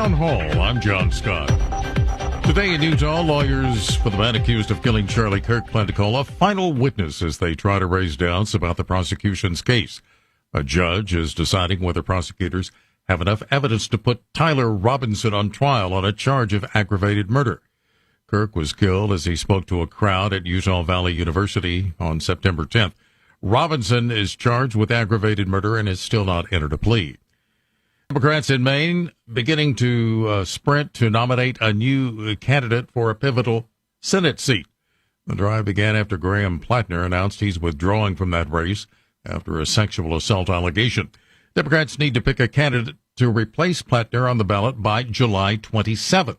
Town Hall. I'm John Scott. Today in Utah, lawyers for the man accused of killing Charlie Kirk plan to call a final witness as they try to raise doubts about the prosecution's case. A judge is deciding whether prosecutors have enough evidence to put Tyler Robinson on trial on a charge of aggravated murder. Kirk was killed as he spoke to a crowd at Utah Valley University on September 10th. Robinson is charged with aggravated murder and has still not entered a plea. Democrats in Maine beginning to sprint to nominate a new candidate for a pivotal Senate seat. The drive began after Graham Plattner announced he's withdrawing from that race after a sexual assault allegation. Democrats need to pick a candidate to replace Plattner on the ballot by July 27th,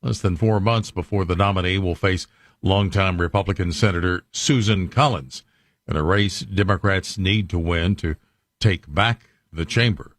less than 4 months before the nominee will face longtime Republican Senator Susan Collins in a race Democrats need to win to take back the chamber.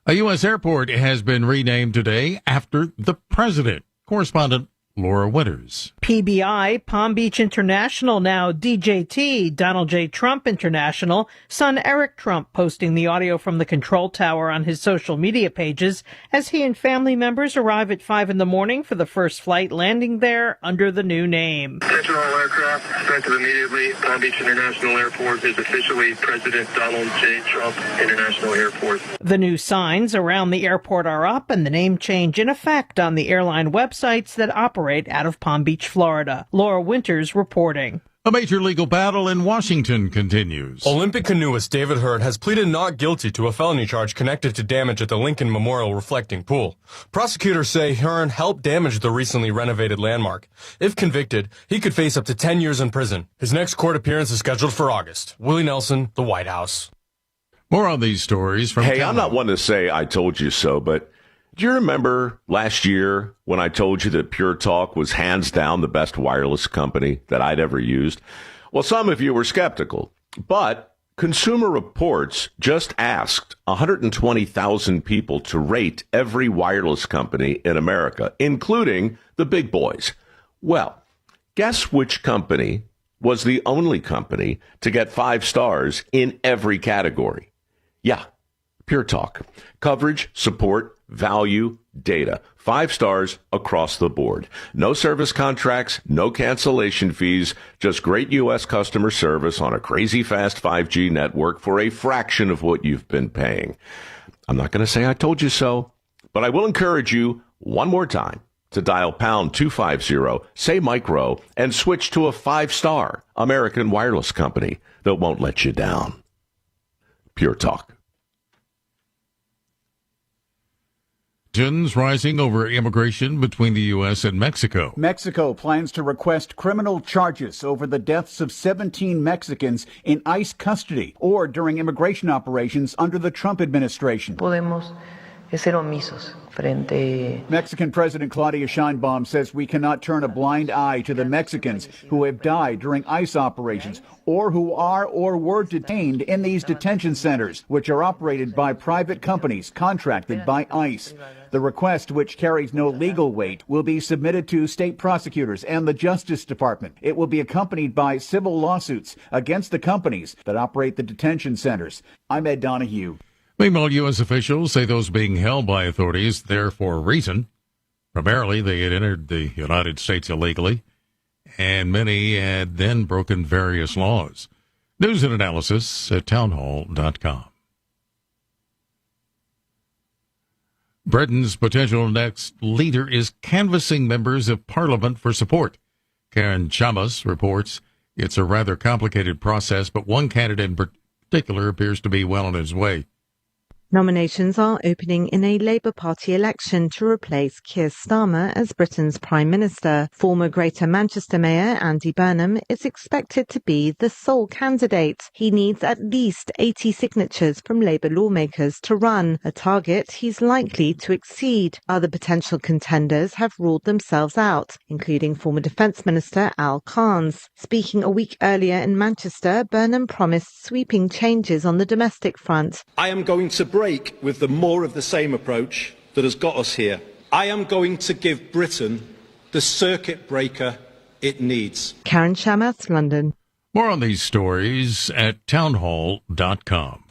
A U.S. airport has been renamed today after the president. Correspondent Laura Winters. PBI, Palm Beach International, now DJT, Donald J. Trump International. Son Eric Trump posting the audio from the control tower on his social media pages as he and family members arrive at 5 a.m. for the first flight landing there under the new name. Attention all aircraft, effective immediately. Palm Beach International Airport is officially President Donald J. Trump International Airport. The new signs around the airport are up and the name change in effect on the airline websites that operate out of Palm Beach, Florida. Laura Winters reporting. A major legal battle in Washington continues. Olympic canoeist David Hurd has pleaded not guilty to a felony charge connected to damage at the Lincoln Memorial Reflecting Pool. Prosecutors say Hurd helped damage the recently renovated landmark. If convicted, he could face up to 10 years in prison. His next court appearance is scheduled for August. Willie Nelson, The White House. More on these stories from Hey, I'm not one to say I told you so, but do you remember last year when I told you that Pure Talk was hands down the best wireless company that I'd ever used? Well, some of you were skeptical, but Consumer Reports just asked 120,000 people to rate every wireless company in America, including the big boys. Well, guess which company was the only company to get 5 stars in every category? Yeah, Pure Talk. Coverage, support, value, data. 5 stars across the board. No service contracts, no cancellation fees, just great U.S. customer service on a crazy fast 5G network for a fraction of what you've been paying. I'm not going to say I told you so, but I will encourage you one more time to dial pound 250, say micro, and switch to a 5-star American wireless company that won't let you down. Pure Talk. Tensions rising over immigration between the U.S. and Mexico. Mexico plans to request criminal charges over the deaths of 17 Mexicans in ICE custody or during immigration operations under the Trump administration. Podemos ser omisos frente. Mexican President Claudia Sheinbaum says we cannot turn a blind eye to the Mexicans who have died during ICE operations or who are or were detained in these detention centers, which are operated by private companies contracted by ICE. The request, which carries no legal weight, will be submitted to state prosecutors and the Justice Department. It will be accompanied by civil lawsuits against the companies that operate the detention centers. I'm Ed Donahue. Meanwhile, U.S. officials say those being held by authorities there for a reason. Primarily, they had entered the United States illegally, and many had then broken various laws. News and analysis at townhall.com. Britain's potential next leader is canvassing members of Parliament for support. Karen Chamas reports it's a rather complicated process, but one candidate in particular appears to be well on his way. Nominations are opening in a Labour Party election to replace Keir Starmer as Britain's Prime Minister. Former Greater Manchester Mayor Andy Burnham is expected to be the sole candidate. He needs at least 80 signatures from Labour lawmakers to run, a target he's likely to exceed. Other potential contenders have ruled themselves out, including former Defence Minister Al Carnes. Speaking a week earlier in Manchester, Burnham promised sweeping changes on the domestic front. I am going to break with the more of the same approach that has got us here. I am going to give Britain the circuit breaker it needs. Karen Chamas, London. More on these stories at townhall.com.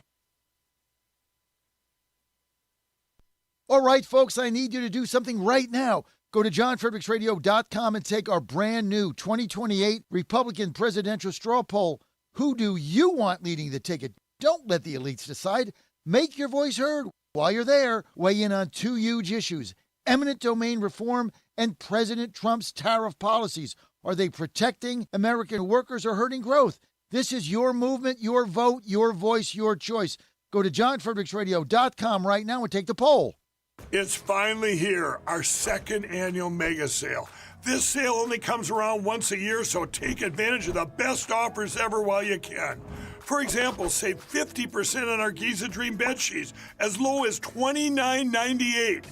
All right, folks, I need you to do something right now. Go to johnfredericksradio.com and take our brand new 2028 Republican presidential straw poll. Who do you want leading the ticket? Don't let the elites decide. Make your voice heard. While you're there, weigh in on two huge issues: eminent domain reform and President Trump's tariff policies. Are they protecting American workers or hurting growth? This is your movement, your vote, your voice, your choice. Go to johnfredericksradio.com right now and take the poll. It's finally here, our second annual mega sale. This sale only comes around once a year, so take advantage of the best offers ever while you can. For example, save 50% on our Giza Dream bed sheets, as low as $29.98.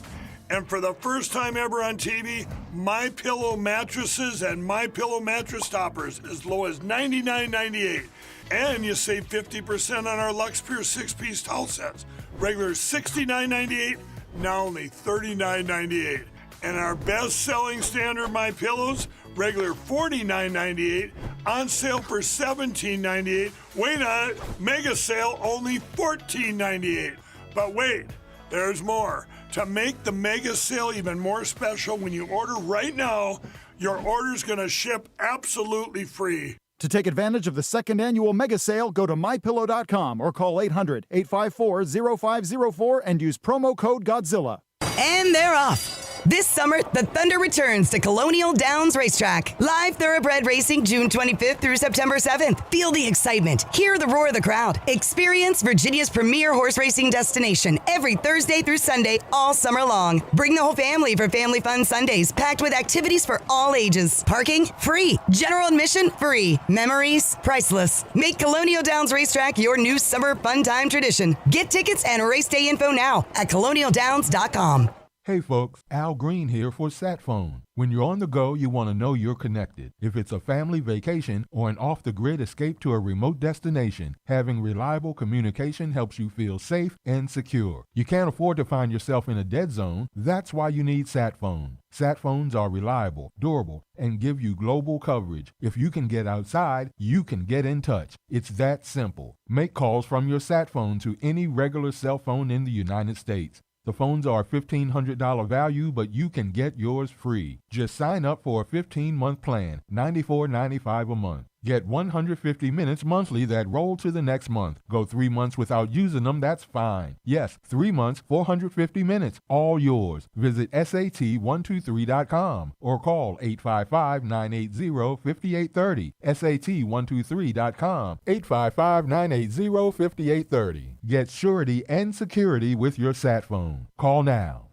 And for the first time ever on TV, MyPillow mattresses and MyPillow mattress toppers as low as $99.98. And you save 50% on our Lux Pure 6-piece towel sets. Regular $69.98, now only $39.98. And our best-selling standard MyPillows, regular $49.98, on sale for $17.98. Wait on it, mega sale, only $14.98. But wait, there's more. To make the mega sale even more special, when you order right now, your order's going to ship absolutely free. To take advantage of the second annual mega sale, go to MyPillow.com or call 800-854-0504 and use promo code Godzilla. And they're off. This summer, the Thunder returns to Colonial Downs Racetrack. Live thoroughbred racing June 25th through September 7th. Feel the excitement. Hear the roar of the crowd. Experience Virginia's premier horse racing destination every Thursday through Sunday all summer long. Bring the whole family for Family Fun Sundays, packed with activities for all ages. Parking? Free. General admission? Free. Memories? Priceless. Make Colonial Downs Racetrack your new summer fun time tradition. Get tickets and race day info now at colonialdowns.com. Hey folks, Al Green here for SatPhone. When you're on the go, you want to know you're connected. If it's a family vacation or an off-the-grid escape to a remote destination, having reliable communication helps you feel safe and secure. You can't afford to find yourself in a dead zone. That's why you need SatPhone. SatPhones are reliable, durable, and give you global coverage. If you can get outside, you can get in touch. It's that simple. Make calls from your SatPhone to any regular cell phone in the United States. The phones are $1,500 value, but you can get yours free. Just sign up for a 15-month plan, $94.95 a month. Get 150 minutes monthly that roll to the next month. Go 3 months without using them, that's fine. Yes, 3 months, 450 minutes, all yours. Visit SAT123.com or call 855-980-5830. SAT123.com, 855-980-5830. Get surety and security with your SatPhone. Call now.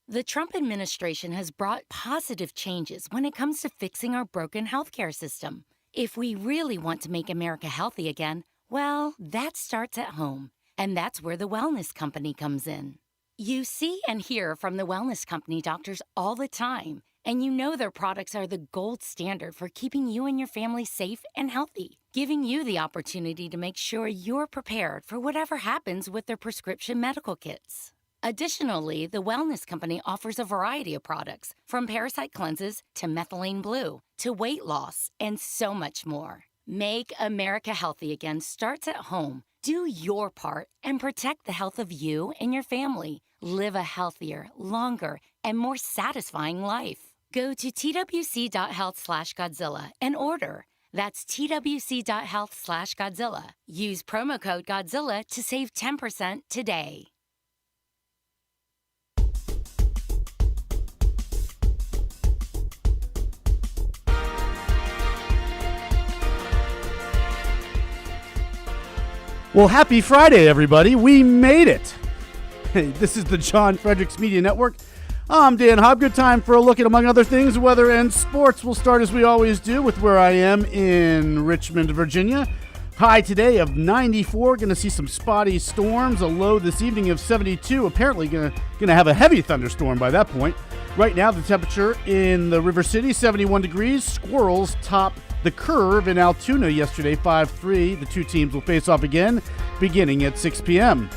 The Trump administration has brought positive changes when it comes to fixing our broken healthcare system. If we really want to make America healthy again, well, that starts at home. And that's where the Wellness Company comes in. You see and hear from the Wellness Company doctors all the time, and you know their products are the gold standard for keeping you and your family safe and healthy, giving you the opportunity to make sure you're prepared for whatever happens with their prescription medical kits. Additionally, the Wellness Company offers a variety of products, from parasite cleanses to methylene blue to weight loss and so much more. Make America healthy again starts at home. Do your part and protect the health of you and your family. Live a healthier, longer, and more satisfying life. Go to twc.health/Godzilla and order. That's twc.health/Godzilla. Use promo code Godzilla to save 10% today. Well, happy Friday, everybody. We made it. Hey, this is the John Fredericks Media Network. I'm Dan Hobgood. Time for a look at, among other things, weather and sports. We'll start, as we always do, with where I am in Richmond, Virginia. High today of 94. Going to see some spotty storms. A low this evening of 72. Apparently going to have a heavy thunderstorm by that point. Right now, the temperature in the River City, 71 degrees. Squirrels top the curve in Altoona yesterday, 5-3. The two teams will face off again beginning at 6 p.m.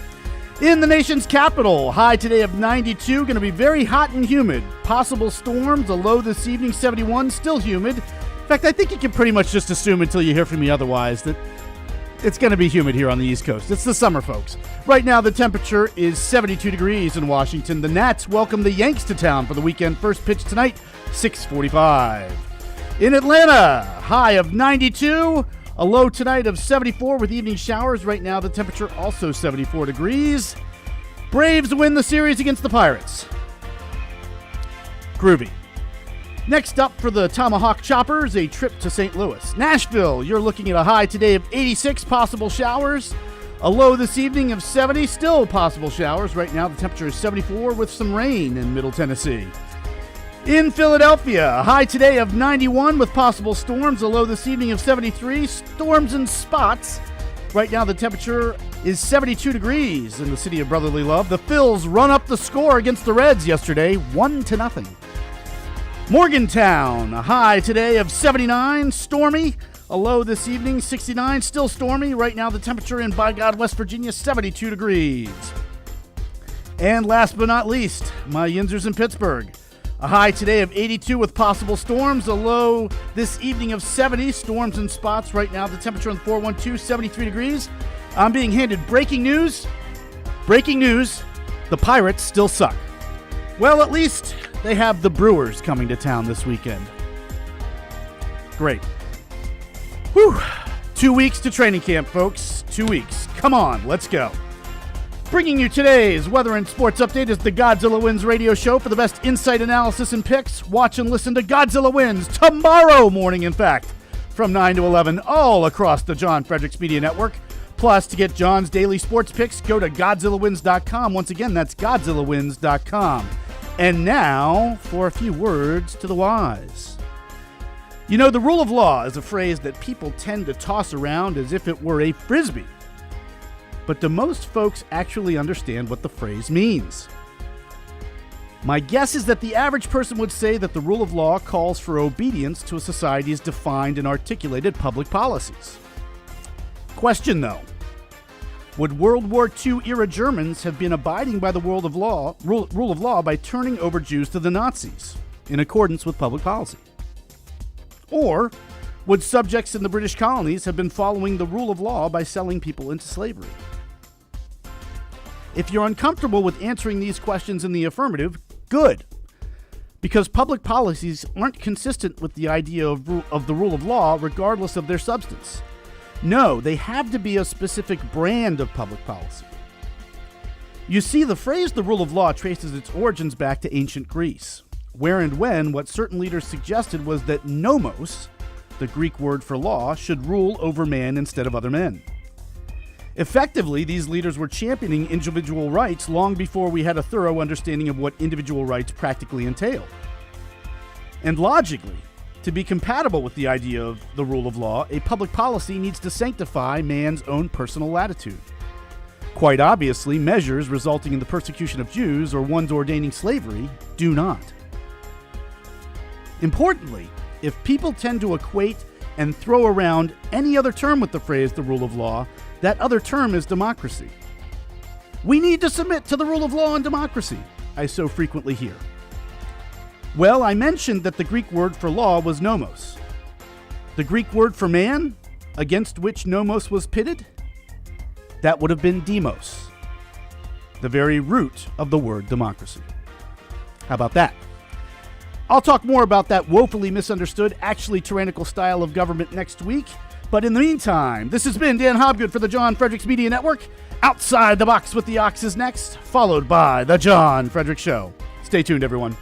In the nation's capital, high today of 92, going to be very hot and humid. Possible storms, a low this evening, 71, still humid. In fact, I think you can pretty much just assume until you hear from me otherwise that It's going to be humid here on the East Coast. It's the summer, folks. Right now, the temperature is 72 degrees in Washington. The Nats welcome the Yanks to town for the weekend. First pitch tonight, 6:45. In Atlanta, high of 92, a low tonight of 74 with evening showers. Right now, the temperature also 74 degrees. Braves win the series against the Pirates. Groovy. Next up for the Tomahawk Choppers, a trip to St. Louis. Nashville, you're looking at a high today of 86, possible showers. A low this evening of 70, still possible showers. Right now, the temperature is 74 with some rain in Middle Tennessee. In Philadelphia, a high today of 91 with possible storms. A low this evening of 73, storms and spots. Right now, the temperature is 72 degrees in the city of brotherly love. The Phils run up the score against the Reds yesterday, 1-0. Morgantown, a high today of 79, stormy. A low this evening, 69, still stormy. Right now, the temperature in, by God, West Virginia, 72 degrees. And last but not least, my Yinzers in Pittsburgh. A high today of 82 with possible storms. A low this evening of 70, storms and spots. Right now, the temperature on the 412, 73 degrees. I'm being handed breaking news. Breaking news, the Pirates still suck. Well, at least they have the Brewers coming to town this weekend. Great. Whew. 2 weeks to training camp, folks. 2 weeks. Come on, let's go. Bringing you today's weather and sports update is the Godzilla Wins radio show. For the best insight, analysis, and picks, watch and listen to Godzilla Wins tomorrow morning, in fact, from 9 to 11, all across the John Fredericks Media Network. Plus, to get John's daily sports picks, go to GodzillaWins.com. Once again, that's GodzillaWins.com. And now, for a few words to the wise. You know, the rule of law is a phrase that people tend to toss around as if it were a frisbee. But do most folks actually understand what the phrase means? My guess is that the average person would say that the rule of law calls for obedience to a society's defined and articulated public policies. Question, though. Would World War II era Germans have been abiding by the rule of law by turning over Jews to the Nazis in accordance with public policy? Or would subjects in the British colonies have been following the rule of law by selling people into slavery? If you're uncomfortable with answering these questions in the affirmative, good. Because public policies aren't consistent with the idea of the rule of law regardless of their substance. No, they have to be a specific brand of public policy. You see, the phrase the rule of law traces its origins back to ancient Greece, where and when what certain leaders suggested was that nomos, the Greek word for law, should rule over man instead of other men. Effectively, these leaders were championing individual rights long before we had a thorough understanding of what individual rights practically entail. And logically, to be compatible with the idea of the rule of law, a public policy needs to sanctify man's own personal latitude. Quite obviously, measures resulting in the persecution of Jews or ones ordaining slavery do not. Importantly, if people tend to equate and throw around any other term with the phrase the rule of law, that other term is democracy. We need to submit to the rule of law and democracy, I so frequently hear. Well, I mentioned that the Greek word for law was nomos. The Greek word for man, against which nomos was pitted, that would have been demos, the very root of the word democracy. How about that? I'll talk more about that woefully misunderstood, actually tyrannical style of government next week. But in the meantime, this has been Dan Hobgood for the John Fredericks Media Network. Outside the Box with the Ox is next, followed by The John Fredericks Show. Stay tuned, everyone.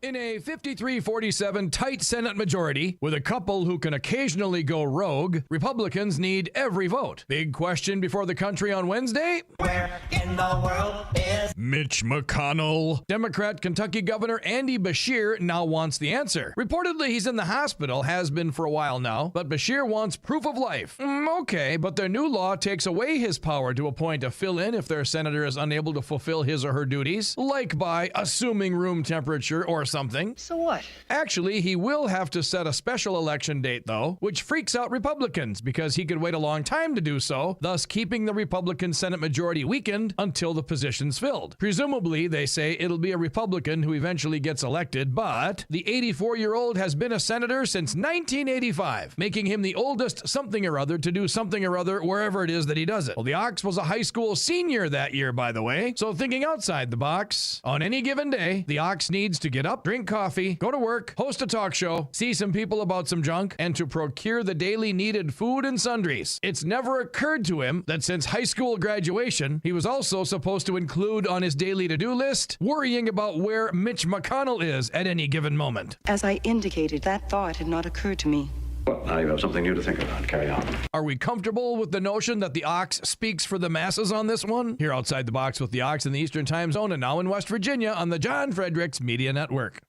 In a 53-47 tight Senate majority, with a couple who can occasionally go rogue, Republicans need every vote. Big question before the country on Wednesday? Where in the world is Mitch McConnell? Democrat Kentucky Governor Andy Beshear now wants the answer. Reportedly, he's in the hospital, has been for a while now, but Beshear wants proof of life. Okay, but their new law takes away his power to appoint a fill-in if their senator is unable to fulfill his or her duties, like by assuming room temperature or something. anything. So what? Actually, he will have to set a special election date, though, which freaks out Republicans because he could wait a long time to do so, thus keeping the Republican Senate majority weakened until the position's filled. Presumably, they say it'll be a Republican who eventually gets elected, but the 84-year-old has been a senator since 1985, making him the oldest something or other to do something or other wherever it is that he does it. Well, the Ox was a high school senior that year, by the way, so thinking outside the box, on any given day, the Ox needs to get up, drink coffee, go to work, host a talk show, see some people about some junk, and to procure the daily needed food and sundries. It's never occurred to him that since high school graduation, he was also supposed to include on his daily to-do list worrying about where Mitch McConnell is at any given moment. As I indicated, that thought had not occurred to me. Well, now you have something new to think about. Carry on. Are we comfortable with the notion that the Ox speaks for the masses on this one? Here outside the box with the Ox in the Eastern Time Zone and now in West Virginia on the John Fredericks Media Network.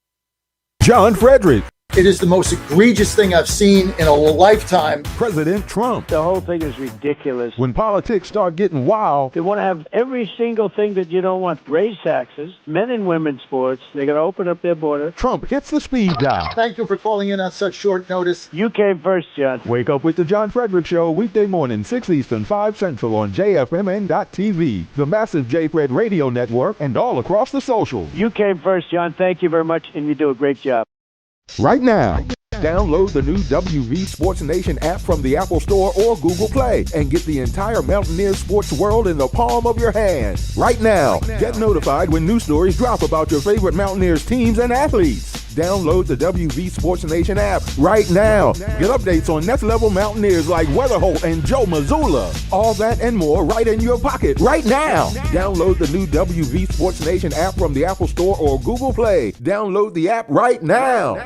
John Fredericks. It is the most egregious thing I've seen in a lifetime. President Trump. The whole thing is ridiculous. When politics start getting wild, they want to have every single thing that you don't want. Raise taxes, men and women's sports. They're going to open up their border. Trump hits the speed dial. Thank you for calling in on such short notice. You came first, John. Wake up with the John Fredericks Show weekday morning, 6 Eastern, 5 Central on JFMN.TV, the massive J-Fred radio network, and all across the socials. You came first, John. Thank you very much, and you do a great job. Right now, download the new WV Sports Nation app from the Apple Store or Google Play and get the entire Mountaineers sports world in the palm of your hand. Right now, get notified when new stories drop about your favorite Mountaineers teams and athletes. Download the WV Sports Nation app right now. Get updates on next level Mountaineers like Weatherholt and Joe Mazzulla. All that and more right in your pocket right now. Download the new WV Sports Nation app from the Apple Store or Google Play. Download the app right now.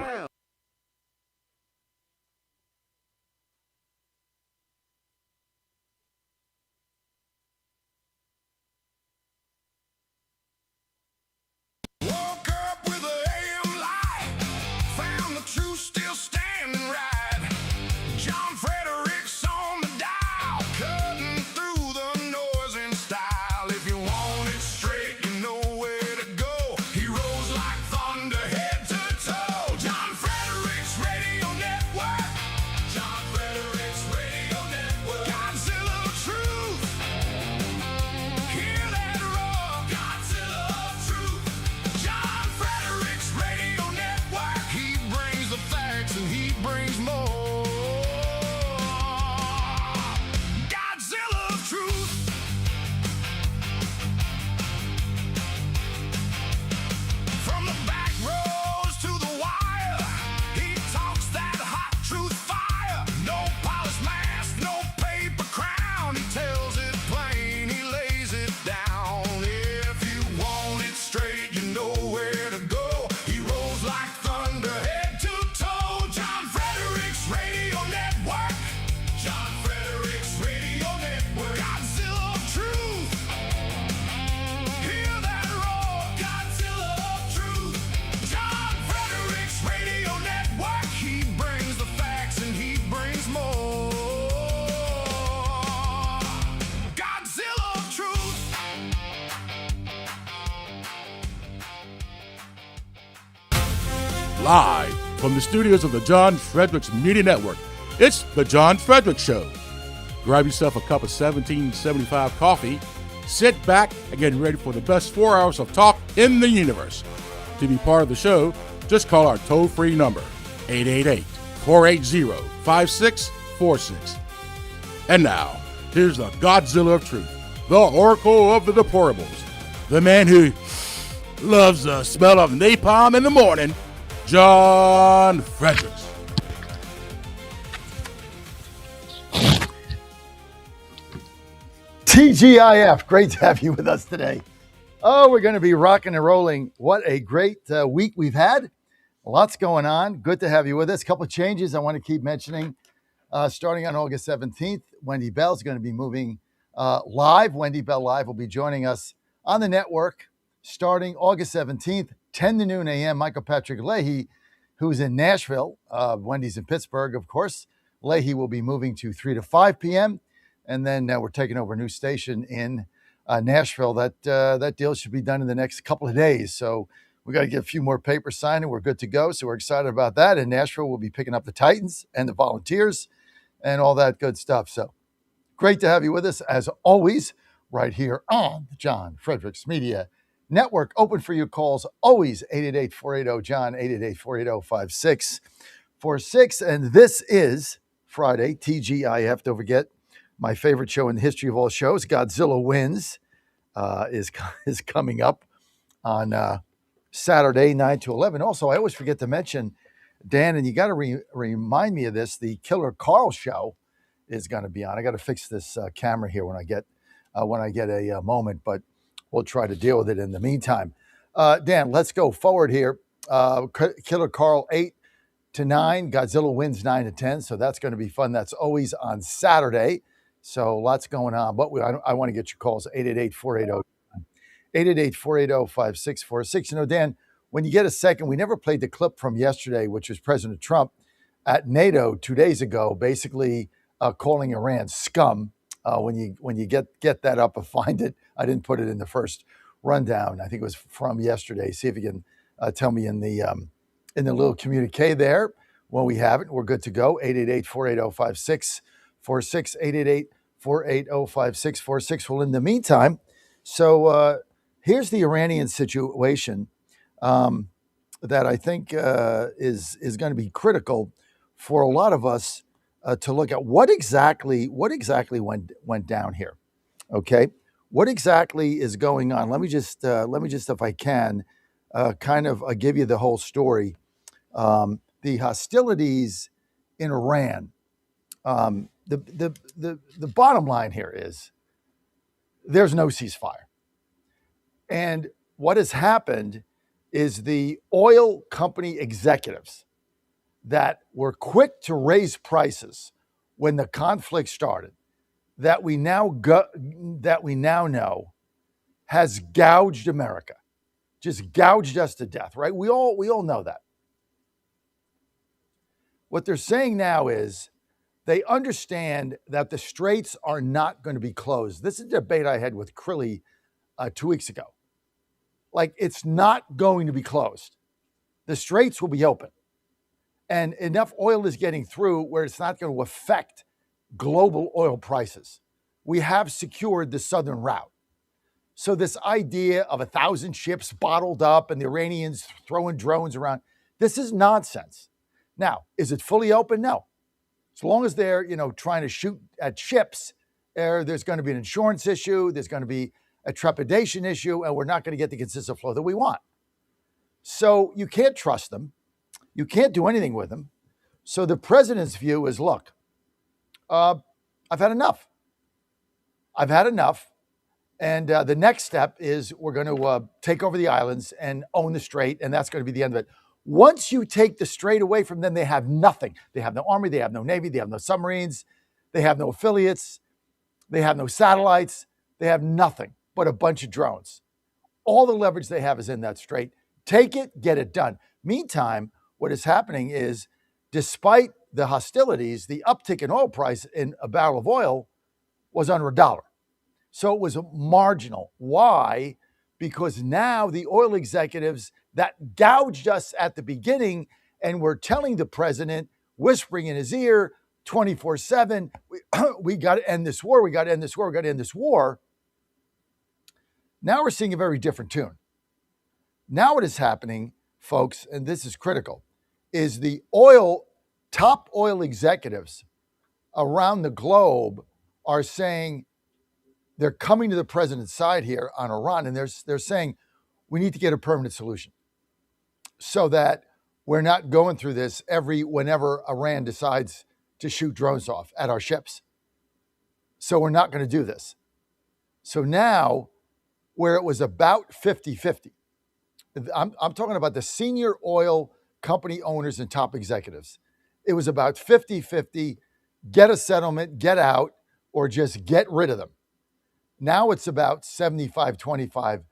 Live from the studios of the John Fredericks Media Network, it's the John Fredericks Show. Grab yourself a cup of 1775 coffee, sit back, and get ready for the best 4 hours of talk in the universe. To be part of the show, just call our toll-free number, 888-480-5646. And now, here's the Godzilla of Truth, the Oracle of the Deplorables, the man who loves the smell of napalm in the morning, John Fredericks. TGIF, great to have you with us today. Oh, we're going to be rocking and rolling. What a great week we've had. Lots going on. Good to have you with us. A couple of changes I want to keep mentioning. Starting on August 17th, Wendy Bell is going to be moving live. Wendy Bell Live will be joining us on the network starting August 17th, 10 to noon a.m. Michael Patrick Leahy, who's in Nashville. Wendy's in Pittsburgh, of course. Leahy will be moving to 3 to 5 p.m. And then we're taking over a new station in Nashville. That deal should be done in the next couple of days. So We got to get a few more papers signed, and we're good to go. So we're excited about that. In Nashville, we'll be picking up the Titans and the Volunteers and all that good stuff. So great to have you with us, as always, right here on the John Fredericks Media Network. Open for your calls, always 888-480-JOHN, 888-480-5646. And this is Friday, TGIF. Don't forget, my favorite show in the history of all shows, Godzilla Wins, is coming up on Saturday, 9 to 11. Also, I always forget to mention, Dan, and you got to remind me of this, the Killer Carl show is going to be on. I got to fix this camera here when I get a moment, but we'll try to deal with it in the meantime. Dan, let's go forward here. Killer Carl 8 to 9, Godzilla Wins 9 to 10. So that's going to be fun. That's always on Saturday. So lots going on. But I want to get your calls, 888-480-5646. You know, Dan, when you get a second, we never played the clip from yesterday, which was President Trump at NATO 2 days ago, basically calling Iran scum. When you get that up and find it, I didn't put it in the first rundown. I think it was from yesterday. See if you can tell me in the little communique there. When we have it, we're good to go. 888-480-5646, 888-480-5646. Well, in the meantime, so here's the Iranian situation that I think is going to be critical for a lot of us to look at. What exactly went down here? Okay, what exactly is going on? Let me just, if I can, kind of give you the whole story. The hostilities in Iran. The bottom line here is there's no ceasefire, and what has happened is the oil company executives that were quick to raise prices when the conflict started, that we now know has gouged America, just gouged us to death, right? We all know that. What they're saying now is they understand that the straits are not going to be closed. This is a debate I had with Crilly 2 weeks ago. Like, it's not going to be closed. The straits will be open. And enough oil is getting through where it's not going to affect global oil prices. We have secured the southern route. So this idea of 1,000 ships bottled up and the Iranians throwing drones around, this is nonsense. Now, is it fully open? No. As long as they're, trying to shoot at ships, there's going to be an insurance issue, there's going to be a trepidation issue, and we're not going to get the consistent flow that we want. So you can't trust them. You can't do anything with them. So the president's view is, look, I've had enough. I've had enough. And the next step is we're going to take over the islands and own the strait, and that's going to be the end of it. Once you take the strait away from them, they have nothing. They have no army, they have no navy, they have no submarines, they have no affiliates, they have no satellites, they have nothing but a bunch of drones. All the leverage they have is in that strait. Take it, get it done. Meantime, what is happening is, despite the hostilities, the uptick in oil price in a barrel of oil was under $1. So it was marginal. Why? Because now the oil executives that gouged us at the beginning and were telling the president, whispering in his ear 24/7, we got to end this war, we got to end this war, we got to end this war. Now we're seeing a very different tune. Now what is happening, folks, and this is critical, is the top oil executives around the globe are saying, they're coming to the president's side here on Iran, and they're saying we need to get a permanent solution so that we're not going through this whenever Iran decides to shoot drones off at our ships. So we're not going to do this. So now, where it was about 50-50, I'm talking about the senior oil company owners and top executives. It was about 50-50, get a settlement, get out, or just get rid of them. Now it's about 75-25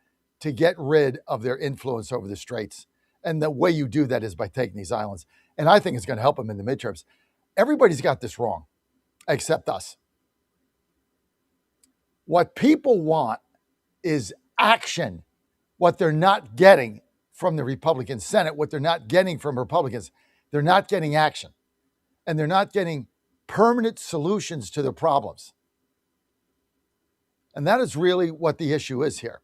to get rid of their influence over the straits. And the way you do that is by taking these islands. And I think it's going to help them in the midterms. Everybody's got this wrong, except us. What people want is action. What they're not getting from the Republican Senate, what they're not getting from Republicans. They're not getting action, and they're not getting permanent solutions to their problems. And that is really what the issue is here.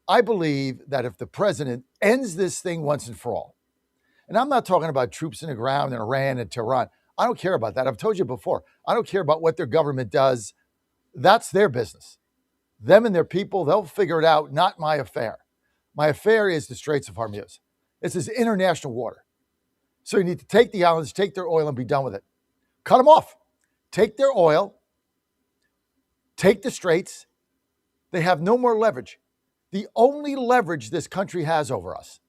I believe that if the president ends this thing once and for all, and I'm not talking about troops in the ground in Iran and Tehran. I don't care about that. I've told you before. I don't care about what their government does. That's their business. Them and their people, they'll figure it out, not my affair. My affair is the Straits of Hormuz. This is international water. So you need to take the islands, take their oil, and be done with it. Cut them off. Take their oil, take the straits. They have no more leverage. The only leverage this country has over us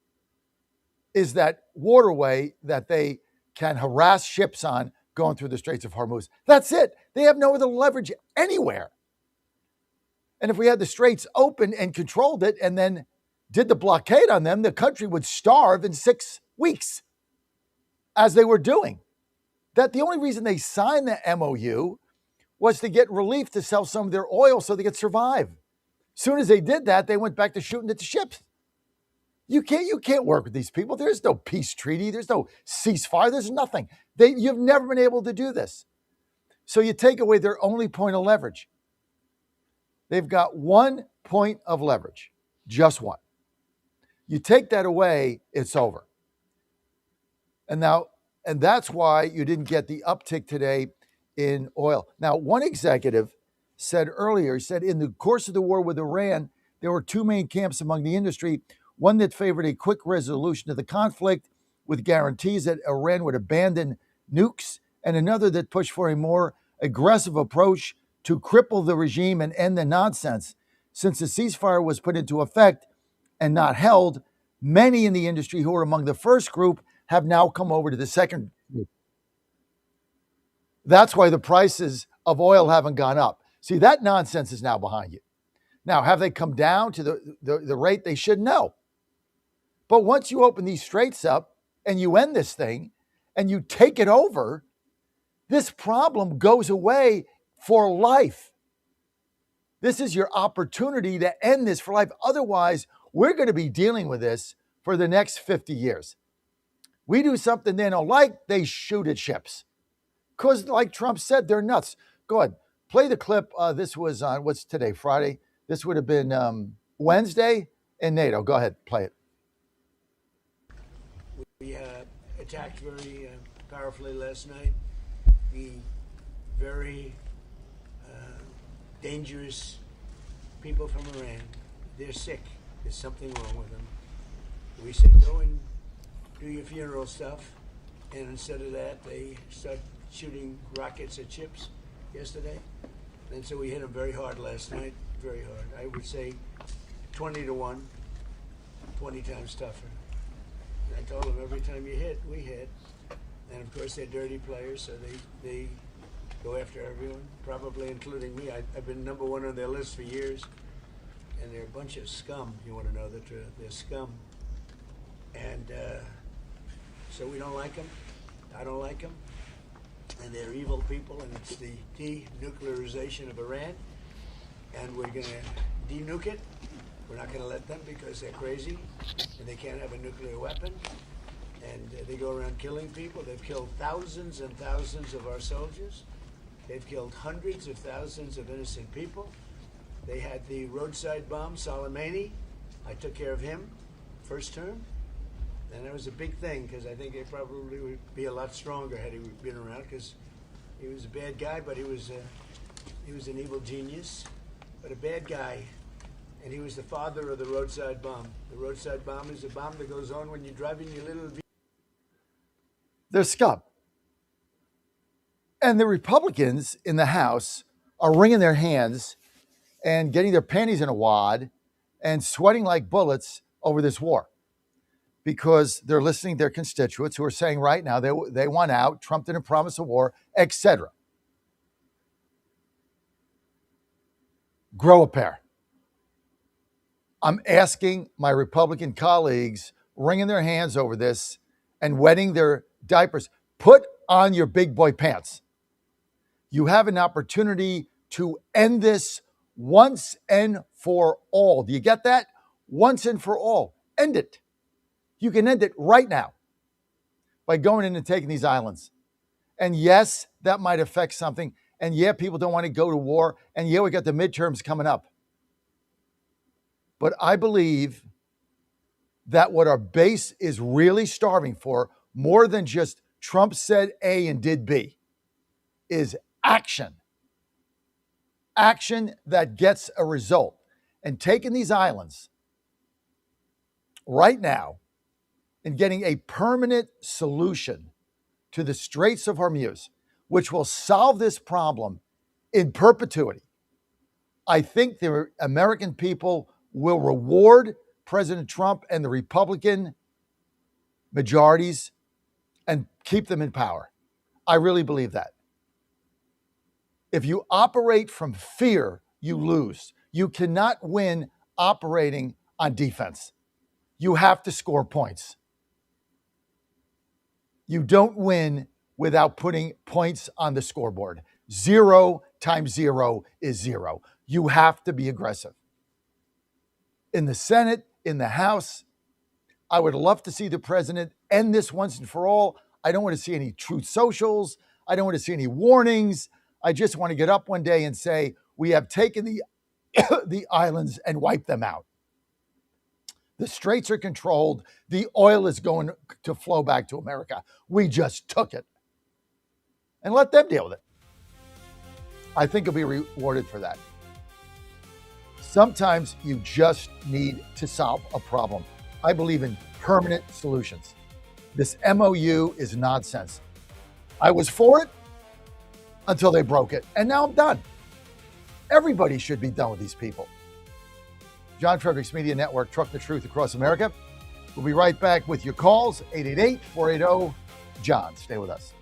is that waterway that they can harass ships on going through the Straits of Hormuz. That's it. They have no other leverage anywhere. And if we had the straits open and controlled it and then did the blockade on them, the country would starve in 6 weeks, as they were doing. That the only reason they signed the MOU was to get relief to sell some of their oil so they could survive. As soon as they did that, they went back to shooting at the ships. You can't work with these people. There's no peace treaty. There's no ceasefire. There's nothing. You've never been able to do this. So you take away their only point of leverage. They've got 1 point of leverage, just one. You take that away, it's over. And that's why you didn't get the uptick today in oil. Now, one executive said earlier, he said, in the course of the war with Iran, there were two main camps among the industry, one that favored a quick resolution of the conflict with guarantees that Iran would abandon nukes, and another that pushed for a more aggressive approach to cripple the regime and end the nonsense. Since the ceasefire was put into effect and not held, many in the industry who were among the first group have now come over to the second group. That's why the prices of oil haven't gone up. See, that nonsense is now behind you. Now, have they come down to the rate they should? No. But once you open these straits up and you end this thing and you take it over, this problem goes away for life. This is your opportunity to end this for life. Otherwise, we're going to be dealing with this for the next 50 years. We do something they don't like, they shoot at ships. Because like Trump said, they're nuts. Go ahead, play the clip. This was on, what's today, Friday? This would have been Wednesday in NATO. Go ahead, play it. We attacked very powerfully last night. The very dangerous people from Iran. They're sick. There's something wrong with them. We say, go and do your funeral stuff. And instead of that, they start shooting rockets at ships yesterday. And so we hit them very hard last night, very hard. I would say 20-1, 20 times tougher. And I told them every time you hit, we hit. And of course, they're dirty players, so they go after everyone, probably including me. I've been number one on their list for years. And they're a bunch of scum, you want to know that they're scum. And so we don't like them. I don't like them. And they're evil people, and it's the denuclearization of Iran. And we're going to denuke it. We're not going to let them because they're crazy, and they can't have a nuclear weapon. And they go around killing people. They've killed thousands and thousands of our soldiers. They've killed hundreds of thousands of innocent people. They had the roadside bomb, Soleimani. I took care of him, first term. And that was a big thing because I think it probably would be a lot stronger had he been around because he was a bad guy, but he was an evil genius, but a bad guy. And he was the father of the roadside bomb. The roadside bomb is a bomb that goes on when you're driving your little vehicle. They're scum. And the Republicans in the House are wringing their hands and getting their panties in a wad and sweating like bullets over this war because they're listening to their constituents who are saying right now they want out, Trump didn't promise a war, etc. Grow a pair. I'm asking my Republican colleagues wringing their hands over this and wetting their diapers, put on your big boy pants. You have an opportunity to end this once and for all. Do you get that? Once and for all. End it. You can end it right now by going in and taking these islands. And yes, that might affect something. And yeah, people don't want to go to war. And yeah, we got the midterms coming up. But I believe that what our base is really starving for, more than just Trump said A and did B, is action. Action that gets a result. And taking these islands right now and getting a permanent solution to the Straits of Hormuz, which will solve this problem in perpetuity. I think the American people will reward President Trump and the Republican majorities and keep them in power. I really believe that. If you operate from fear, you lose. You cannot win operating on defense. You have to score points. You don't win without putting points on the scoreboard. 0 times 0 is 0. You have to be aggressive. In the Senate, in the House, I would love to see the president end this once and for all. I don't want to see any truth socials. I don't want to see any warnings. I just want to get up one day and say, we have taken the islands and wiped them out. The straits are controlled. The oil is going to flow back to America. We just took it. And let them deal with it. I think you'll be rewarded for that. Sometimes you just need to solve a problem. I believe in permanent solutions. This MOU is nonsense. I was for it until they broke it, and now I'm done. Everybody should be done with these people. John Fredericks Media Network, Truck the Truth across America. We'll be right back with your calls, 888-480-JOHN. Stay with us.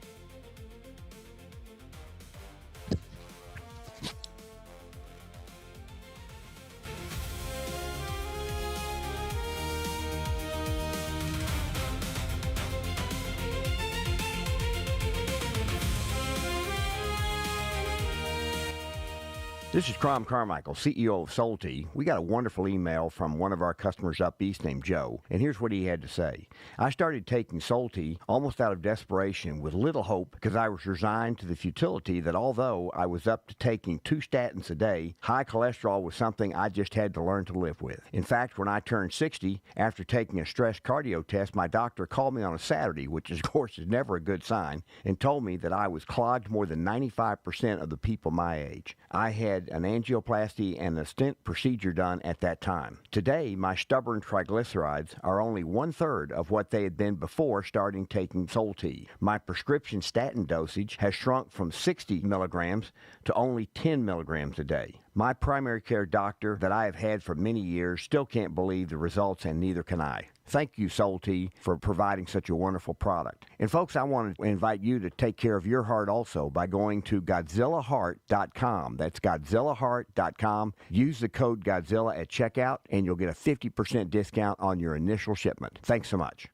This is Crom Carmichael, CEO of Solti. We got a wonderful email from one of our customers up east named Joe, and here's what he had to say. I started taking Solti almost out of desperation with little hope because I was resigned to the futility that although I was up to taking 2 statins a day, high cholesterol was something I just had to learn to live with. In fact, when I turned 60, after taking a stress cardio test, my doctor called me on a Saturday, which of course is never a good sign, and told me that I was clogged more than 95% of the people my age. I had an angioplasty and a stent procedure done at that time. Today, my stubborn triglycerides are only 1/3 of what they had been before starting taking Solti. My prescription statin dosage has shrunk from 60 milligrams to only 10 milligrams a day. My primary care doctor that I have had for many years still can't believe the results, and neither can I. Thank you, Solti, for providing such a wonderful product. And folks, I want to invite you to take care of your heart also by going to GodzillaHeart.com. That's GodzillaHeart.com. Use the code Godzilla at checkout, and you'll get a 50% discount on your initial shipment. Thanks so much.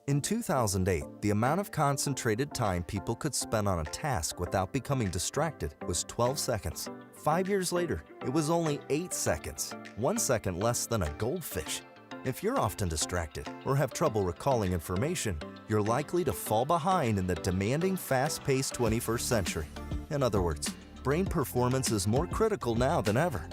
In 2008, the amount of concentrated time people could spend on a task without becoming distracted was 12 seconds. 5 years later, it was only 8 seconds, 1 second less than a goldfish. If you're often distracted or have trouble recalling information, you're likely to fall behind in the demanding, fast-paced 21st century. In other words, brain performance is more critical now than ever.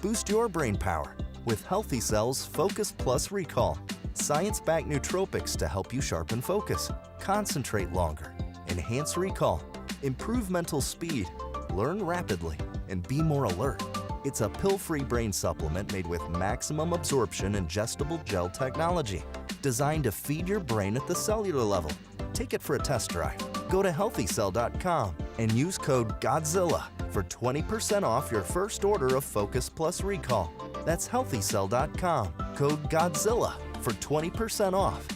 Boost your brain power with Healthy Cells Focus Plus Recall. Science-backed nootropics to help you sharpen focus, concentrate longer, enhance recall, improve mental speed, learn rapidly, and be more alert. It's a pill-free brain supplement made with maximum absorption ingestible gel technology, designed to feed your brain at the cellular level. Take it for a test drive. Go to healthycell.com and use code GODZILLA for 20% off your first order of Focus Plus Recall. That's healthycell.com, code GODZILLA for 20% off.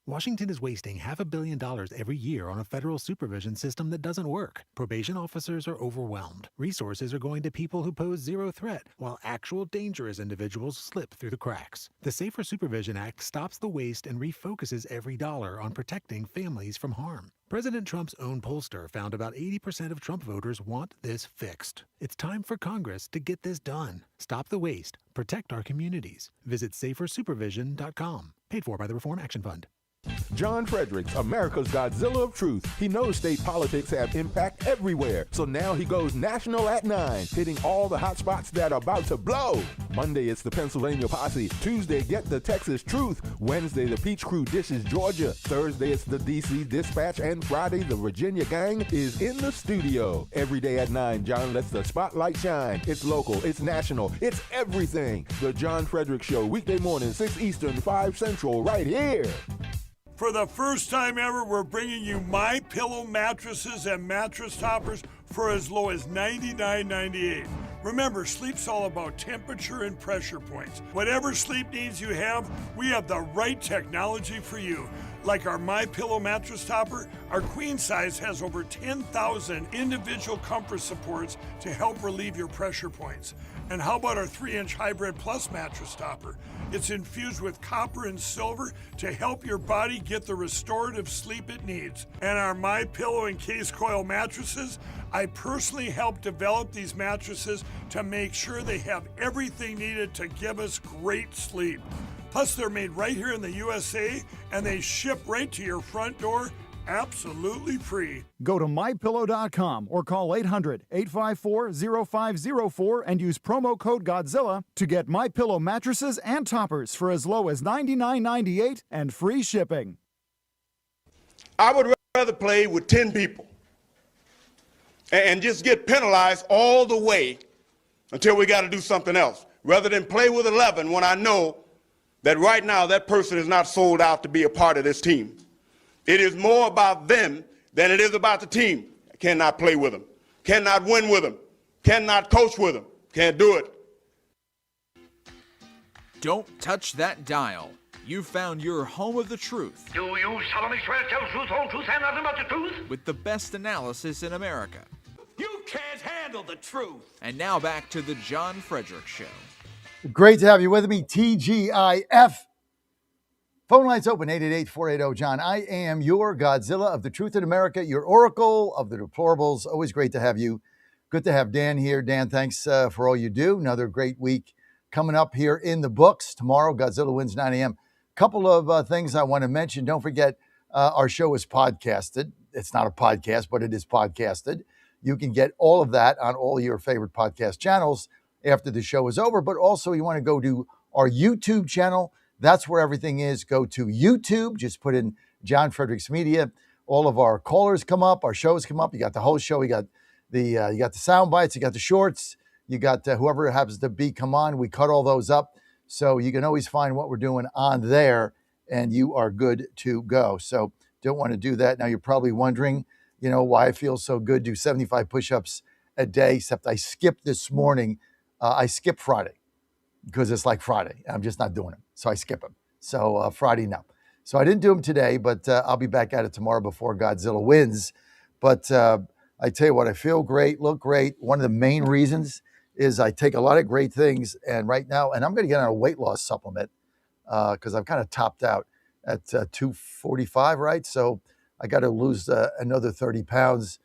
Washington is wasting $500 million every year on a federal supervision system that doesn't work. Probation officers are overwhelmed. Resources are going to people who pose zero threat, while actual dangerous individuals slip through the cracks. The Safer Supervision Act stops the waste and refocuses every dollar on protecting families from harm. President Trump's own pollster found about 80% of Trump voters want this fixed. It's time for Congress to get this done. Stop the waste. Protect our communities. Visit safersupervision.com. Paid for by the Reform Action Fund. John Fredericks, America's Godzilla of Truth. He knows state politics have impact everywhere, so now he goes national at 9, hitting all the hot spots that are about to blow. Monday, it's the Pennsylvania Posse. Tuesday, get the Texas Truth. Wednesday, the Peach Crew dishes Georgia. Thursday, it's the DC Dispatch. And Friday, the Virginia Gang is in the studio. Every day at 9, John lets the spotlight shine. It's local, it's national, it's everything. The John Fredericks Show, weekday morning, 6 Eastern, 5 Central, right here. For the first time ever, we're bringing you My Pillow mattresses and mattress toppers for as low as $99.98. Remember, sleep's all about temperature and pressure points. Whatever sleep needs you have, we have the right technology for you. Like our My Pillow mattress topper, our queen size has over 10,000 individual comfort supports to help relieve your pressure points. And how about our 3-inch Hybrid Plus mattress topper? It's infused with copper and silver to help your body get the restorative sleep it needs. And our My Pillow and Case Coil mattresses, I personally helped develop these mattresses to make sure they have everything needed to give us great sleep. Plus, they're made right here in the USA, and they ship right to your front door, absolutely free. Go to MyPillow.com or call 800-854-0504 and use promo code Godzilla to get MyPillow mattresses and toppers for as low as $99.98 and free shipping. I would rather play with 10 people and just get penalized all the way until we got to do something else, rather than play with 11 when I know that right now that person is not sold out to be a part of this team. It is more about them than it is about the team. I cannot play with them, cannot win with them, cannot coach with them, can't do it. Don't touch that dial. You found your home of the truth. Do you solemnly swear to tell the truth, whole truth, and nothing but the truth? With the best analysis in America. You can't handle the truth. And now back to the John Fredericks Show. Great to have you with me, TGIF. Phone lines open, 888-480-JOHN. I am your Godzilla of the truth in America, your oracle of the deplorables. Always great to have you. Good to have Dan here. Dan, thanks for all you do. Another great week coming up here in the books. Tomorrow, Godzilla wins 9 a.m. Couple of things I want to mention. Don't forget, our show is podcasted. It's not a podcast, but it is podcasted. You can get all of that on all your favorite podcast channels after the show is over, but also you want to go to our YouTube channel. That's where everything is. Go to YouTube, just put in John Fredericks Media. All of our callers come up, our shows come up. You got the whole show. You got the sound bites, you got the shorts, you got whoever it happens to be come on. We cut all those up, so you can always find what we're doing on there, and you are good to go. So don't want to do that. Now you're probably wondering, why I feel so good. Do 75 push-ups a day, except I skipped this morning. I skipped Friday because it's like Friday. I'm just not doing them. So I skip them. So Friday, no. So I didn't do them today, but I'll be back at it tomorrow before Godzilla wins. But I tell you what, I feel great, look great. One of the main reasons is I take a lot of great things. And right now, and I'm going to get on a weight loss supplement because I've kind of topped out at 245, right? So I got to lose another 30 pounds.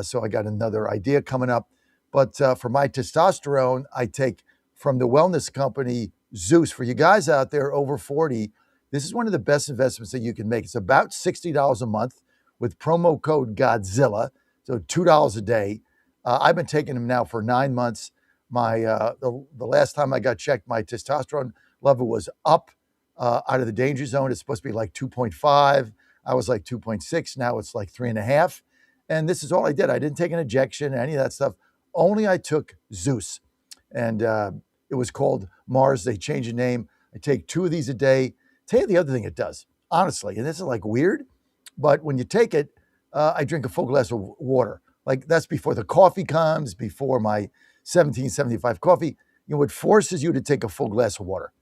So I got another idea coming up. But for my testosterone, I take from the wellness company Zeus. For you guys out there over 40, this is one of the best investments that you can make. It's about $60 a month with promo code Godzilla, so $2 a day. I've been taking them now for 9 months. My the last time I got checked, my testosterone level was up out of the danger zone. It's supposed to be like 2.5. I was like 2.6. Now it's like 3.5. And this is all I did. I didn't take an injection, any of that stuff. Only I took Zeus. And it was called Mars. They changed the name. I take 2 of these a day. Tell you the other thing it does, honestly, and this is like weird, but when you take it, I drink a full glass of water. Like that's before the coffee comes, before my 1775 coffee. It forces you to take a full glass of water.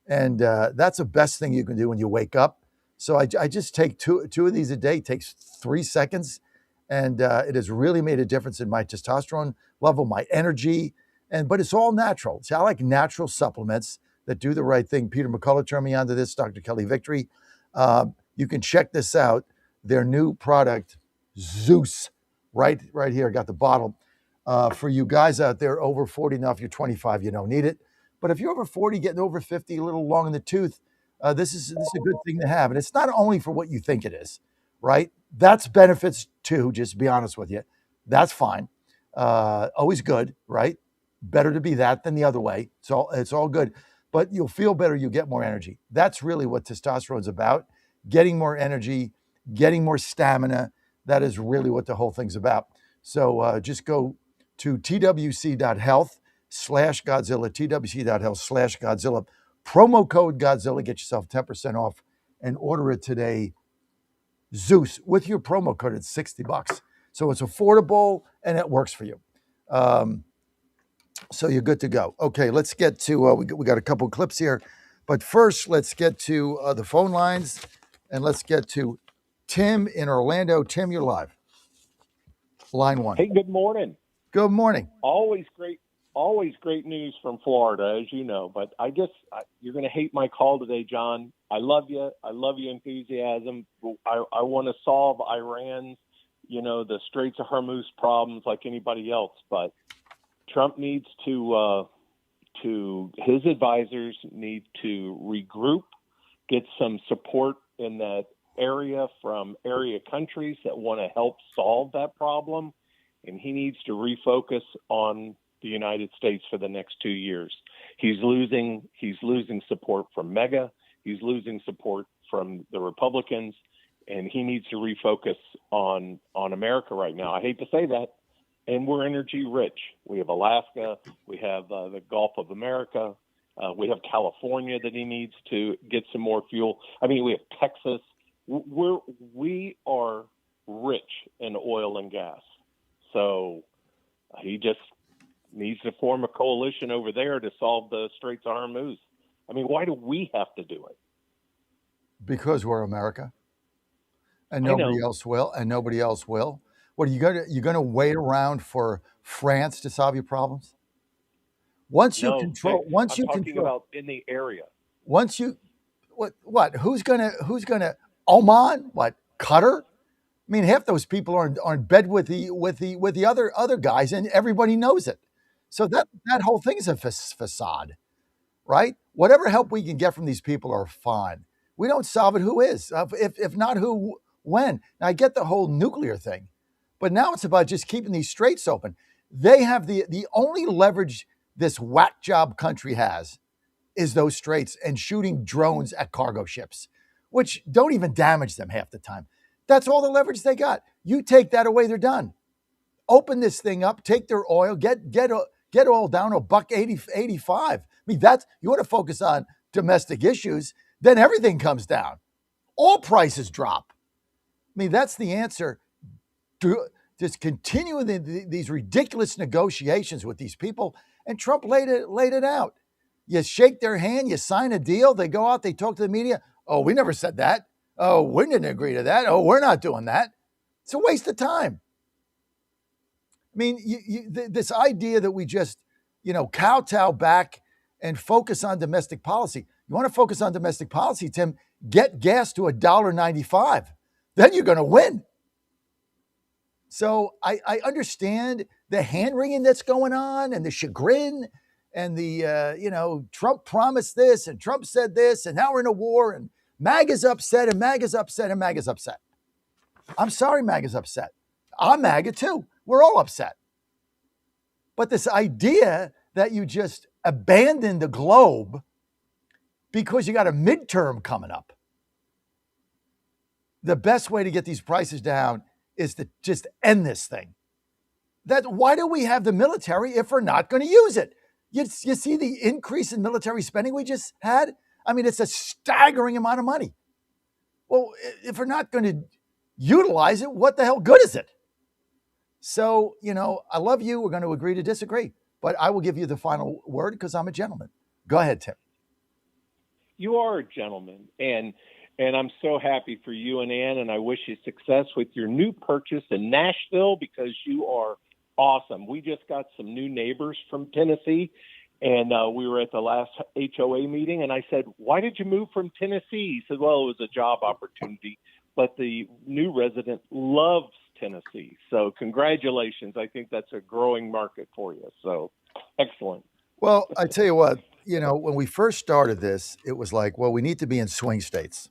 And that's the best thing you can do when you wake up. So I just take two of these a day. It takes 3 seconds. And it has really made a difference in my testosterone level, my energy. But it's all natural. See, I like natural supplements that do the right thing. Peter McCullough turned me on to this, Dr. Kelly Victory. You can check this out. Their new product, Zeus, right here. I got the bottle. For you guys out there over 40, now if you're 25, you don't need it. But if you're over 40, getting over 50, a little long in the tooth, This is a good thing to have, and it's not only for what you think it is, right? That's benefits too. Just to be honest with you, that's fine. Always good, right? Better to be that than the other way. It's all good, but you'll feel better. You get more energy. That's really what testosterone's about: getting more energy, getting more stamina. That is really what the whole thing's about. So just go to twc.health/Godzilla, twc.health/Godzilla. Promo code Godzilla, get yourself 10% off and order it today. Zeus, with your promo code, it's $60. So it's affordable and it works for you. So you're good to go. Okay, let's get to, we got a couple clips here. But first, let's get to the phone lines and let's get to Tim in Orlando. Tim, you're live. Line one. Hey, good morning. Good morning. Always great news from Florida, as you know. But I guess you're going to hate my call today, John. I love you. I love your enthusiasm. I want to solve Iran's, the Straits of Hormuz problems like anybody else. But Trump needs to his advisors need to regroup, get some support in that area from area countries that want to help solve that problem. And he needs to refocus on the United States for the next 2 years. He's losing support from MAGA. He's losing support from the Republicans, and he needs to refocus on America right now. I hate to say that, and we're energy rich. We have Alaska. We have the Gulf of America. We have California that he needs to get some more fuel. I mean, we have Texas. We are rich in oil and gas. So he just needs to form a coalition over there to solve the Straits of Hormuz. I mean, why do we have to do it? Because we're America, and nobody else will, What are you going to wait around for France to solve your problems? Once you control, about in the area. Once you, what? Who's gonna Oman? What, Qatar? I mean, half those people are in bed with the other guys, and everybody knows it. So that whole thing is a facade, right? Whatever help we can get from these people are fine. We don't solve it. Who is? If not who, when? Now I get the whole nuclear thing, but now it's about just keeping these straits open. They have the only leverage this whack job country has is those straits and shooting drones at cargo ships, which don't even damage them half the time. That's all the leverage they got. You take that away, they're done. Open this thing up, take their oil, get oil down to $1.85. I mean, you want to focus on domestic issues, then everything comes down. All prices drop. I mean, that's the answer. Just continue these ridiculous negotiations with these people, and Trump laid it out. You shake their hand, you sign a deal, they go out, they talk to the media. Oh, we never said that. Oh, we didn't agree to that. Oh, we're not doing that. It's a waste of time. I mean, this idea that we just, kowtow back and focus on domestic policy. You want to focus on domestic policy, Tim, get gas to $1.95. Then you're going to win. So I understand the hand-wringing that's going on and the chagrin and the, Trump promised this and Trump said this and now we're in a war and MAGA's upset and MAGA's upset and MAGA's upset. I'm sorry MAGA's upset. I'm MAGA too. We're all upset. But this idea that you just abandon the globe because you got a midterm coming up. The best way to get these prices down is to just end this thing. Why do we have the military if we're not going to use it? You see the increase in military spending we just had? I mean, it's a staggering amount of money. Well, if we're not going to utilize it, what the hell good is it? So, I love you. We're going to agree to disagree, but I will give you the final word because I'm a gentleman. Go ahead, Tim. You are a gentleman, and I'm so happy for you and Ann, and I wish you success with your new purchase in Nashville because you are awesome. We just got some new neighbors from Tennessee, and we were at the last HOA meeting, and I said, why did you move from Tennessee? He said, well, it was a job opportunity, but the new resident loves Tennessee. So congratulations. I think that's a growing market for you. So excellent. Well, I tell you what, when we first started this, it was like, well, we need to be in swing states.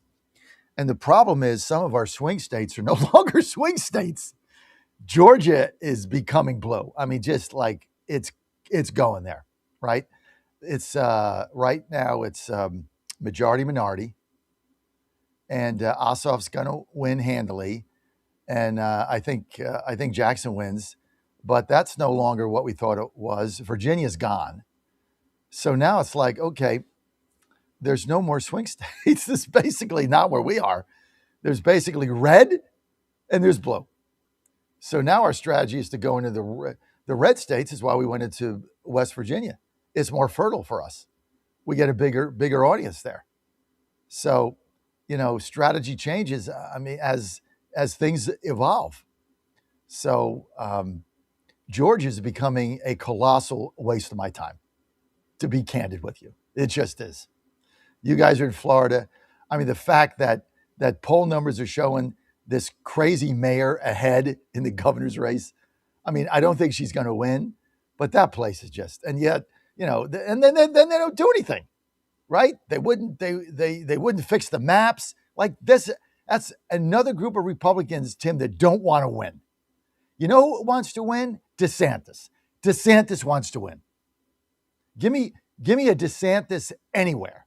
And the problem is some of our swing states are no longer swing states. Georgia is becoming blue. I mean, just like it's going there, right? It's right now it's majority minority, and Ossoff's going to win handily, and I think Jackson wins, but that's no longer what we thought it was. Virginia's gone, so now it's like, okay, there's no more swing states. This is basically not where we are. There's basically red, and there's blue. So now our strategy is to go into the red states. Is why we went into West Virginia. It's more fertile for us. We get a bigger audience there. So, strategy changes. I mean, as things evolve. So, Georgia is becoming a colossal waste of my time. To be candid with you, it just is. You guys are in Florida. I mean, the fact that poll numbers are showing this crazy mayor ahead in the governor's race. I mean, I don't think she's going to win, but that place is just, and yet, and then they don't do anything, right? They wouldn't fix the maps like this. That's another group of Republicans, Tim, that don't want to win. You know who wants to win? DeSantis. DeSantis wants to win. Give me a DeSantis anywhere,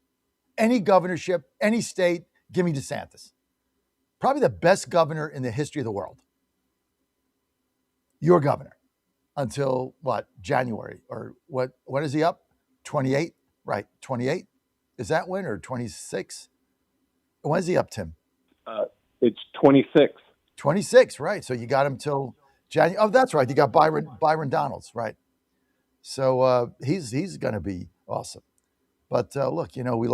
any governorship, any state. Give me DeSantis. Probably the best governor in the history of the world. Your governor until what, January or what? When is he up? 28, right? 28. Is that when or 26? When is he up, Tim? It's 26. 26, right? So you got him till January. Oh, that's right. You got Byron Donalds, right? So he's going to be awesome. But look, we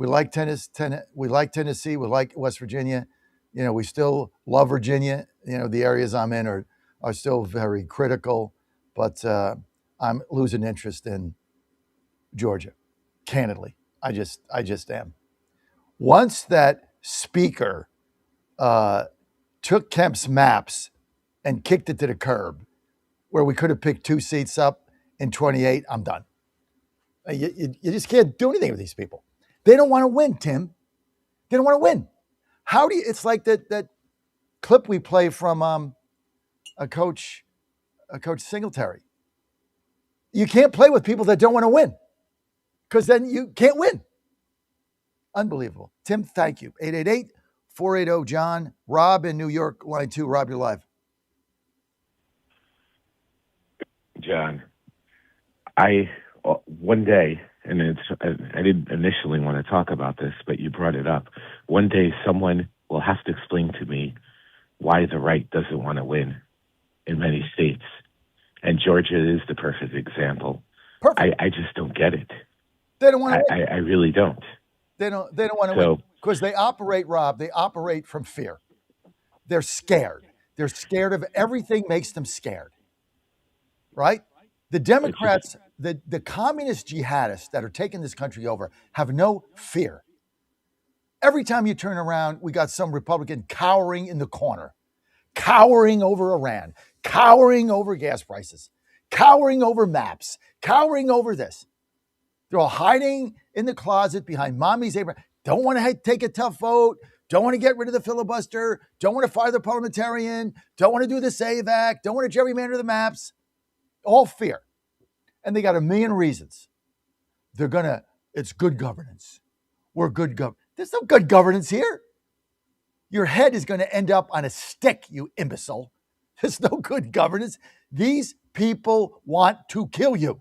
like Tennessee. We like West Virginia. We still love Virginia. The areas I'm in are still very critical, but I'm losing interest in Georgia. Candidly, I just am. Once that speaker took Kemp's maps and kicked it to the curb, where we could have picked 2 seats up in 28, I'm done. You just can't do anything with these people. They don't want to win, Tim. They don't want to win. How do you? It's like that clip we play from a coach Singletary. You can't play with people that don't want to win, because then you can't win. Unbelievable. Tim, thank you. 888-480-JOHN. Rob in New York, line 2. Rob, you're live. John, one day, and I didn't initially want to talk about this, but you brought it up. One day someone will have to explain to me why the right doesn't want to win in many states. And Georgia is the perfect example. Perfect. I just don't get it. They don't want to win. I really don't. They don't want to win because they operate from fear. They're scared. They're scared of everything makes them scared. Right? The Democrats, the communist jihadists that are taking this country over have no fear. Every time you turn around, we got some Republican cowering in the corner, cowering over Iran, cowering over gas prices, cowering over maps, cowering over this. They're all hiding in the closet behind mommy's apron. Don't want to take a tough vote. Don't want to get rid of the filibuster. Don't want to fire the parliamentarian. Don't want to do the SAVE Act. Don't want to gerrymander the maps. All fear. And they got a million reasons. It's good governance. We're good governance. There's no good governance here. Your head is going to end up on a stick, you imbecile. There's no good governance. These people want to kill you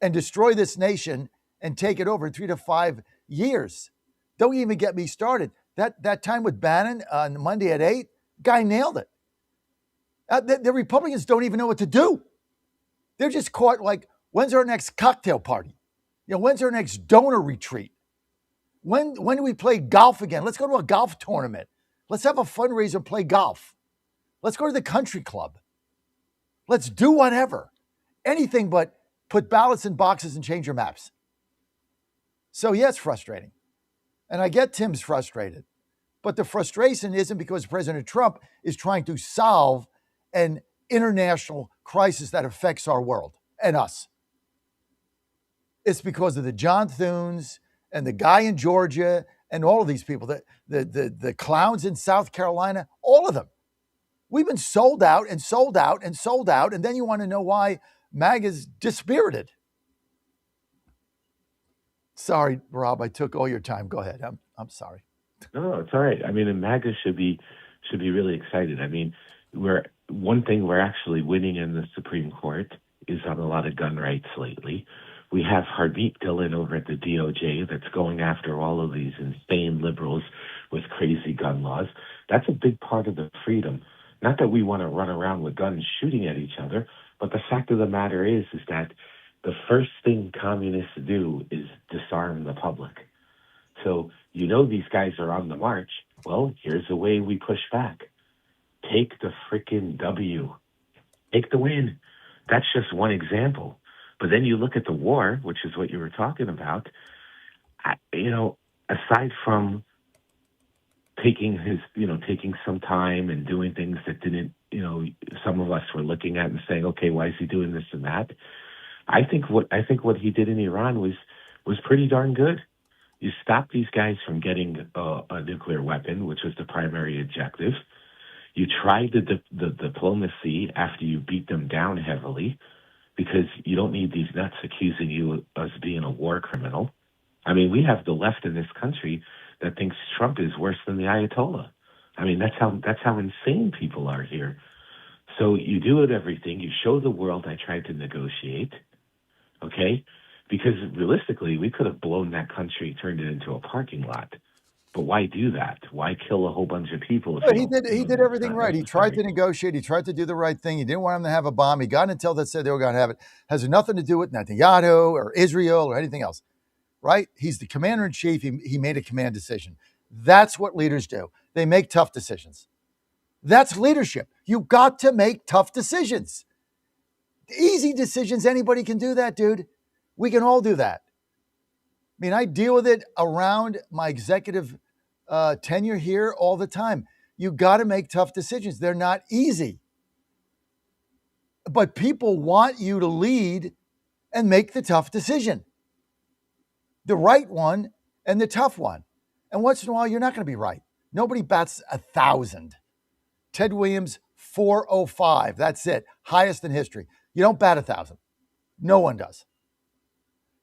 and destroy this nation and take it over in 3 to 5 years. Don't even get me started. That time with Bannon on Monday at 8, guy nailed it. The Republicans don't even know what to do. They're just caught like, when's our next cocktail party? When's our next donor retreat? When do we play golf again? Let's go to a golf tournament. Let's have a fundraiser, play golf. Let's go to the country club. Let's do whatever. Anything but put ballots in boxes and change your maps. So yeah, it's frustrating. And I get Tim's frustrated. But the frustration isn't because President Trump is trying to solve an international crisis that affects our world and us. It's because of the John Thunes and the guy in Georgia and all of these people, the clowns in South Carolina, all of them. We've been sold out and sold out and sold out. And then you want to know why MAGA's dispirited. Sorry, Rob, I took all your time. Go ahead. I'm sorry. No, it's all right. I mean, and MAGA should be really excited. I mean, we're actually winning in the Supreme Court is on a lot of gun rights lately. We have Harmeet Dillon over at the DOJ that's going after all of these insane liberals with crazy gun laws. That's a big part of the freedom. Not that we want to run around with guns shooting at each other, but the fact of the matter is that the first thing communists do is disarm the public. So, these guys are on the march. Well, here's a way we push back. Take the frickin' W. Take the win. That's just one example. But then you look at the war, which is what you were talking about, aside from taking some time and doing things that didn't, some of us were looking at and saying, okay, why is he doing this and that? I think what he did in Iran was pretty darn good. You stop these guys from getting a nuclear weapon, which was the primary objective. You tried the diplomacy after you beat them down heavily, because you don't need these nuts accusing you of being a war criminal. I mean, we have the left in this country that thinks Trump is worse than the Ayatollah. I mean, that's how insane people are here. So you do everything. You show the world I tried to negotiate, okay? Because realistically, we could have blown that country, turned it into a parking lot. But why do that? Why kill a whole bunch of people? He did everything right. He tried to negotiate. He tried to do the right thing. He didn't want them to have a bomb. He got an intel that said they were going to have it. Has nothing to do with Netanyahu or Israel or anything else, right? He's the commander-in-chief. He made a command decision. That's what leaders do. They make tough decisions. That's leadership. You got to make tough decisions. Easy decisions, anybody can do that, dude. We can all do that. I mean, I deal with it around my executive tenure here all the time. You got to make tough decisions. They're not easy. But people want you to lead and make the tough decision. The right one and the tough one. And once in a while, you're not going to be right. Nobody bats 1,000. Ted Williams, 405. That's it. Highest in history. You don't bat 1,000. No one does.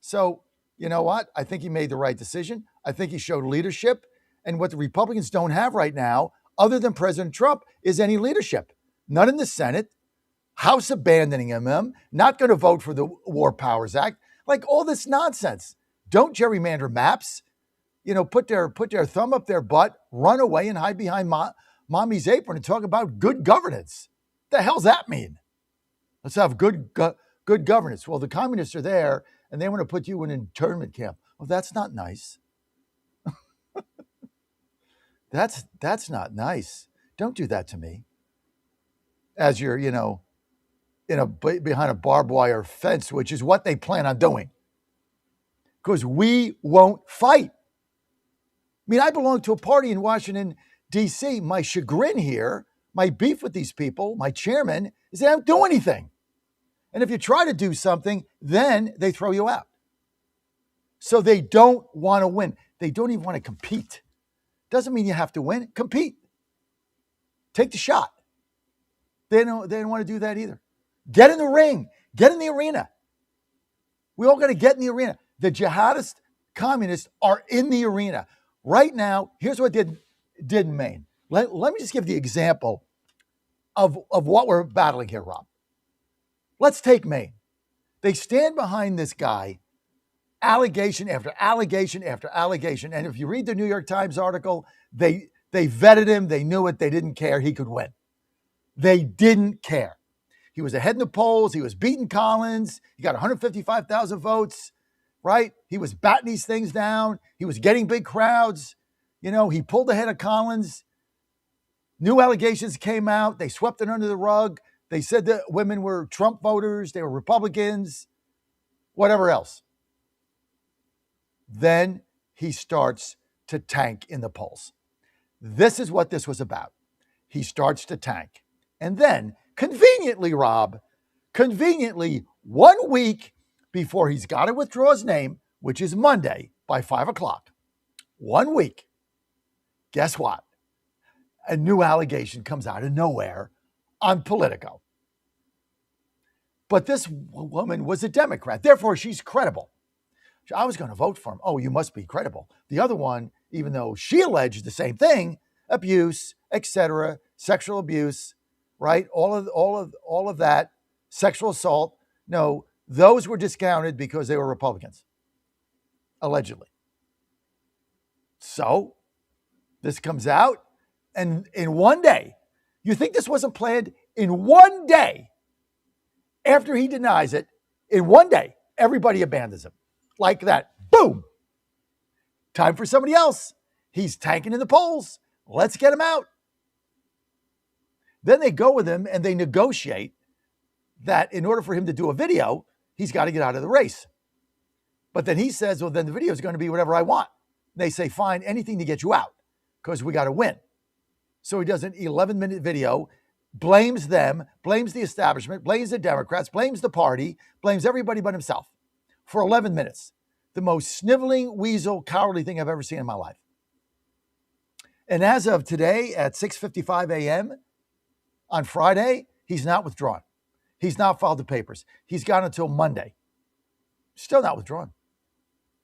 So, you know what? I think he made the right decision. I think he showed leadership. And what the Republicans don't have right now, other than President Trump, is any leadership. None in the Senate. House abandoning him. Not going to vote for the War Powers Act. Like all this nonsense. Don't gerrymander maps. Put their thumb up their butt, run away and hide behind mommy's apron and talk about good governance. What the hell's that mean? Let's have good governance. Well, the communists are there and they want to put you in an internment camp. Well, that's not nice. That's not nice. Don't do that to me. As you're, behind a barbed wire fence, which is what they plan on doing. Because we won't fight. I mean, I belong to a party in Washington, D.C. My chagrin here, my beef with these people, my chairman, is they don't do anything. And if you try to do something, then they throw you out. So they don't want to win. They don't even want to compete. Doesn't mean you have to win. Compete. Take the shot. They don't want to do that either. Get in the ring. Get in the arena. We all got to get in the arena. The jihadist communists are in the arena. Right now, here's what did in Maine. Let me just give the example of what we're battling here, Rob. Let's take Maine. They stand behind this guy, allegation after allegation after allegation. And if you read the New York Times article, they vetted him. They knew it. They didn't care. He could win. They didn't care. He was ahead in the polls. He was beating Collins. He got 155,000 votes, right? He was batting these things down. He was getting big crowds. He pulled ahead of Collins. New allegations came out. They swept it under the rug. They said that women were Trump voters. They were Republicans, whatever else. Then he starts to tank in the polls. This is what this was about. He starts to tank. And then, conveniently, Rob, 1 week before he's got to withdraw his name, which is Monday by 5 o'clock. 1 week. Guess what? A new allegation comes out of nowhere on Politico. But this woman was a Democrat. Therefore, she's credible. I was going to vote for him. Oh, you must be credible. The other one, even though she alleged the same thing, abuse, etc., sexual abuse, right? All of that, sexual assault. No, those were discounted because they were Republicans, allegedly. So this comes out, and in 1 day, you think this wasn't planned? In 1 day, after he denies it, in 1 day, everybody abandons him. Like that. Boom. Time for somebody else. He's tanking in the polls. Let's get him out. Then they go with him and they negotiate that in order for him to do a video, he's got to get out of the race. But then he says, well, then the video is going to be whatever I want. They say, fine, anything to get you out because we got to win. So he does an 11-minute video, blames them, blames the establishment, blames the Democrats, blames the party, blames everybody but himself for 11 minutes. The most sniveling, weasel, cowardly thing I've ever seen in my life. And as of today at 6:55 a.m. on Friday, he's not withdrawn. He's not filed the papers. He's got until Monday. Still not withdrawn.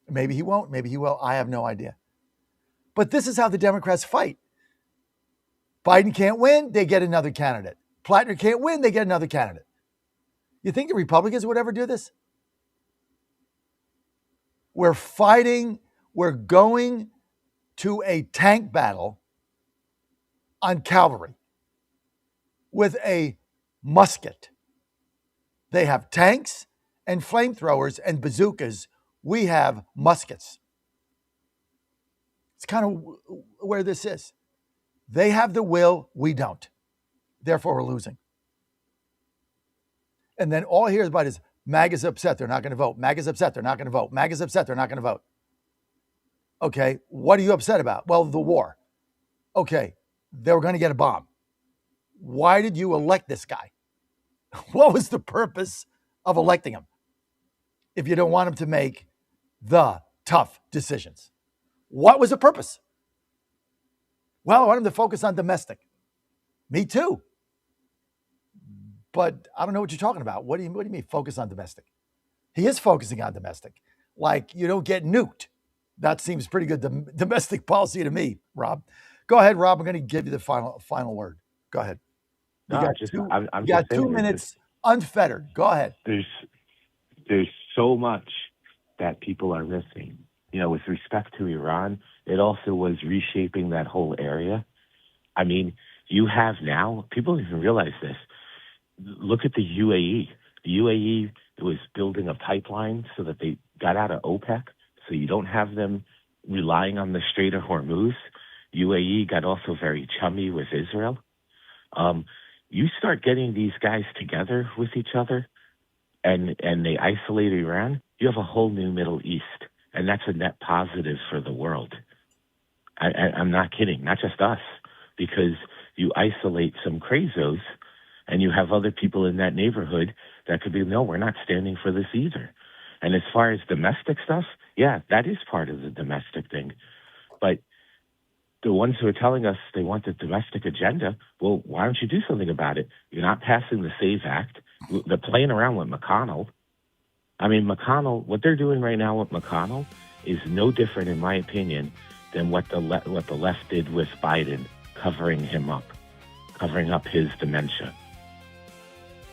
Maybe he won't. Maybe he will. I have no idea. But this is how the Democrats fight. Biden can't win, they get another candidate. Plattner can't win, they get another candidate. You think the Republicans would ever do this? We're fighting, we're going to a tank battle on cavalry with a musket. They have tanks and flamethrowers and bazookas. We have muskets. It's kind of where this is. They have the will, we don't. Therefore, we're losing. And then all I hear about is MAGA's upset, they're not going to vote. MAGA's upset, they're not going to vote. MAGA's upset, they're not going to vote. Okay, what are you upset about? Well, the war. Okay, they were going to get a bomb. Why did you elect this guy? What was the purpose of electing him if you don't want him to make the tough decisions? What was the purpose? Well, I want him to focus on domestic. Me too. But I don't know what you're talking about. What do you mean focus on domestic? He is focusing on domestic. Like you don't get nuked. That seems pretty good domestic policy to me, Rob. Go ahead, Rob. I'm going to give you the final word. Go ahead. You got 2 minutes unfettered. Go ahead. There's so much that people are missing. You know, with respect to Iran, it also was reshaping that whole area. I mean, you have now, people don't even realize this. Look at the UAE. The UAE was building a pipeline so that they got out of OPEC, so you don't have them relying on the Strait of Hormuz. UAE got also very chummy with Israel. You start getting these guys together with each other and they isolate Iran, you have a whole new Middle East. And that's a net positive for the world. I'm not kidding, not just us, because you isolate some crazos and you have other people in that neighborhood that could be, no, we're not standing for this either. And as far as domestic stuff, yeah, that is part of the domestic thing. But the ones who are telling us they want the domestic agenda, well, why don't you do something about it? You're not passing the SAVE Act. They're playing around with McConnell. I mean, McConnell, what they're doing right now with McConnell is no different, in my opinion, than what the left did with Biden, covering up his dementia.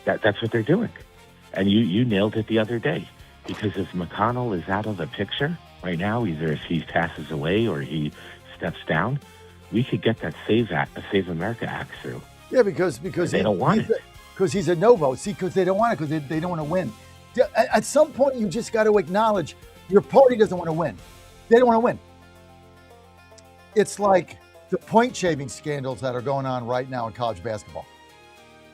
That's what they're doing. And you nailed it the other day, because if McConnell is out of the picture right now, either if he passes away or he steps down, we could get that Save America Act through. Yeah, because they don't want it. Because he's a no vote. See, because they don't want it, because they don't want to win. At some point, you just got to acknowledge your party doesn't want to win. They don't want to win. It's like the point shaving scandals that are going on right now in college basketball.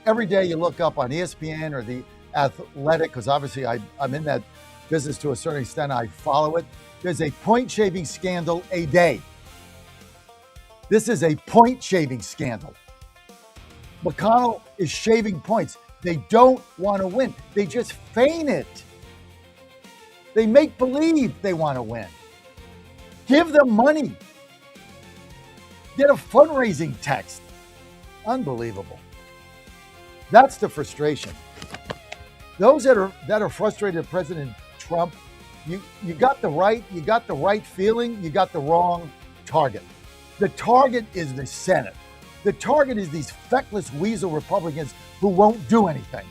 Every day you look up on ESPN or the Athletic, because obviously I'm in that business to a certain extent. I follow it. There's a point shaving scandal a day. This is a point shaving scandal. McConnell is shaving points. They don't want to win. They just feign it. They make believe they want to win. Give them money. Get a fundraising text. Unbelievable. That's the frustration. Those that are frustrated at President Trump, you got the right feeling, you got the wrong target. The target is the Senate. The target is these feckless weasel Republicans who won't do anything.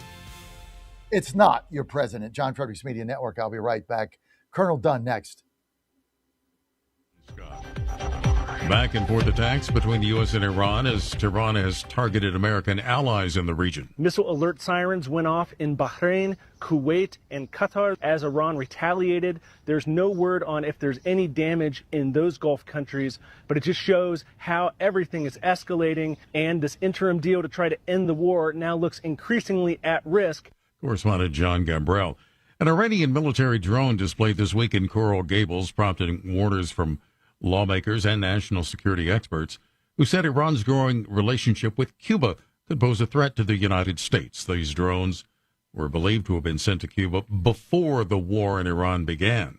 It's not your president. John Fredericks Media Network. I'll be right back. Colonel Dunn next. Back and forth attacks between the U.S. and Iran as Tehran has targeted American allies in the region. Missile alert sirens went off in Bahrain, Kuwait, and Qatar as Iran retaliated. There's no word on if there's any damage in those Gulf countries, but it just shows how everything is escalating, and this interim deal to try to end the war now looks increasingly at risk. Correspondent John Gambrell. An Iranian military drone displayed this week in Coral Gables, prompting warners from lawmakers and national security experts who said Iran's growing relationship with Cuba could pose a threat to the United States. These drones were believed to have been sent to Cuba before the war in Iran began.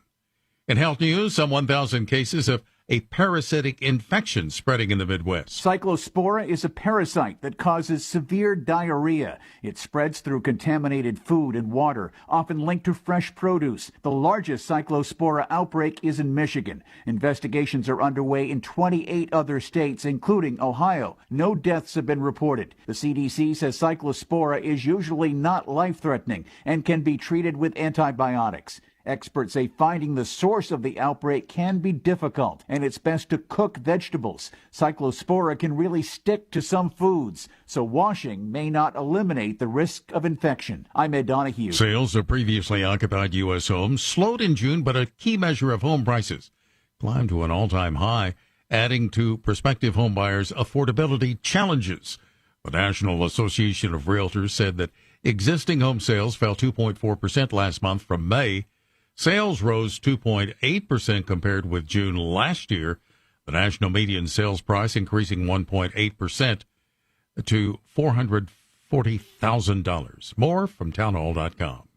In health news, some 1,000 cases of a parasitic infection spreading in the Midwest. Cyclospora is a parasite that causes severe diarrhea. It spreads through contaminated food and water, often linked to fresh produce. The largest Cyclospora outbreak is in Michigan. Investigations are underway in 28 other states, including Ohio. No deaths have been reported. The CDC says Cyclospora is usually not life-threatening and can be treated with antibiotics. Experts say finding the source of the outbreak can be difficult, and it's best to cook vegetables. Cyclospora can really stick to some foods, so washing may not eliminate the risk of infection. I'm Ed Donahue. Sales of previously occupied U.S. homes slowed in June, but a key measure of home prices climbed to an all-time high, adding to prospective home buyers' affordability challenges. The National Association of Realtors said that existing home sales fell 2.4% last month from May. Sales rose 2.8% compared with June last year. The national median sales price increasing 1.8% to $440,000. More from townhall.com.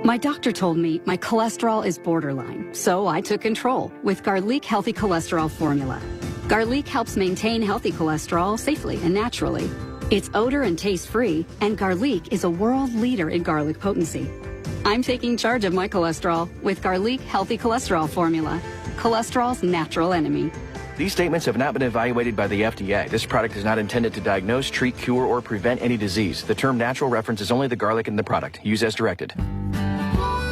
My doctor told me my cholesterol is borderline, so I took control with Garlic Healthy Cholesterol Formula. Garlic helps maintain healthy cholesterol safely and naturally. It's odor and taste-free, and Garlic is a world leader in garlic potency. I'm taking charge of my cholesterol with Garlic Healthy Cholesterol Formula, cholesterol's natural enemy. These statements have not been evaluated by the FDA. This product is not intended to diagnose, treat, cure, or prevent any disease. The term natural references only the garlic in the product. Use as directed.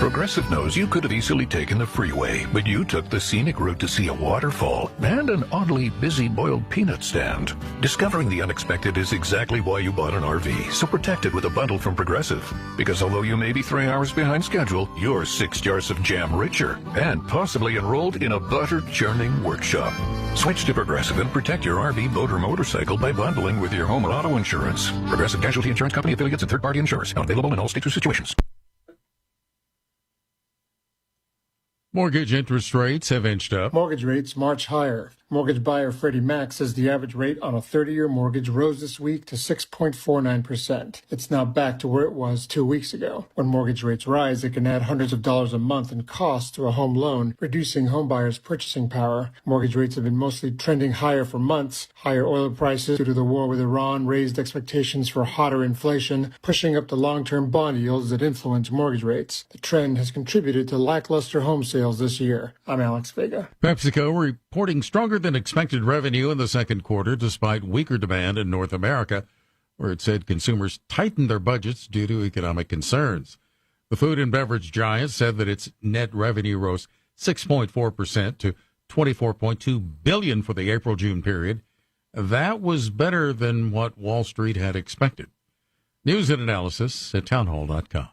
Progressive knows you could have easily taken the freeway, but you took the scenic route to see a waterfall and an oddly busy boiled peanut stand. Discovering the unexpected is exactly why you bought an RV, so protect it with a bundle from Progressive. Because although you may be 3 hours behind schedule, you're 6 jars of jam richer and possibly enrolled in a butter-churning workshop. Switch to Progressive and protect your RV, boat, or motorcycle by bundling with your home or auto insurance. Progressive Casualty Insurance Company affiliates and third-party insurers. Not available in all states or situations. Mortgage interest rates have inched up. Mortgage rates march higher. Mortgage buyer Freddie Mac says the average rate on a 30-year mortgage rose this week to 6.49%. It's now back to where it was 2 weeks ago. When mortgage rates rise, it can add hundreds of dollars a month in cost to a home loan, reducing home buyers' purchasing power. Mortgage rates have been mostly trending higher for months. Higher oil prices due to the war with Iran raised expectations for hotter inflation, pushing up the long-term bond yields that influence mortgage rates. The trend has contributed to lackluster home sales this year. I'm Alex Vega. PepsiCo reporting stronger than expected revenue in the second quarter despite weaker demand in North America, where it said consumers tightened their budgets due to economic concerns. The food and beverage giant said that its net revenue rose 6.4% to $24.2 billion for the April-June period. That was better than what Wall Street had expected. News and analysis at townhall.com.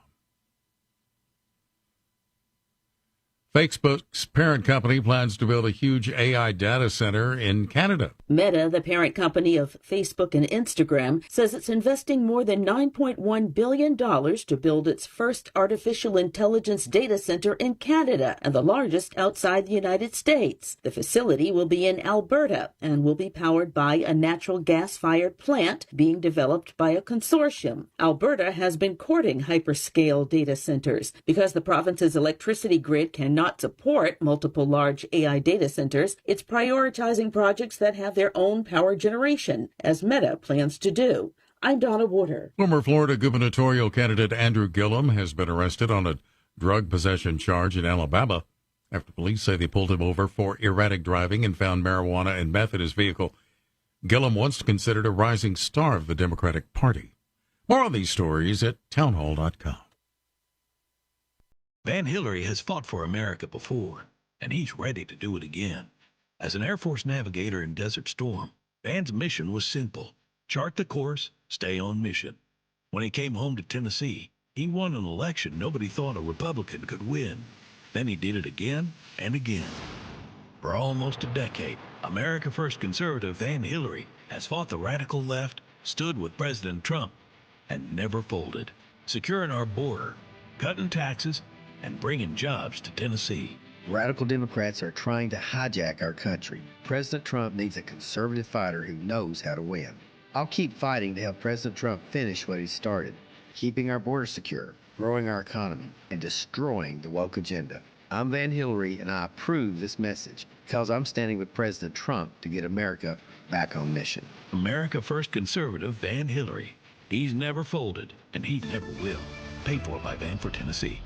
Facebook's parent company plans to build a huge AI data center in Canada. Meta, the parent company of Facebook and Instagram, says it's investing more than $9.1 billion to build its first artificial intelligence data center in Canada and the largest outside the United States. The facility will be in Alberta and will be powered by a natural gas-fired plant being developed by a consortium. Alberta has been courting hyperscale data centers because the province's electricity grid cannot support multiple large AI data centers. It's prioritizing projects that have their own power generation, as Meta plans to do. I'm Donna Water. Former Florida gubernatorial candidate Andrew Gillum has been arrested on a drug possession charge in Alabama after police say they pulled him over for erratic driving and found marijuana and meth in his vehicle. Gillum once considered a rising star of the Democratic Party. More on these stories at townhall.com. Van Hillary has fought for America before, and he's ready to do it again. As an Air Force navigator in Desert Storm, Van's mission was simple: chart the course, stay on mission. When he came home to Tennessee, he won an election nobody thought a Republican could win. Then he did it again and again. For almost a decade, America First conservative Van Hillary has fought the radical left, stood with President Trump, and never folded, securing our border, cutting taxes, and bringing jobs to Tennessee. Radical Democrats are trying to hijack our country. President Trump needs a conservative fighter who knows how to win. I'll keep fighting to help President Trump finish what he started, keeping our border secure, growing our economy, and destroying the woke agenda. I'm Van Hillary, and I approve this message because I'm standing with President Trump to get America back on mission. America First conservative Van Hillary. He's never folded, and he never will. Paid for by Van for Tennessee.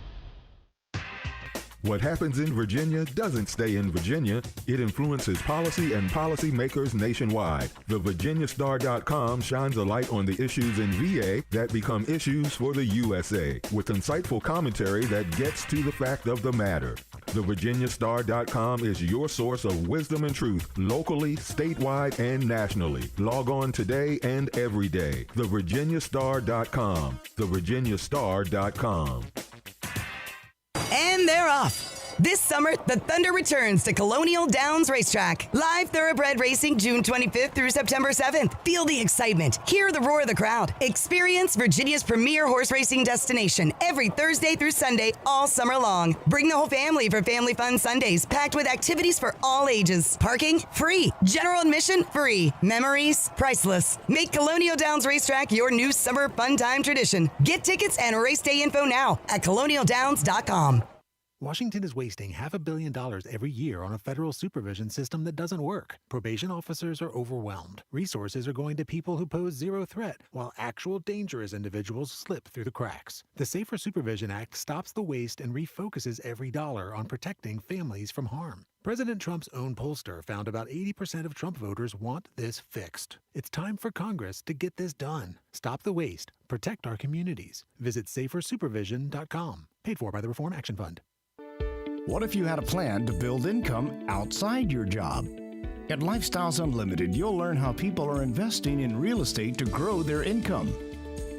What happens in Virginia doesn't stay in Virginia. It influences policy and policymakers nationwide. The VirginiaStar.com shines a light on the issues in VA that become issues for the USA, with insightful commentary that gets to the fact of the matter. The VirginiaStar.com is your source of wisdom and truth, locally, statewide, and nationally. Log on today and every day. The VirginiaStar.com. The VirginiaStar.com. And they're off. This summer, the Thunder returns to Colonial Downs Racetrack. Live thoroughbred racing June 25th through September 7th. Feel the excitement. Hear the roar of the crowd. Experience Virginia's premier horse racing destination every Thursday through Sunday all summer long. Bring the whole family for Family Fun Sundays, packed with activities for all ages. Parking? Free. General admission? Free. Memories? Priceless. Make Colonial Downs Racetrack your new summer fun time tradition. Get tickets and race day info now at colonialdowns.com. Washington is wasting $500 million every year on a federal supervision system that doesn't work. Probation officers are overwhelmed. Resources are going to people who pose zero threat, while actual dangerous individuals slip through the cracks. The Safer Supervision Act stops the waste and refocuses every dollar on protecting families from harm. President Trump's own pollster found about 80% of Trump voters want this fixed. It's time for Congress to get this done. Stop the waste. Protect our communities. Visit safersupervision.com. Paid for by the Reform Action Fund. What if you had a plan to build income outside your job? At Lifestyles Unlimited, you'll learn how people are investing in real estate to grow their income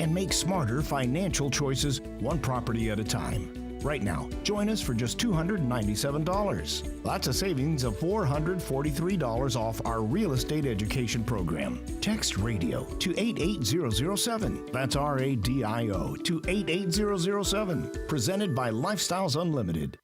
and make smarter financial choices one property at a time. Right now, join us for just $297. That's a savings of $443 off our real estate education program. Text RADIO to 88007. That's RADIO to 88007. Presented by Lifestyles Unlimited.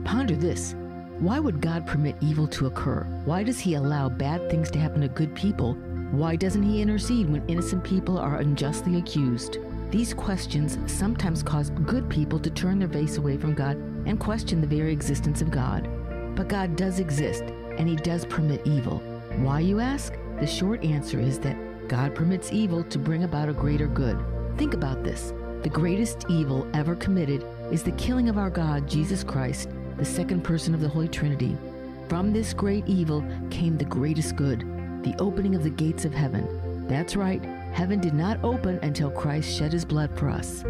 Ponder this. Why would God permit evil to occur? Why does he allow bad things to happen to good people? Why doesn't he intercede when innocent people are unjustly accused? These questions sometimes cause good people to turn their face away from God and question the very existence of God. But God does exist, and he does permit evil. Why, you ask? The short answer is that God permits evil to bring about a greater good. Think about this. The greatest evil ever committed is the killing of our God, Jesus Christ, the second person of the Holy Trinity. From this great evil came the greatest good, the opening of the gates of heaven. That's right, heaven did not open until Christ shed his blood for us.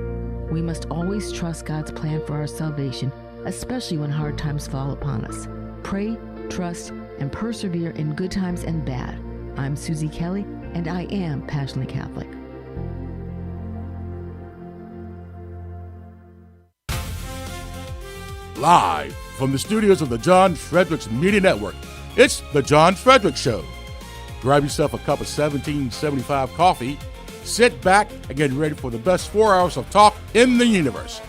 We must always trust God's plan for our salvation, especially when hard times fall upon us. Pray, trust, and persevere in good times and bad. I'm Susie Kelly, and I am passionately Catholic. Live from the studios of the John Fredericks Media Network, it's The John Fredericks Show. Grab yourself a cup of 1775 coffee, sit back, and get ready for the best 4 hours of talk in the universe.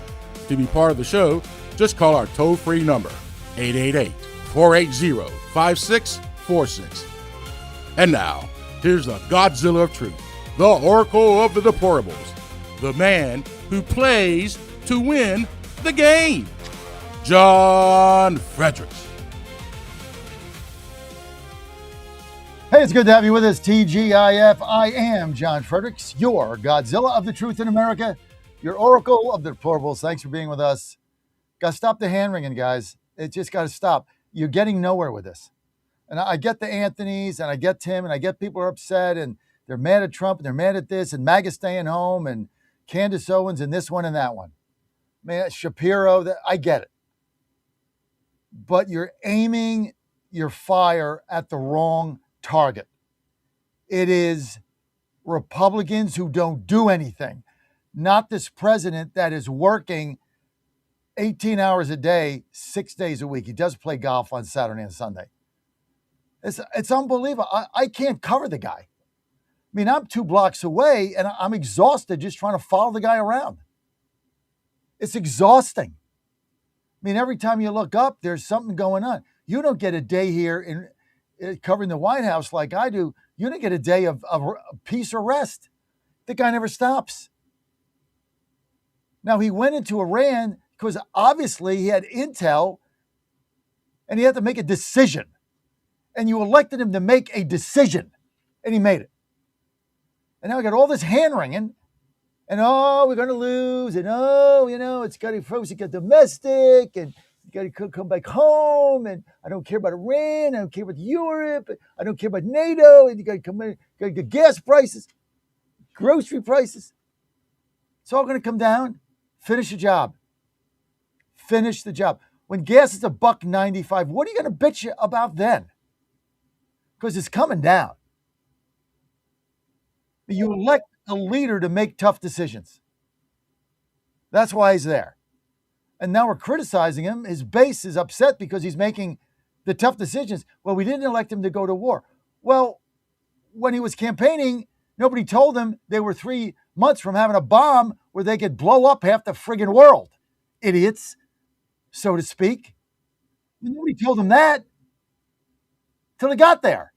To be part of the show, just call our toll-free number, 888-480-5646. And now, here's the Godzilla of Truth, the Oracle of the Deplorables, the man who plays to win the game, John Fredericks. Hey, it's good to have you with us, TGIF. I am John Fredericks, your Godzilla of the Truth in America, your Oracle of the Deplorables. Thanks for being with us. Got to stop the hand-wringing, guys. It just got to stop. You're getting nowhere with this. And I get the Anthonys, and I get Tim, and I get people are upset, and they're mad at Trump, and they're mad at this, and MAGA staying home, and Candace Owens, and this one and that one. Man, Shapiro, I get it. But you're aiming your fire at the wrong target. It is Republicans who don't do anything, not this president that is working 18 hours a day, 6 days a week. He does play golf on Saturday and Sunday. It's unbelievable. I can't cover the guy. I mean, I'm 2 blocks away and I'm exhausted just trying to follow the guy around. It's exhausting. I mean, every time you look up, there's something going on. You don't get a day here in covering the White House like I do. You don't get a day of peace or rest. The guy never stops. Now, he went into Iran because obviously he had intel and he had to make a decision. And you elected him to make a decision, and he made it. And now we got all this hand-wringing, and we're going to lose, and it's got to folks that get domestic, and you got to come back home, and I don't care about Iran, I don't care about Europe, I don't care about NATO, and you got to come in, got to get gas prices, grocery prices. It's all going to come down. Finish the job. Finish the job. When gas is $1.95, what are you going to bitch about then? Because it's coming down. You elect a leader to make tough decisions. That's why he's there. And now we're criticizing him. His base is upset because he's making the tough decisions. Well, we didn't elect him to go to war. Well, when he was campaigning, nobody told him they were 3 months from having a bomb where they could blow up half the friggin' world. Idiots, so to speak. Nobody told him that till he got there.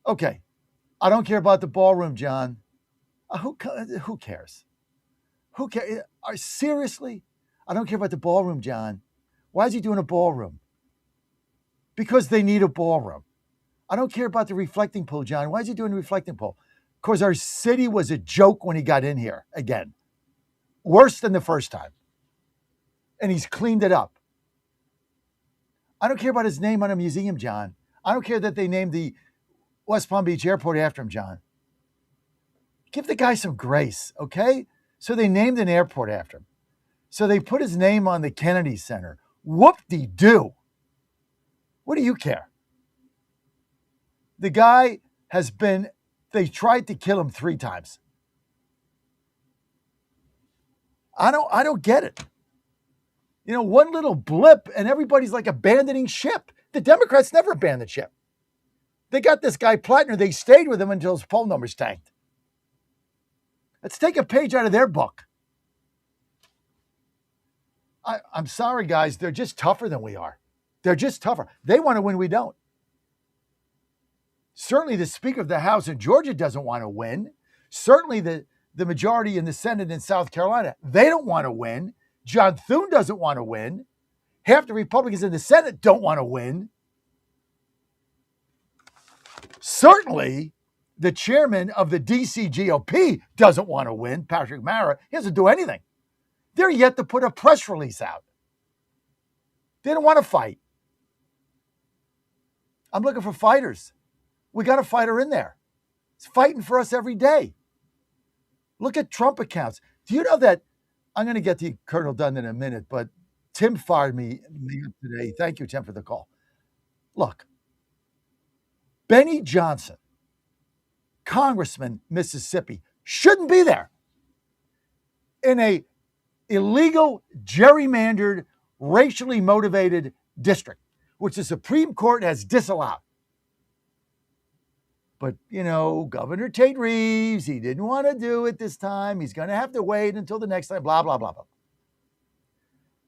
Okay, I don't care about the ballroom, John. Who cares? Who cares? Seriously? I don't care about the ballroom, John. Why is he doing a ballroom? Because they need a ballroom. I don't care about the reflecting pool, John. Why is he doing a reflecting pool? Because our city was a joke when he got in here again. Worse than the first time. And he's cleaned it up. I don't care about his name on a museum, John. I don't care that they named the West Palm Beach Airport after him, John. Give the guy some grace, okay? So they named an airport after him. So they put his name on the Kennedy Center. Whoop-de-doo. What do you care? The guy they tried to kill him 3 times. I don't get it. One little blip and everybody's like abandoning ship. The Democrats never abandoned ship. They got this guy Plattner. They stayed with him until his poll numbers tanked. Let's take a page out of their book. I'm sorry, guys. They're just tougher than we are. They're just tougher. They want to win. We don't. Certainly the Speaker of the House in Georgia doesn't want to win. Certainly the majority in the Senate in South Carolina, they don't want to win. John Thune doesn't want to win. Half the Republicans in the Senate don't want to win. Certainly, the chairman of the D.C. GOP doesn't want to win, Patrick Mara. He doesn't do anything. They're yet to put a press release out. They don't want to fight. I'm looking for fighters. We got a fighter in there. He's fighting for us every day. Look at Trump accounts. Do you know that? I'm going to get to Colonel Dunn in a minute, but Tim fired me today. Thank you, Tim, for the call. Look, Benny Johnson, Congressman, Mississippi, shouldn't be there. in a illegal, gerrymandered, racially motivated district, which the Supreme Court has disallowed. But, Governor Tate Reeves, he didn't want to do it this time. He's going to have to wait until the next time, blah, blah, blah, blah.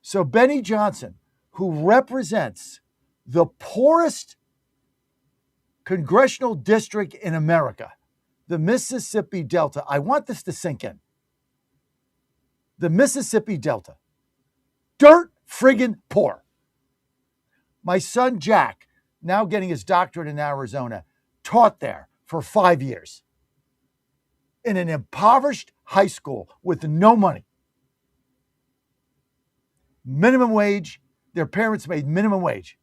So Benny Johnson, who represents the poorest congressional district in America, the Mississippi Delta. I want this to sink in. The Mississippi Delta. Dirt friggin' poor. My son Jack, now getting his doctorate in Arizona, taught there for 5 years in an impoverished high school with no money. Minimum wage. Their parents made minimum wage.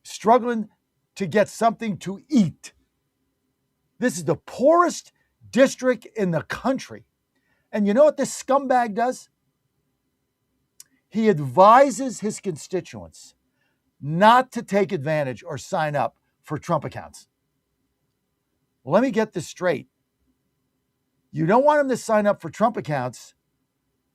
Struggling to get something to eat. This is the poorest district in the country. And you know what this scumbag does? He advises his constituents not to take advantage or sign up for Trump accounts. Let me get this straight. You don't want them to sign up for Trump accounts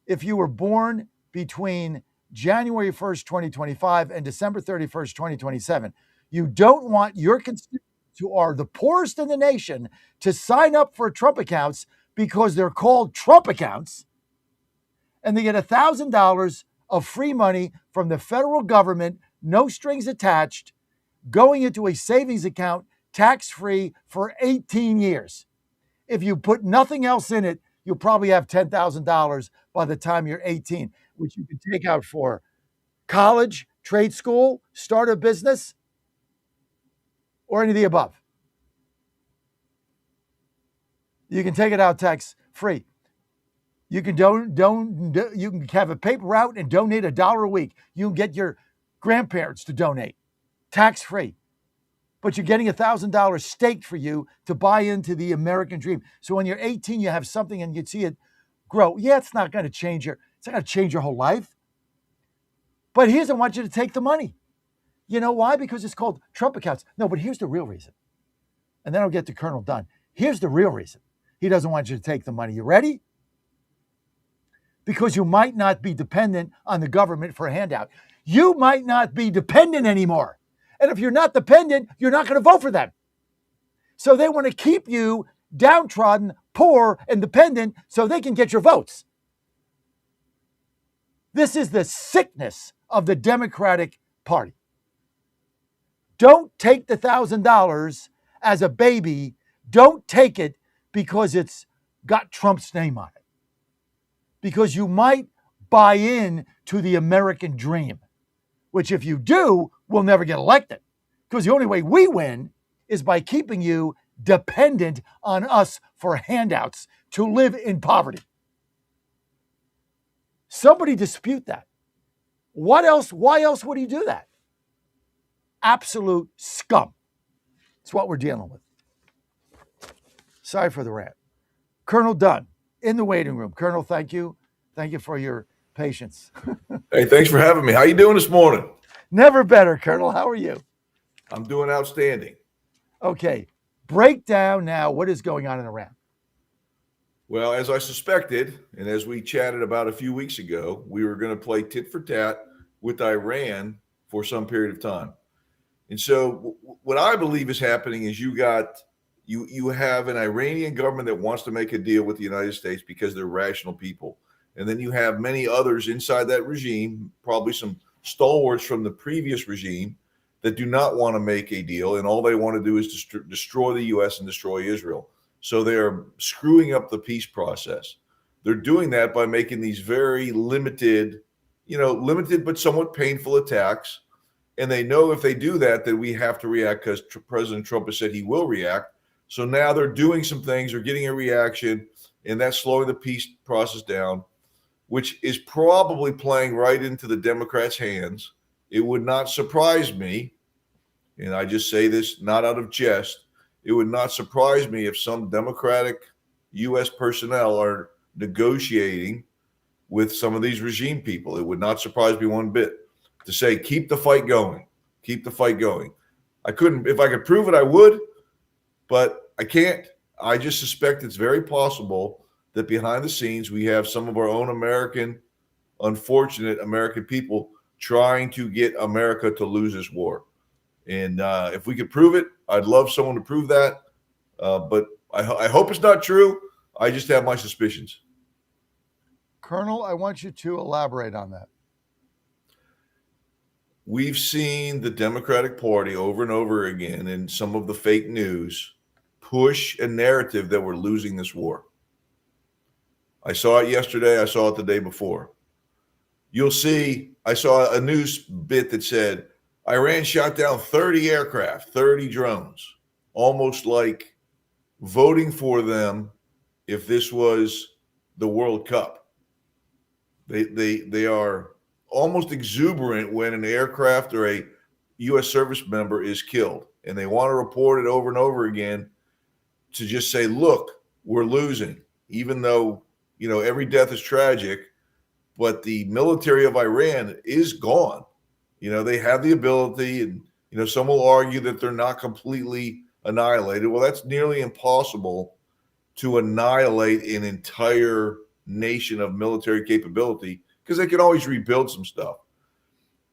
if you were born between January 1st, 2025 and December 31st, 2027. You don't want your constituents who are the poorest in the nation to sign up for Trump accounts because they're called Trump accounts, and they get $1,000 of free money from the federal government, no strings attached, going into a savings account tax-free for 18 years. If you put nothing else in it, you'll probably have $10,000 by the time you're 18, which you can take out for college, trade school, start a business, or any of the above. You can take it out tax-free. You can you can have a paper route and donate $1 a week. You can get your grandparents to donate, tax-free. But you're getting $1,000 staked for you to buy into the American dream. So when you're 18, you have something and you see it grow. Yeah, it's not going to change it's not going to change your whole life. But he doesn't want you to take the money. You know why? Because it's called Trump accounts. No, but here's the real reason. And then I'll get to Colonel Dunn. Here's the real reason he doesn't want you to take the money. You ready? Because you might not be dependent on the government for a handout. You might not be dependent anymore. And if you're not dependent, you're not going to vote for them. So they want to keep you downtrodden, poor, and dependent so they can get your votes. This is the sickness of the Democratic Party. Don't take the $1,000 as a baby. Don't take it because it's got Trump's name on it. Because you might buy in to the American dream, which if you do, we'll never get elected. Because the only way we win is by keeping you dependent on us for handouts to live in poverty. Somebody dispute that. What else? Why else would he do that? Absolute scum. It's what we're dealing with. Sorry for the rant. Colonel Dunn, in the waiting room. Colonel, thank you. Thank you for your patience. Hey, thanks for having me. How you doing this morning? Never better, Colonel. How are you? I'm doing outstanding. Okay. Break down now what is going on in Iran. Well, as I suspected, and as we chatted about a few weeks ago, we were going to play tit for tat with Iran for some period of time. And so what I believe is happening is you have an Iranian government that wants to make a deal with the United States because they're rational people. And then you have many others inside that regime, probably some stalwarts from the previous regime, that do not want to make a deal. And all they want to do is destroy the U.S. and destroy Israel. So they're screwing up the peace process. They're doing that by making these very limited but somewhat painful attacks. And they know if they do that we have to react because President Trump has said he will react. So now they're doing some things, they're getting a reaction, and that's slowing the peace process down, which is probably playing right into the Democrats' hands. It would not surprise me, and I just say this not out of jest, it would not surprise me if some Democratic U.S. personnel are negotiating with some of these regime people. It would not surprise me one bit to say, keep the fight going. Keep the fight going. If I could prove it, I would, but I can't. I just suspect it's very possible that behind the scenes we have some of our own unfortunate American people trying to get America to lose this war. And if we could prove it, I'd love someone to prove that. But I hope it's not true. I just have my suspicions. Colonel, I want you to elaborate on that. We've seen the Democratic Party over and over again in some of the fake news push a narrative that we're losing this war. I saw it yesterday. I saw it the day before. You'll see, I saw a news bit that said Iran shot down 30 aircraft, 30 drones, almost like voting for them if this was the World Cup. They are almost exuberant when an aircraft or a U.S. service member is killed, and they want to report it over and over again to just say, look, we're losing, even though, every death is tragic, but the military of Iran is gone. They have the ability, and, some will argue that they're not completely annihilated. Well, that's nearly impossible to annihilate an entire nation of military capability, because they can always rebuild some stuff.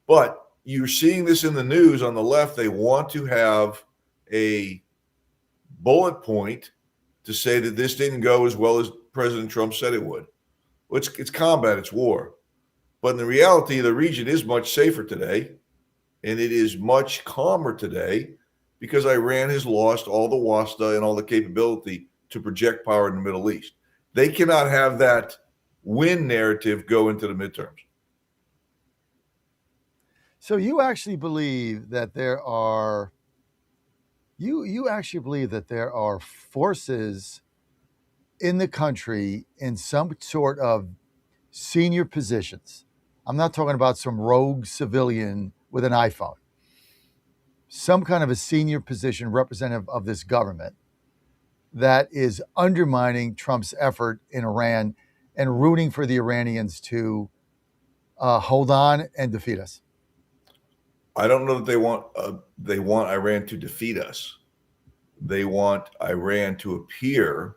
But you're seeing this in the news on the left. They want to have a bullet point to say that this didn't go as well as President Trump said it would. Well, it's combat, it's war. But in the reality, the region is much safer today, and it is much calmer today because Iran has lost all the wasta and all the capability to project power in the Middle East. They cannot have that win narrative go into the midterms. So you actually believe that there are forces in the country in some sort of senior positions. I'm not talking about some rogue civilian with an iPhone. Some kind of a senior position representative of this government that is undermining Trump's effort in Iran and rooting for the Iranians to hold on and defeat us. I don't know that they want Iran to defeat us. They want Iran to appear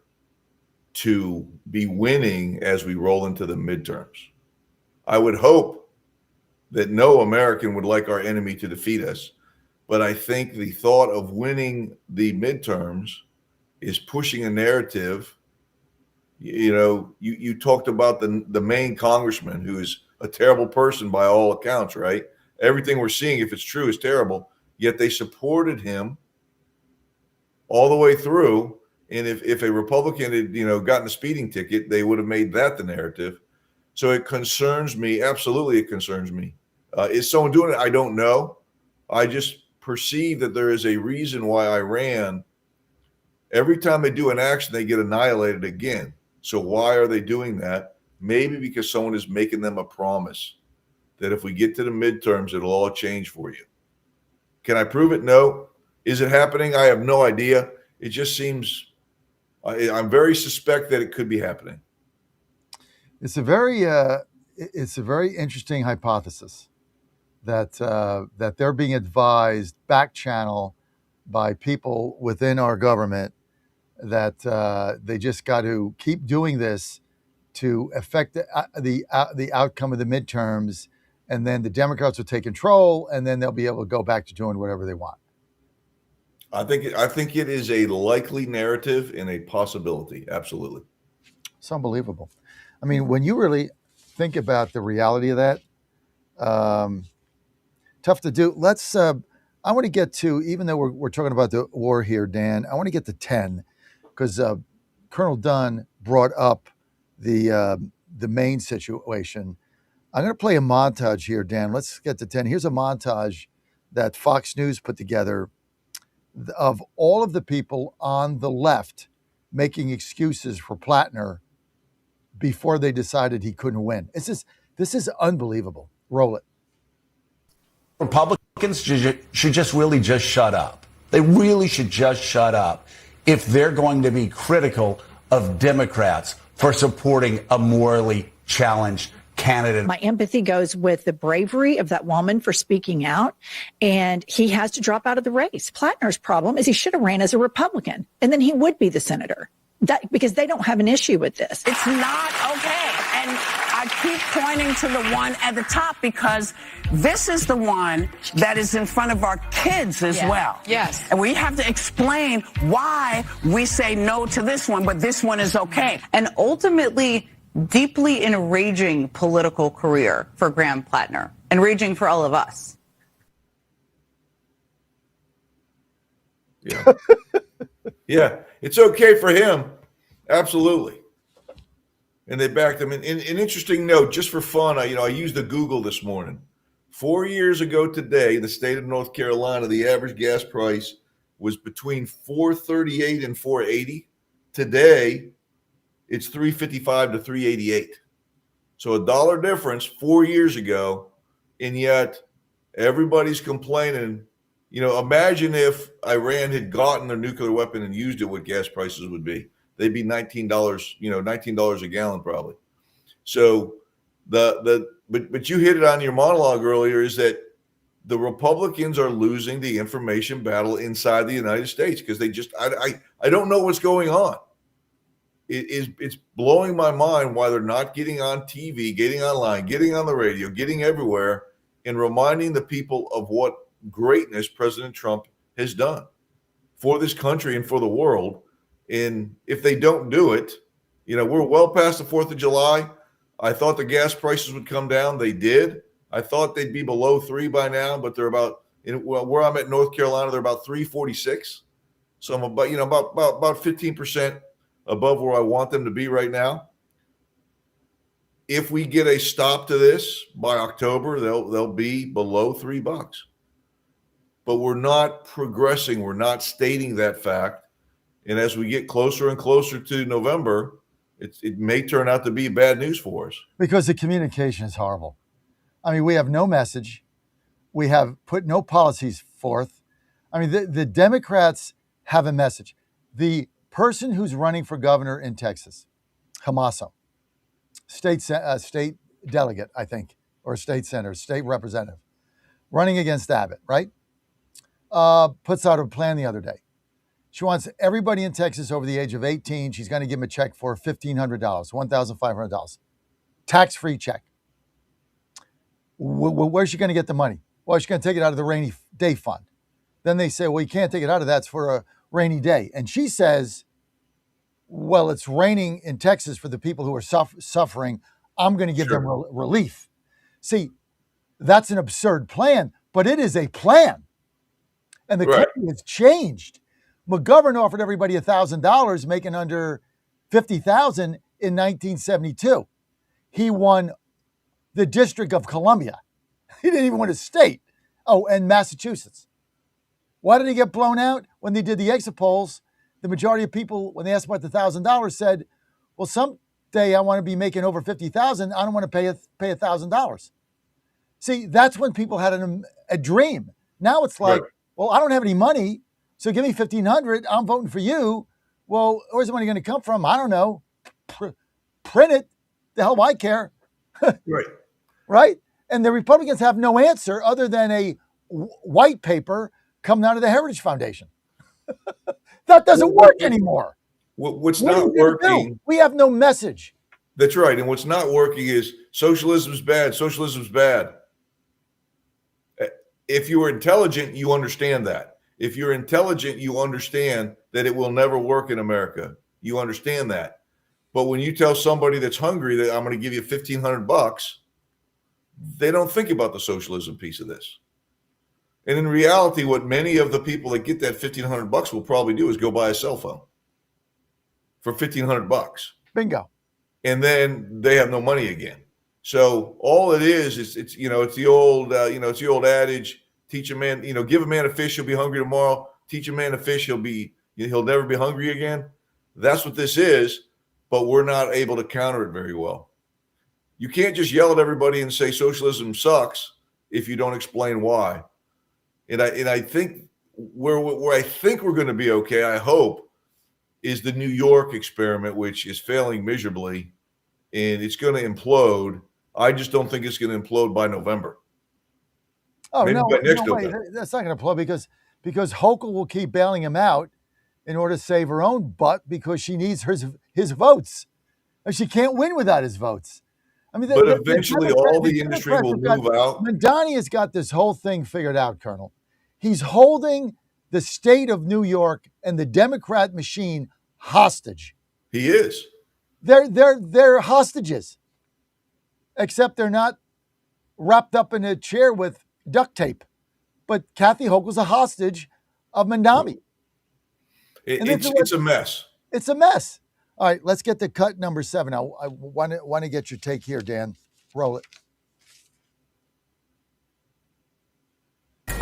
to be winning as we roll into the midterms. I would hope that no American would like our enemy to defeat us, but I think the thought of winning the midterms is pushing a narrative. You talked about the Maine congressman, who is a terrible person by all accounts, right? Everything we're seeing, if it's true, is terrible. Yet they supported him all the way through. And if a Republican had, gotten a speeding ticket, they would have made that the narrative. So it concerns me. Absolutely, it concerns me. Is someone doing it? I don't know. I just perceive that there is a reason why Iran, every time they do an action, they get annihilated again. So why are they doing that? Maybe because someone is making them a promise that if we get to the midterms, it'll all change for you. Can I prove it? No. Is it happening? I have no idea. It just seems, I'm very suspect that it could be happening. It's a very interesting hypothesis that they're being advised back channel by people within our government that they just got to keep doing this to affect the outcome of the midterms, and then the Democrats will take control, and then they'll be able to go back to doing whatever they want. I think it is a likely narrative and a possibility. Absolutely. It's unbelievable. I mean, when you really think about the reality of that, tough to do. I want to get to, even though we're talking about the war here, Dan, I want to get to 10 because Colonel Dunn brought up the Maine situation. I'm going to play a montage here, Dan. Let's get to 10. Here's a montage that Fox News put together of all of the people on the left making excuses for Plattner before they decided he couldn't win. This is unbelievable. Roll it. Republicans should just really just shut up. They really should just shut up if they're going to be critical of Democrats for supporting a morally challenged candidate. My empathy goes with the bravery of that woman for speaking out, and he has to drop out of the race. Plattner's problem is he should have ran as a Republican, and then he would be the senator. because they don't have an issue with this. It's not okay. And I keep pointing to the one at the top because this is the one that is in front of our kids as well. Yes. And we have to explain why we say no to this one, but this one is okay. An ultimately deeply enraging political career for Graham Plattner, enraging for all of us. Yeah. Yeah. It's okay for him. Absolutely. And they backed him. An interesting note, just for fun, I used the Google this morning. 4 years ago today, in the state of North Carolina, the average gas price was between $4.38 and $4.80. Today, it's $3.55 to $3.88. So $1 difference 4 years ago, and yet everybody's complaining. Imagine if Iran had gotten their nuclear weapon and used it, what gas prices would be. They'd be $19, $19 a gallon probably. So but you hit it on your monologue earlier, is that the Republicans are losing the information battle inside the United States because they just I don't know what's going on. It's blowing my mind why they're not getting on TV, getting online, getting on the radio, getting everywhere, and reminding the people of what greatness President Trump has done for this country and for the world. And if they don't do it, we're well past the 4th of July. I thought the gas prices would come down. They did. I thought they'd be below $3 by now, but they're where I'm at, North Carolina, they're about $3.46. So I'm about 15% above where I want them to be right now. If we get a stop to this by October, they'll be below $3. But we're not progressing. We're not stating that fact. And as we get closer and closer to November, it may turn out to be bad news for us. Because the communication is horrible. I mean, we have no message. We have put no policies forth. I mean, the Democrats have a message. The person who's running for governor in Texas, Hamaso, state delegate, I think, or state senator, state representative, running against Abbott, right? Puts out a plan the other day. She wants everybody in Texas over the age of 18. She's going to give them a check for $1,500, $1,500, tax-free check. Where's she going to get the money? Well, she's going to take it out of the rainy day fund. Then they say, well, you can't take it out of that. It's for a rainy day. And she says, well, it's raining in Texas for the people who are suffering. I'm going to give them relief. See, that's an absurd plan, but it is a plan. And the country has changed. McGovern offered everybody $1,000, making under $50,000 in 1972. He won the District of Columbia. He didn't even win a state. Oh, and Massachusetts. Why did he get blown out? When they did the exit polls, the majority of people, when they asked about the $1,000, said, well, someday I want to be making over $50,000. I don't want to pay $1,000. See, that's when people had a dream. Now it's like, well, I don't have any money, so give me $1,500. I'm voting for you. Well, where's the money going to come from? I don't know. Print it. The hell do I care? Right? And the Republicans have no answer other than a white paper coming out of the Heritage Foundation. That doesn't work anymore. What's not working? We have no message. That's right. And what's not working is socialism's bad. Socialism's bad. If you are intelligent, you understand that. If you're intelligent, you understand that it will never work in America. You understand that. But when you tell somebody that's hungry that I'm going to give you $1,500, they don't think about the socialism piece of this. And in reality, what many of the people that get that $1,500 will probably do is go buy a cell phone for $1,500. Bingo. And then they have no money again. So all it is it's the old adage: teach a man, give a man a fish, he'll be hungry tomorrow. Teach a man a fish, he'll never be hungry again. That's what this is, but we're not able to counter it very well. You can't just yell at everybody and say socialism sucks if you don't explain why. And I think where I think we're going to be okay, I hope, is the New York experiment, which is failing miserably, and it's going to implode. I just don't think it's going to implode by November. Oh, Maybe no, by next no way. November. That's not going to implode because Hochul will keep bailing him out, in order to save her own butt because she needs his votes. And she can't win without his votes. I mean, but eventually all the industry will move out. Mondani has got this whole thing figured out, Colonel. He's holding the state of New York and the Democrat machine hostage. He is. They're hostages, except they're not wrapped up in a chair with duct tape. But Kathy Hochul's a hostage of Mondani. It's a mess. It's a mess. All right, let's get to cut number 7. I want to get your take here, Dan. Roll it.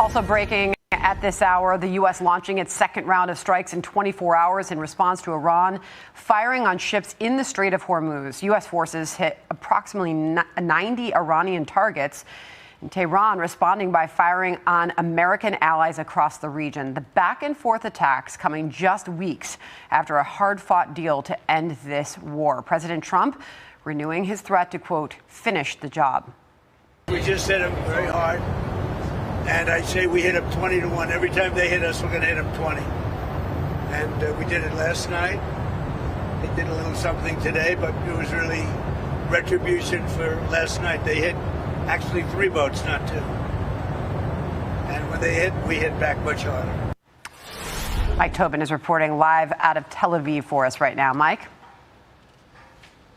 Also breaking at this hour, the U.S. launching its second round of strikes in 24 hours in response to Iran firing on ships in the Strait of Hormuz. U.S. forces hit approximately 90 Iranian targets, and Tehran responding by firing on American allies across the region. The back-and-forth attacks coming just weeks after a hard-fought deal to end this war. President Trump renewing his threat to, quote, finish the job. We just hit them very hard, and I say we hit them 20-1. Every time they hit us, we're going to hit them 20. And we did it last night. They did a little something today, but it was really retribution for last night. They hit actually 3 boats, not 2. And when they hit, we hit back much harder. Mike Tobin is reporting live out of Tel Aviv for us right now. Mike?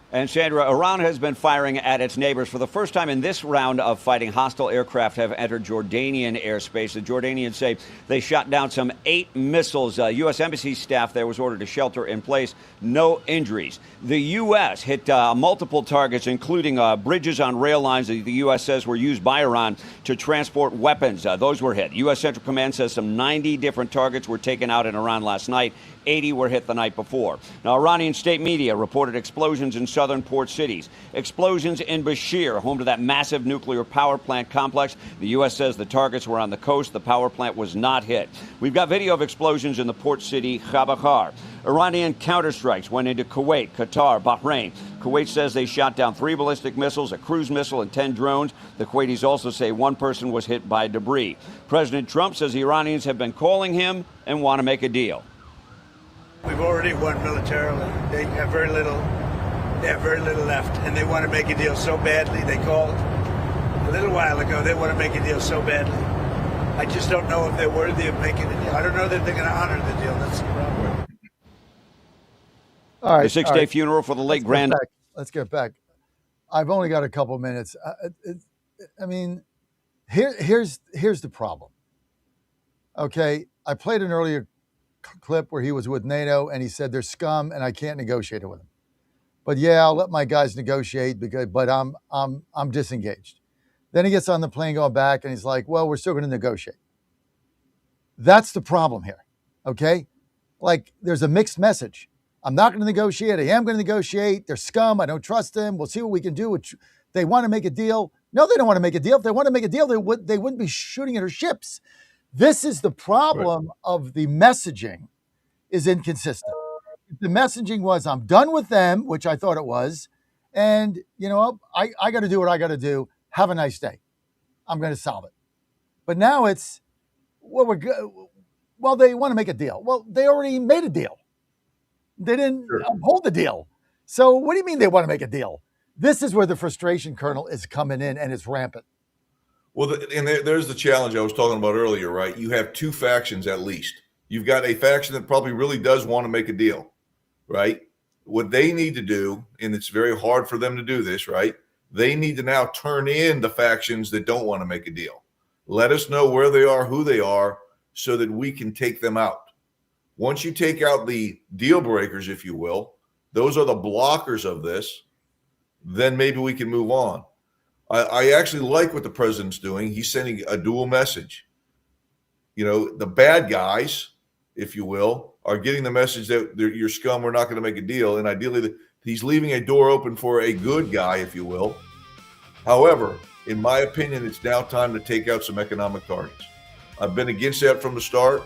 And Sandra, Iran has been firing at its neighbors. For the first time in this round of fighting, hostile aircraft have entered Jordanian airspace. The Jordanians say they shot down some 8 missiles. U.S. Embassy staff there was ordered to shelter in place. No injuries. The U.S. hit multiple targets, including bridges on rail lines that the U.S. says were used by Iran to transport weapons. Those were hit. U.S. Central Command says some 90 different targets were taken out in Iran last night. 80 were hit the night before. Now, Iranian state media reported explosions in southern port cities. Explosions in Bashir, home to that massive nuclear power plant complex. The U.S. says the targets were on the coast. The power plant was not hit. We've got video of explosions in the port city Khabakar. Iranian counterstrikes went into Kuwait, Qatar, Bahrain. Kuwait says they shot down 3 ballistic missiles, a cruise missile, and 10 drones. The Kuwaitis also say 1 person was hit by debris. President Trump says the Iranians have been calling him and want to make a deal. We've already won militarily. They have very little left, and they want to make a deal so badly. They called a little while ago. They want to make a deal so badly. I just don't know if they're worthy of making a deal. I don't know that they're going to honor the deal. That's the problem. All right, the 6-day funeral for the late grand. Let's get back. I've only got a couple minutes. I mean, here's the problem. Okay, I played an earlier clip where he was with NATO and he said they're scum and I can't negotiate it with them. But yeah, I'll let my guys negotiate but I'm disengaged. Then he gets on the plane going back and he's like, well, we're still going to negotiate. That's the problem here. Okay? Like there's a mixed message. I'm not going to negotiate. I am going to negotiate. They're scum. I don't trust them. We'll see what we can do. They want to make a deal. No, they don't want to make a deal. If they want to make a deal, they wouldn't be shooting at our ships. This is the problem of the messaging is inconsistent. The messaging was, I'm done with them, which I thought it was. And, you know, I got to do what I got to do. Have a nice day. I'm going to solve it. But now it's, well, they want to make a deal. Well, they already made a deal. They didn't uphold the deal. So what do you mean they want to make a deal? This is where the frustration, Colonel, is coming in and it's rampant. Well, there's the challenge I was talking about earlier, right? You have 2 factions at least. You've got a faction that probably really does want to make a deal, right? What they need to do, and it's very hard for them to do this, right? They need to now turn in the factions that don't want to make a deal. Let us know where they are, who they are, so that we can take them out. Once you take out the deal breakers, if you will, those are the blockers of this, then maybe we can move on. I actually like what the president's doing. He's sending a dual message. You know, the bad guys, if you will, are getting the message that you're scum, we're not going to make a deal. And ideally, he's leaving a door open for a good guy, if you will. However, in my opinion, it's now time to take out some economic targets. I've been against that from the start.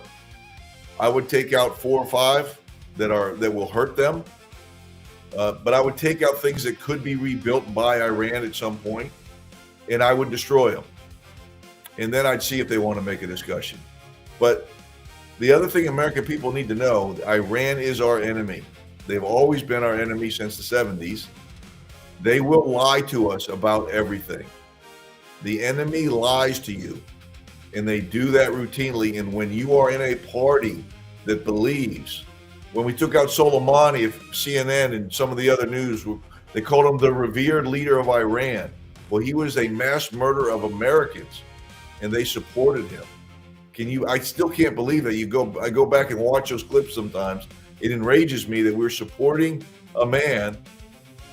I would take out 4 or 5 that will hurt them. But I would take out things that could be rebuilt by Iran at some point, and I would destroy them. And then I'd see if they want to make a discussion. But The other thing American people need to know, Iran is our enemy. They've always been our enemy since the 70s. They will lie to us about everything. The enemy lies to you, and they do that routinely. And when you are in a party that believes, when we took out Soleimani, if CNN and some of the other news, they called him the revered leader of Iran. Well, he was a mass murderer of Americans, and they supported him. I still can't believe that. I go back and watch those clips sometimes. It enrages me that we're supporting a man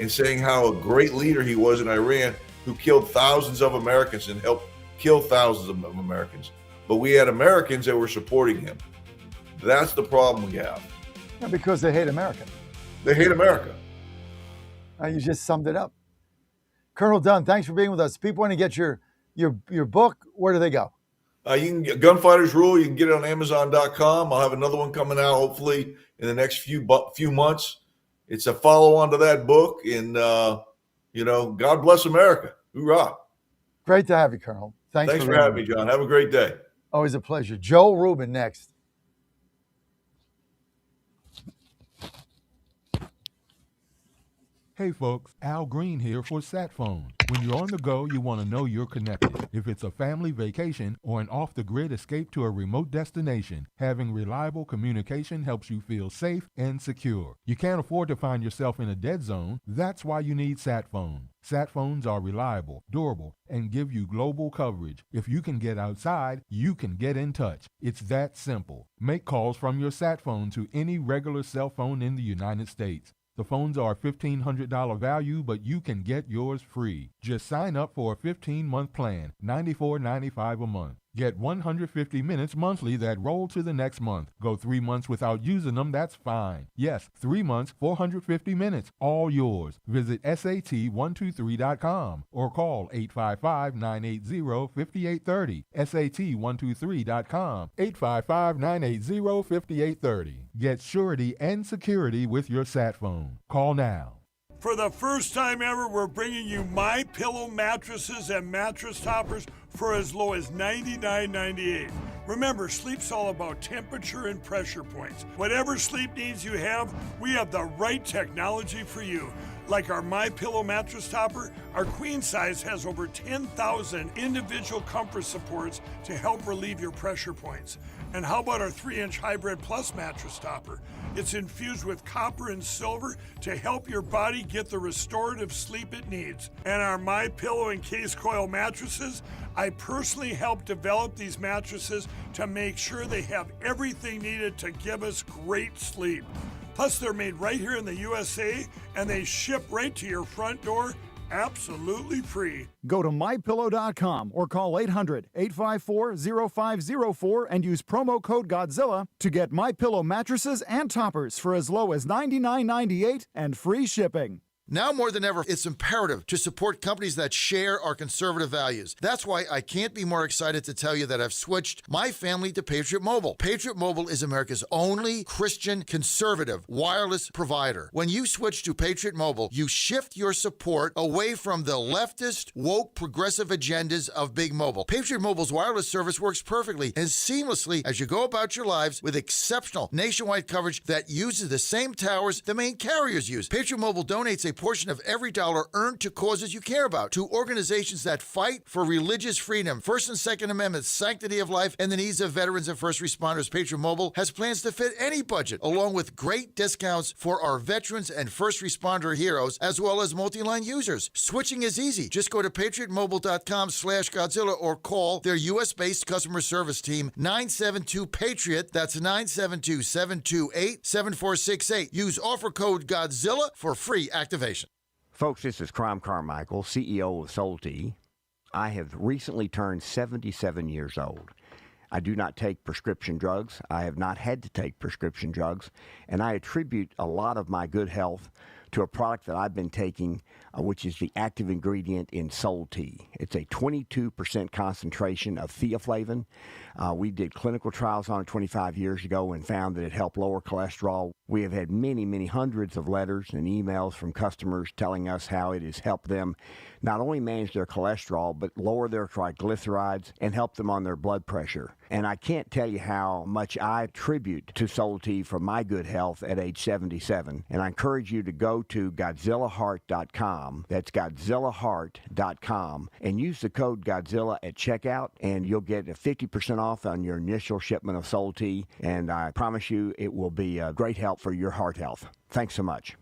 and saying how a great leader he was in Iran, who killed thousands of Americans and helped kill thousands of Americans. But we had Americans that were supporting him. That's the problem we have. Yeah, because they hate America. They hate America. You just summed it up. Colonel Dunn, thanks for being with us. People want to get your book. Where do they go? You can get Gunfighters Rule. You can get it on Amazon.com. I'll have another one coming out hopefully in the next few months. It's a follow-on to that book, and God bless America. Hoorah! Great to have you, Colonel. Thanks for having me, John. Have a great day. Always a pleasure. Joel Rubin next. Hey folks, Al Green here for SatPhone. When you're on the go, you want to know you're connected. If it's a family vacation or an off-the-grid escape to a remote destination, having reliable communication helps you feel safe and secure. You can't afford to find yourself in a dead zone. That's why you need SatPhone. SatPhones are reliable, durable, and give you global coverage. If you can get outside, you can get in touch. It's that simple. Make calls from your SatPhone to any regular cell phone in the United States. The phones are $1,500 value, but you can get yours free. Just sign up for a 15-month plan, $94.95 a month. Get 150 minutes monthly that roll to the next month. Go 3 months without using them, that's fine. Yes, 3 months, 450 minutes, all yours. Visit SAT123.com or call 855-980-5830. SAT123.com, 855-980-5830. Get surety and security with your sat phone. Call now. For the first time ever, we're bringing you MyPillow mattresses and mattress toppers for as low as $99.98. Remember, sleep's all about temperature and pressure points. Whatever sleep needs you have, we have the right technology for you. Like our MyPillow mattress topper, our queen size has over 10,000 individual comfort supports to help relieve your pressure points. And how about our 3-inch Hybrid Plus mattress topper? It's infused with copper and silver to help your body get the restorative sleep it needs. And our MyPillow and Case Coil mattresses, I personally helped develop these mattresses to make sure they have everything needed to give us great sleep. Plus, they're made right here in the USA, and they ship right to your front door, absolutely free. Go to MyPillow.com or call 800-854-0504 and use promo code Godzilla to get MyPillow mattresses and toppers for as low as $99.98 and free shipping. Now more than ever, it's imperative to support companies that share our conservative values. That's why I can't be more excited to tell you that I've switched my family to Patriot Mobile. Patriot Mobile is America's only Christian conservative wireless provider. When you switch to Patriot Mobile, you shift your support away from the leftist, woke, progressive agendas of Big Mobile. Patriot Mobile's wireless service works perfectly and seamlessly as you go about your lives with exceptional nationwide coverage that uses the same towers the main carriers use. Patriot Mobile donates a portion of every dollar earned to causes you care about, to organizations that fight for religious freedom, First and Second Amendments, sanctity of life, and the needs of veterans and first responders. Patriot Mobile has plans to fit any budget, along with great discounts for our veterans and first responder heroes, as well as multi-line users. Switching is easy. Just go to patriotmobile.com/Godzilla or call their U.S.-based customer service team, 972-PATRIOT. That's 972-728-7468. Use offer code Godzilla for free activation. Folks, this is Crom Carmichael, CEO of Solti. I have recently turned 77 years old. I do not take prescription drugs. I have not had to take prescription drugs, and I attribute a lot of my good health to a product that I've been taking, which is the active ingredient in Solti. It's a 22% concentration of theaflavin. We did clinical trials on it 25 years ago and found that it helped lower cholesterol, We have had many, many hundreds of letters and emails from customers telling us how it has helped them not only manage their cholesterol, but lower their triglycerides and help them on their blood pressure. And I can't tell you how much I attribute to Solti for my good health at age 77. And I encourage you to go to GodzillaHeart.com. That's GodzillaHeart.com. And use the code Godzilla at checkout, and you'll get a 50% off on your initial shipment of Solti. And I promise you it will be a great help for your heart health. Thanks so much.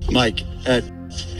Mike, at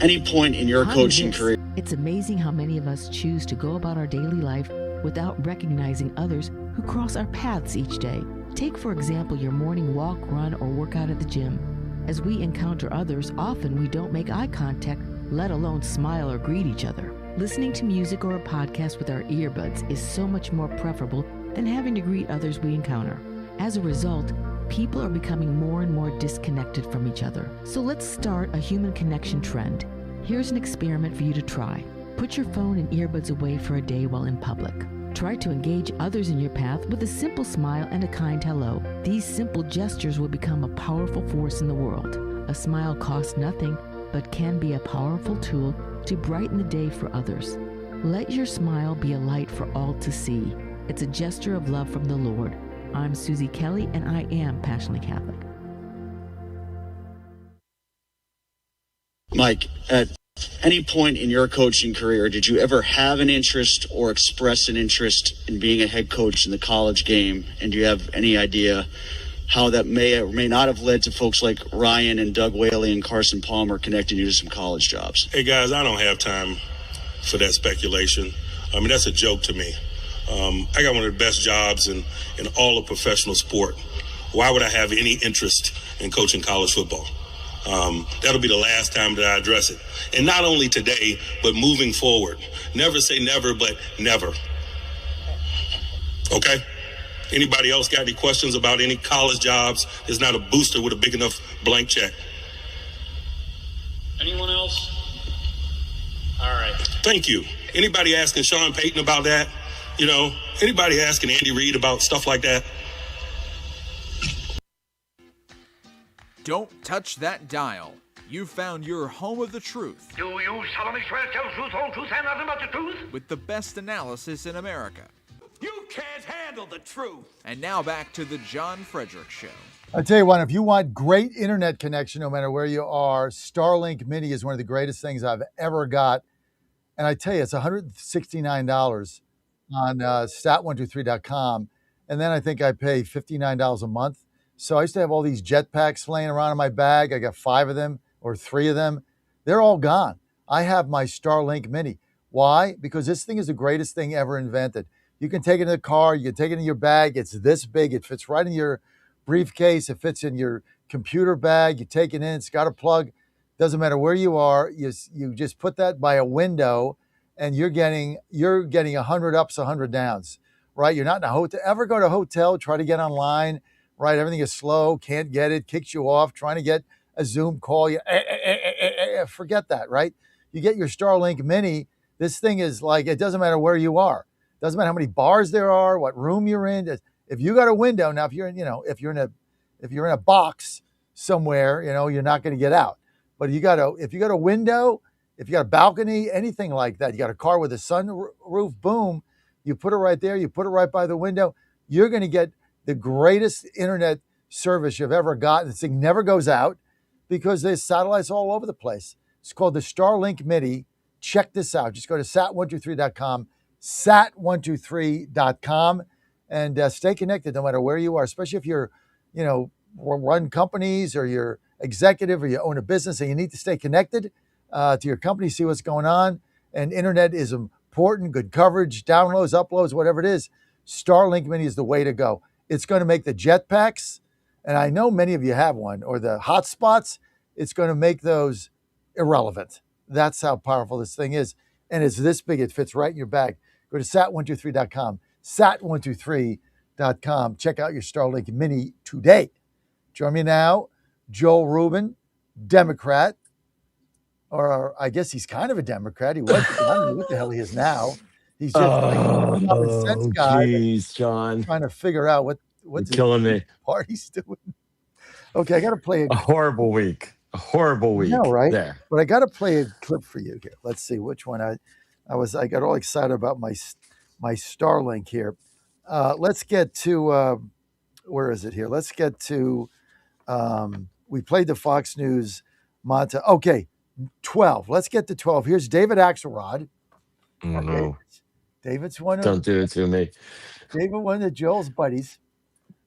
any point in your coaching career, It's amazing how many of us choose to go about our daily life without recognizing others who cross our paths each day. Take, for example, your morning walk, run, or workout at the gym. As we encounter others, often we don't make eye contact, let alone smile or greet each other. Listening to music or a podcast with our earbuds is so much more preferable than having to greet others we encounter. As a result, people are becoming more and more disconnected from each other. So let's start a human connection trend. Here's an experiment for you to try. Put your phone and earbuds away for a day while in public. Try to engage others in your path with a simple smile and a kind hello. These simple gestures will become a powerful force in the world. A smile costs nothing, but can be a powerful tool to brighten the day for others. Let your smile be a light for all to see. It's a gesture of love from the Lord. I'm Susie Kelly, and I am passionately Catholic. Mike, at any point in your coaching career, did you ever have an interest or express an interest in being a head coach in the college game? And do you have any idea how that may or may not have led to folks like Ryan and Doug Whaley and Carson Palmer connecting you to some college jobs? Hey, guys, I don't have time for that speculation. I mean, that's a joke to me. I got one of the best jobs in all of professional sport. Why would I have any interest in coaching college football? That'll be the last time that I address it. And not only today, but moving forward. Never say never, but never. Okay? Anybody else got any questions about any college jobs? There's not a booster with a big enough blank check. Anyone else? All right. Thank you. Anybody asking Sean Payton about that? You know, anybody asking Andy Reid about stuff like that? Don't touch that dial. You've found your home of the truth. Do you solemnly swear to tell the truth, whole truth, and nothing but the truth? With the best analysis in America. You can't handle the truth. And now back to the John Fredericks Show. I'll tell you what, if you want great internet connection, no matter where you are, Starlink Mini is one of the greatest things I've ever got. And I tell you, it's $169 on stat123.com. And then I think I pay $59 a month. So I used to have all these jetpacks laying around in my bag. I got 5 of them or 3 of them. They're all gone. I have my Starlink Mini. Why? Because this thing is the greatest thing ever invented. You can take it in the car. You can take it in your bag. It's this big. It fits right in your briefcase. It fits in your computer bag. You take it in. It's got a plug. Doesn't matter where you are. You just put that by a window, and you're getting 100 ups, 100 downs, right? You're not in a hotel. Ever go to a hotel, try to get online, right? Everything is slow, can't get it, kicks you off, trying to get a Zoom call. Forget that, right? You get your Starlink Mini. This thing is like, it doesn't matter where you are. Doesn't matter how many bars there are, what room you're in. If you got a window, now if you're in a box somewhere, you're not going to get out. But if you got a window, if you got a balcony, anything like that, you got a car with a sunroof, boom, you put it right there, you put it right by the window, you're going to get the greatest internet service you've ever gotten. This thing never goes out because there's satellites all over the place. It's called the Starlink Mini. Check this out. Just go to sat123.com, sat123.com, and stay connected no matter where you are, especially if you're, run companies or you're executive or you own a business and you need to stay connected to your company, see what's going on. And internet is important, good coverage, downloads, uploads, whatever it is. Starlink Mini is the way to go. It's going to make the jetpacks, and I know many of you have one, or the hotspots, it's going to make those irrelevant. That's how powerful this thing is. And it's this big, it fits right in your bag. Go to sat123.com, sat123.com. Check out your Starlink Mini today. Join me now, Joel Rubin, Democrat, or I guess he's kind of a Democrat. He was, I don't know what the hell he is now. He's just like a common sense guy. Geez, John. Trying to figure out what's killing me. Party's doing. Okay, I got to play A horrible week. A horrible I know, week right? there. But I got to play a clip for you here. Let's see which one I got all excited about my Starlink here. Let's get to where is it here? Let's get to we played the Fox News montage. Okay, 12. Let's get to 12. Here's David Axelrod. Okay, David's one of Don't do it to me. One of Joel's buddies,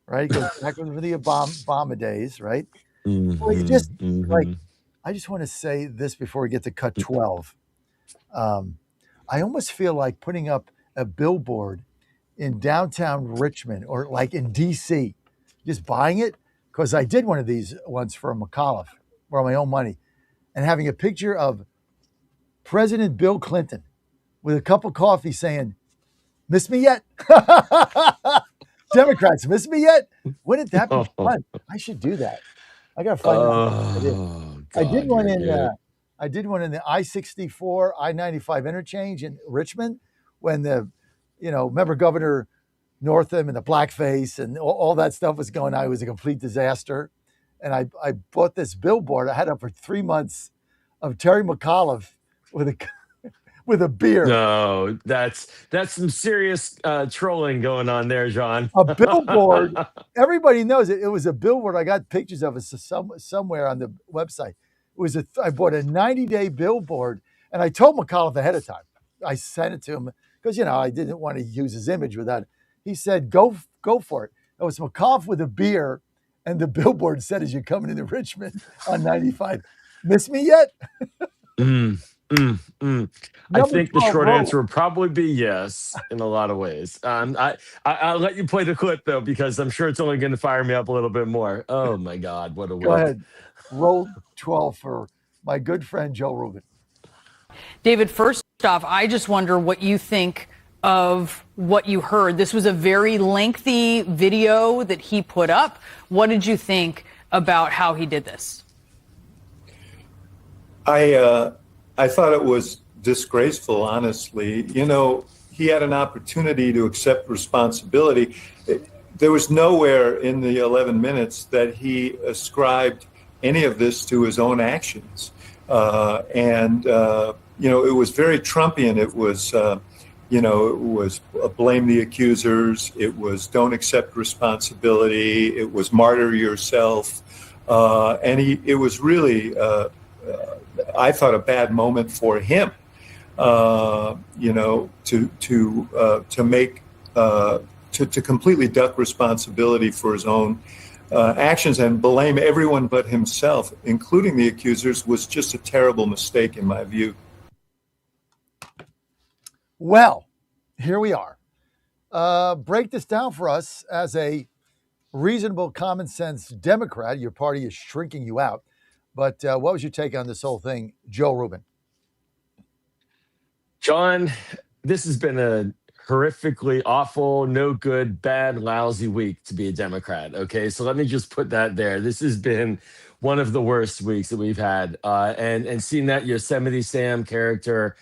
right? He goes back with the Obama days, right? Well, you just like I just want to say this before we get to cut 12. I almost feel like putting up a billboard in downtown Richmond or like in DC, just buying it, because I did one of these once for McAuliffe for my own money, and having a picture of President Bill Clinton with a cup of coffee saying, "Miss me yet?" Democrats, miss me yet? Wouldn't that be fun? I should do that. I gotta find out. I did one in the I-64, I-95 interchange in Richmond when remember Governor Northam and the blackface and all that stuff was going on. It was a complete disaster. And I bought this billboard. I had it for 3 months of Terry McAuliffe with a beer. No, that's some serious trolling going on there, John. A billboard. Everybody knows it. It was a billboard. I got pictures of it somewhere on the website. I bought a 90-day billboard, and I told McAuliffe ahead of time. I sent it to him because I didn't want to use his image with that. He said, "Go for it." It was McAuliffe with a beer, and the billboard said, "As you're coming into Richmond on 95, miss me yet?" I think the short answer would probably be yes in a lot of ways. I'll let you play the clip though, because I'm sure it's only going to fire me up a little bit more. Oh my God, what a week! Go ahead, roll 12 for my good friend Joe Rubin. David, first off, I just wonder what you think of what you heard. This was a very lengthy video that he put up. What did you think about how he did this? I thought it was disgraceful, honestly. He had an opportunity to accept responsibility. There was nowhere in the 11 minutes that he ascribed any of this to his own actions. It was very Trumpian. It was, it was blame the accusers. It was don't accept responsibility. It was martyr yourself. It was really, I thought, a bad moment for him, to completely duck responsibility for his own actions and blame everyone but himself, including the accusers, was just a terrible mistake in my view. Well, here we are. Break this down for us as a reasonable, common sense Democrat. Your party is shrinking you out. But what was your take on this whole thing, Joe Rubin? John, this has been a horrifically awful, no good, bad, lousy week to be a Democrat. Okay, so let me just put that there. This has been one of the worst weeks that we've had. And seeing that Yosemite Sam character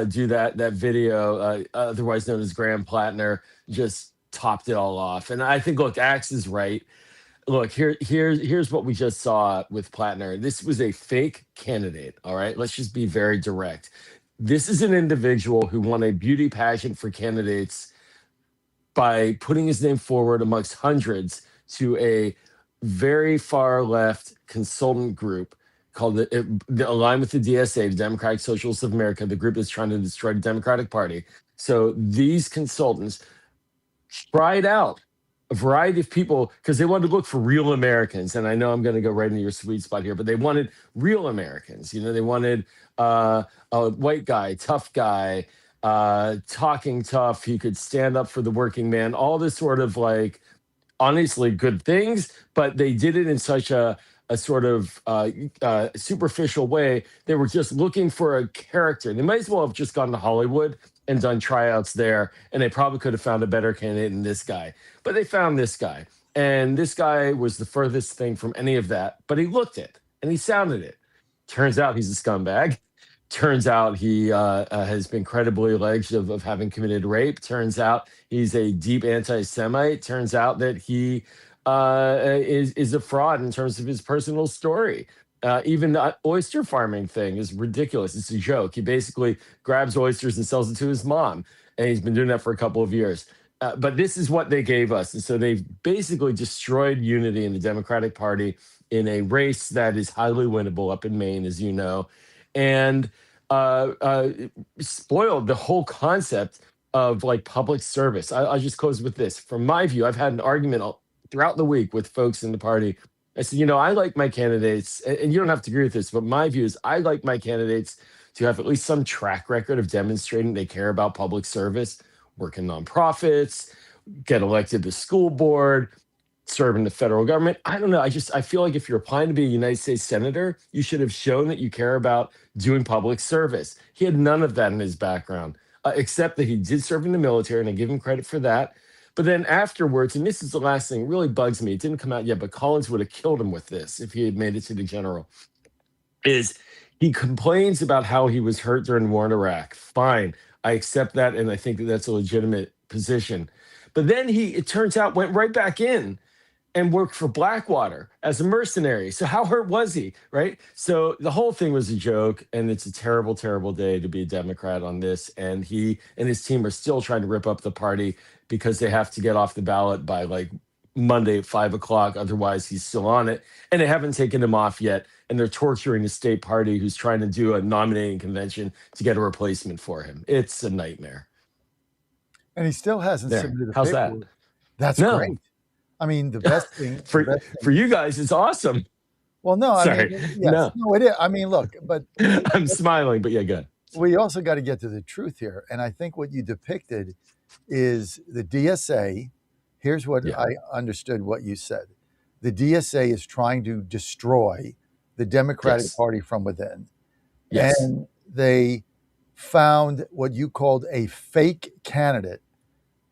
do that video, otherwise known as Graham Plattner, just topped it all off. And I think, look, Axe is right. Look, here's what we just saw with Plattner. This was a fake candidate, all right? Let's just be very direct. This is an individual who won a beauty pageant for candidates by putting his name forward amongst hundreds to a very far left consultant group called the Align with the DSA, the Democratic Socialists of America, the group that's trying to destroy the Democratic Party. So these consultants tried out a variety of people because they wanted to look for real Americans. And I know I'm going to go right into your sweet spot here, but they wanted real Americans. They wanted a white guy, tough guy, talking tough. He could stand up for the working man, all this sort of like, honestly, good things, but they did it in such a sort of superficial way. They were just looking for a character. They might as well have just gone to Hollywood and done tryouts there, and they probably could have found a better candidate than this guy. But they found this guy, and this guy was the furthest thing from any of that, but he looked it, and he sounded it. Turns out he's a scumbag. Turns out he has been credibly alleged of having committed rape. Turns out he's a deep anti-Semite. Turns out that he is a fraud in terms of his personal story. Even the oyster farming thing is ridiculous. It's a joke. He basically grabs oysters and sells it to his mom, and he's been doing that for a couple of years. But this is what they gave us. And so they've basically destroyed unity in the Democratic Party in a race that is highly winnable up in Maine, as you know, and spoiled the whole concept of like public service. I'll just close with this. From my view, I've had an argument throughout the week with folks in the party. I said, I like my candidates, and you don't have to agree with this, but my view is I like my candidates to have at least some track record of demonstrating they care about public service, work in nonprofits, get elected to school board, serve in the federal government. I don't know. I feel like if you're applying to be a United States senator, you should have shown that you care about doing public service. He had none of that in his background, except that he did serve in the military, and I give him credit for that. But then afterwards, and this is the last thing, it really bugs me. It didn't come out yet, but Collins would have killed him with this if he had made it to the general, is he complains about how he was hurt during the war in Iraq. Fine. I accept that, and I think that that's a legitimate position. But then it turns out, went right back in and worked for Blackwater as a mercenary. So how hurt was he, right? So the whole thing was a joke, and it's a terrible, terrible day to be a Democrat on this. And he and his team are still trying to rip up the party because they have to get off the ballot by like Monday at 5 o'clock. Otherwise, he's still on it. And they haven't taken him off yet. And they're torturing the state party who's trying to do a nominating convention to get a replacement for him. It's a nightmare. And he still hasn't submitted the How's paperwork. that? That's great. I mean, the best thing for you guys, it's awesome. Well, no, Sorry. I mean, yes, no, it is. I mean, look, but I'm smiling, but yeah, good. We also got to get to the truth here, and I think what you depicted is the DSA. Here's what I understood what you said: the DSA is trying to destroy the Democratic Party from within, and they found what you called a fake candidate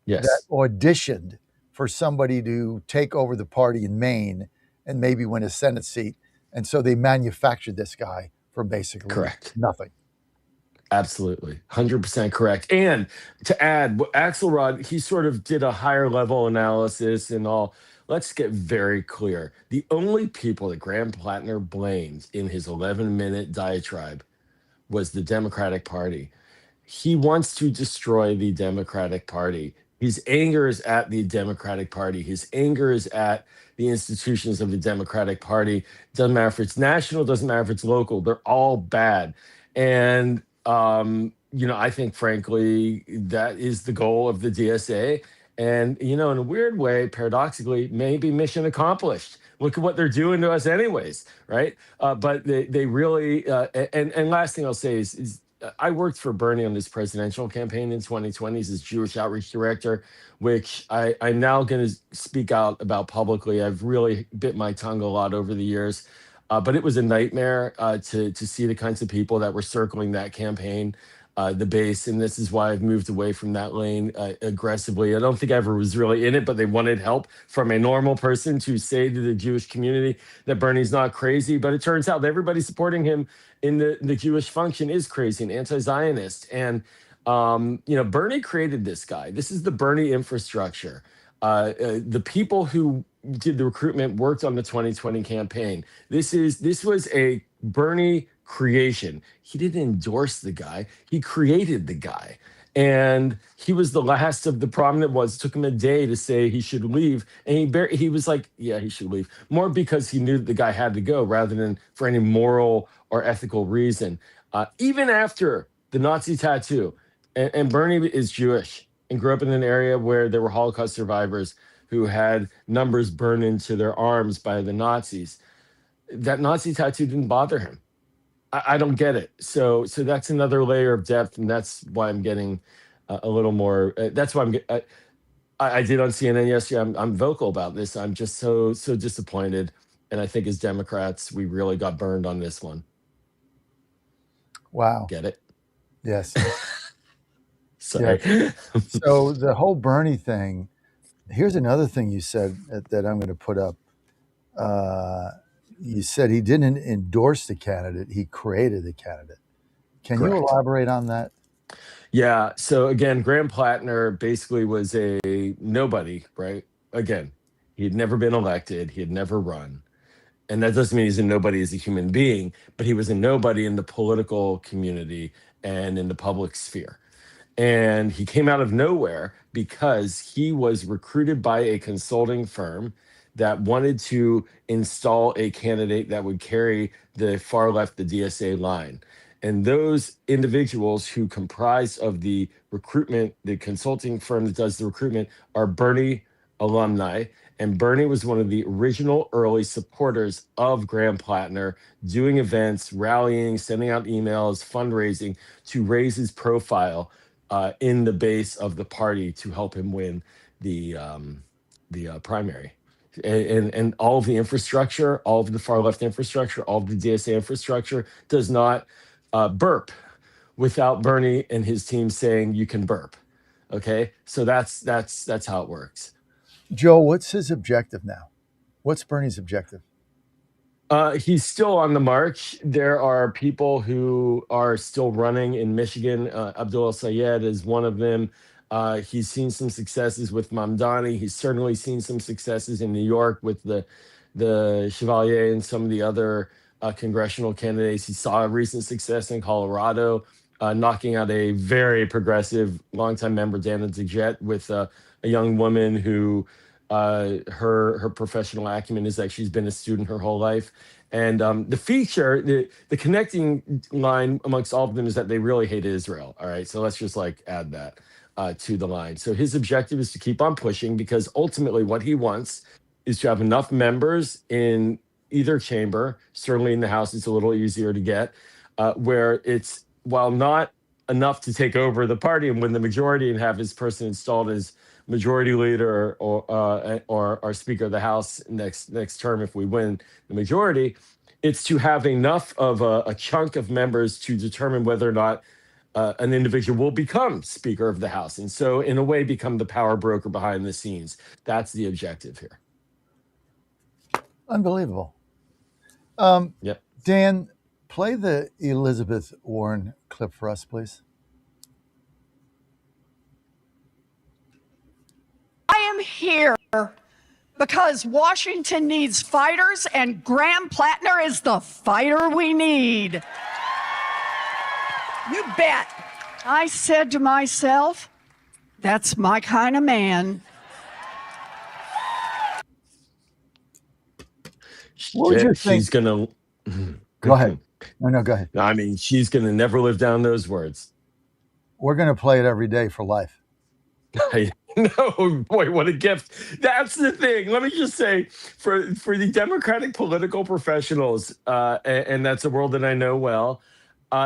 that auditioned for somebody to take over the party in Maine and maybe win a Senate seat. And so they manufactured this guy for basically nothing. Absolutely. 100% correct. And to add, Axelrod, he sort of did a higher level analysis and all. Let's get very clear. The only people that Graham Plattner blamed in his 11-minute diatribe was the Democratic Party. He wants to destroy the Democratic Party. His anger is at the Democratic Party. His anger is at the institutions of the Democratic Party. Doesn't matter if it's national, doesn't matter if it's local. They're all bad. And, I think, frankly, that is the goal of the DSA. And, in a weird way, paradoxically, maybe mission accomplished. Look at what they're doing to us anyways, right? But they really, and last thing I'll say is I worked for Bernie on this presidential campaign in 2020 as his Jewish outreach director, which I'm now going to speak out about publicly. I've really bit my tongue a lot over the years, but it was a nightmare to see the kinds of people that were circling that campaign, the base, and this is why I've moved away from that lane aggressively. I don't think I ever was really in it, but they wanted help from a normal person to say to the Jewish community that Bernie's not crazy. But it turns out that everybody supporting him in the Jewish function is crazy and anti-Zionist. And, Bernie created this guy. This is the Bernie infrastructure. The people who did the recruitment worked on the 2020 campaign. This was a Bernie creation. He didn't endorse the guy. He created the guy. And he was the last of the prominent ones. It took him a day to say he should leave. And he was like, yeah, he should leave. More because he knew the guy had to go rather than for any moral or ethical reason. Even after the Nazi tattoo, and Bernie is Jewish and grew up in an area where there were Holocaust survivors who had numbers burned into their arms by the Nazis. That Nazi tattoo didn't bother him. I don't get it. So that's another layer of depth, and that's why I'm getting a little more. That's why I did on CNN yesterday. I'm vocal about this. I'm just so disappointed, and I think as Democrats, we really got burned on this one. Wow. Get it? Yes. Sorry. Yeah. So the whole Bernie thing. Here's another thing you said that I'm going to put up. You said he didn't endorse the candidate, he created the candidate. Can you elaborate on that? Yeah. So again, Graham Plattner basically was a nobody, right? Again, He had never been elected. He had never run. And that doesn't mean he's a nobody as a human being, but he was a nobody in the political community and in the public sphere. And he came out of nowhere because he was recruited by a consulting firm that wanted to install a candidate that would carry the far left, the DSA line. And those individuals who comprise of the recruitment, the consulting firm that does the recruitment, are Bernie alumni. And Bernie was one of the original early supporters of Graham Plattner, doing events, rallying, sending out emails, fundraising to raise his profile in the base of the party to help him win the primary. And all of the infrastructure, all of the far left infrastructure, all of the DSA infrastructure does not burp without Bernie and his team saying you can burp. Okay, so that's how it works. Joe, what's his objective now? What's Bernie's objective? He's still on the march. There are people who are still running in Michigan. Abdul Sayed is one of them. He's seen some successes with Mamdani. He's certainly seen some successes in New York with the Chevalier and some of the other congressional candidates. He saw a recent success in Colorado, knocking out a very progressive longtime member, Dana DeJet, with a young woman who her professional acumen is that she's been a student her whole life. And the feature, the connecting line amongst all of them is that they really hate Israel. All right, so let's just add that to the line. So his objective is to keep on pushing, because ultimately what he wants is to have enough members in either chamber, certainly in the House it's a little easier to get, where it's, while not enough to take over the party and win the majority and have his person installed as majority leader or Speaker of the House next term if we win the majority, it's to have enough of a chunk of members to determine whether or not an individual will become Speaker of the House, and so in a way become the power broker behind the scenes. That's the objective here. Unbelievable. Yep. Dan, play the Elizabeth Warren clip for us, please. I am here because Washington needs fighters, and Graham Plattner is the fighter we need. You bet. I said to myself, that's my kind of man. What would you think? She's gonna go ahead. No, go ahead. I mean, she's gonna never live down those words. We're gonna play it every day for life. No, boy, what a gift. That's the thing. Let me just say, for the Democratic political professionals, and that's a world that I know well,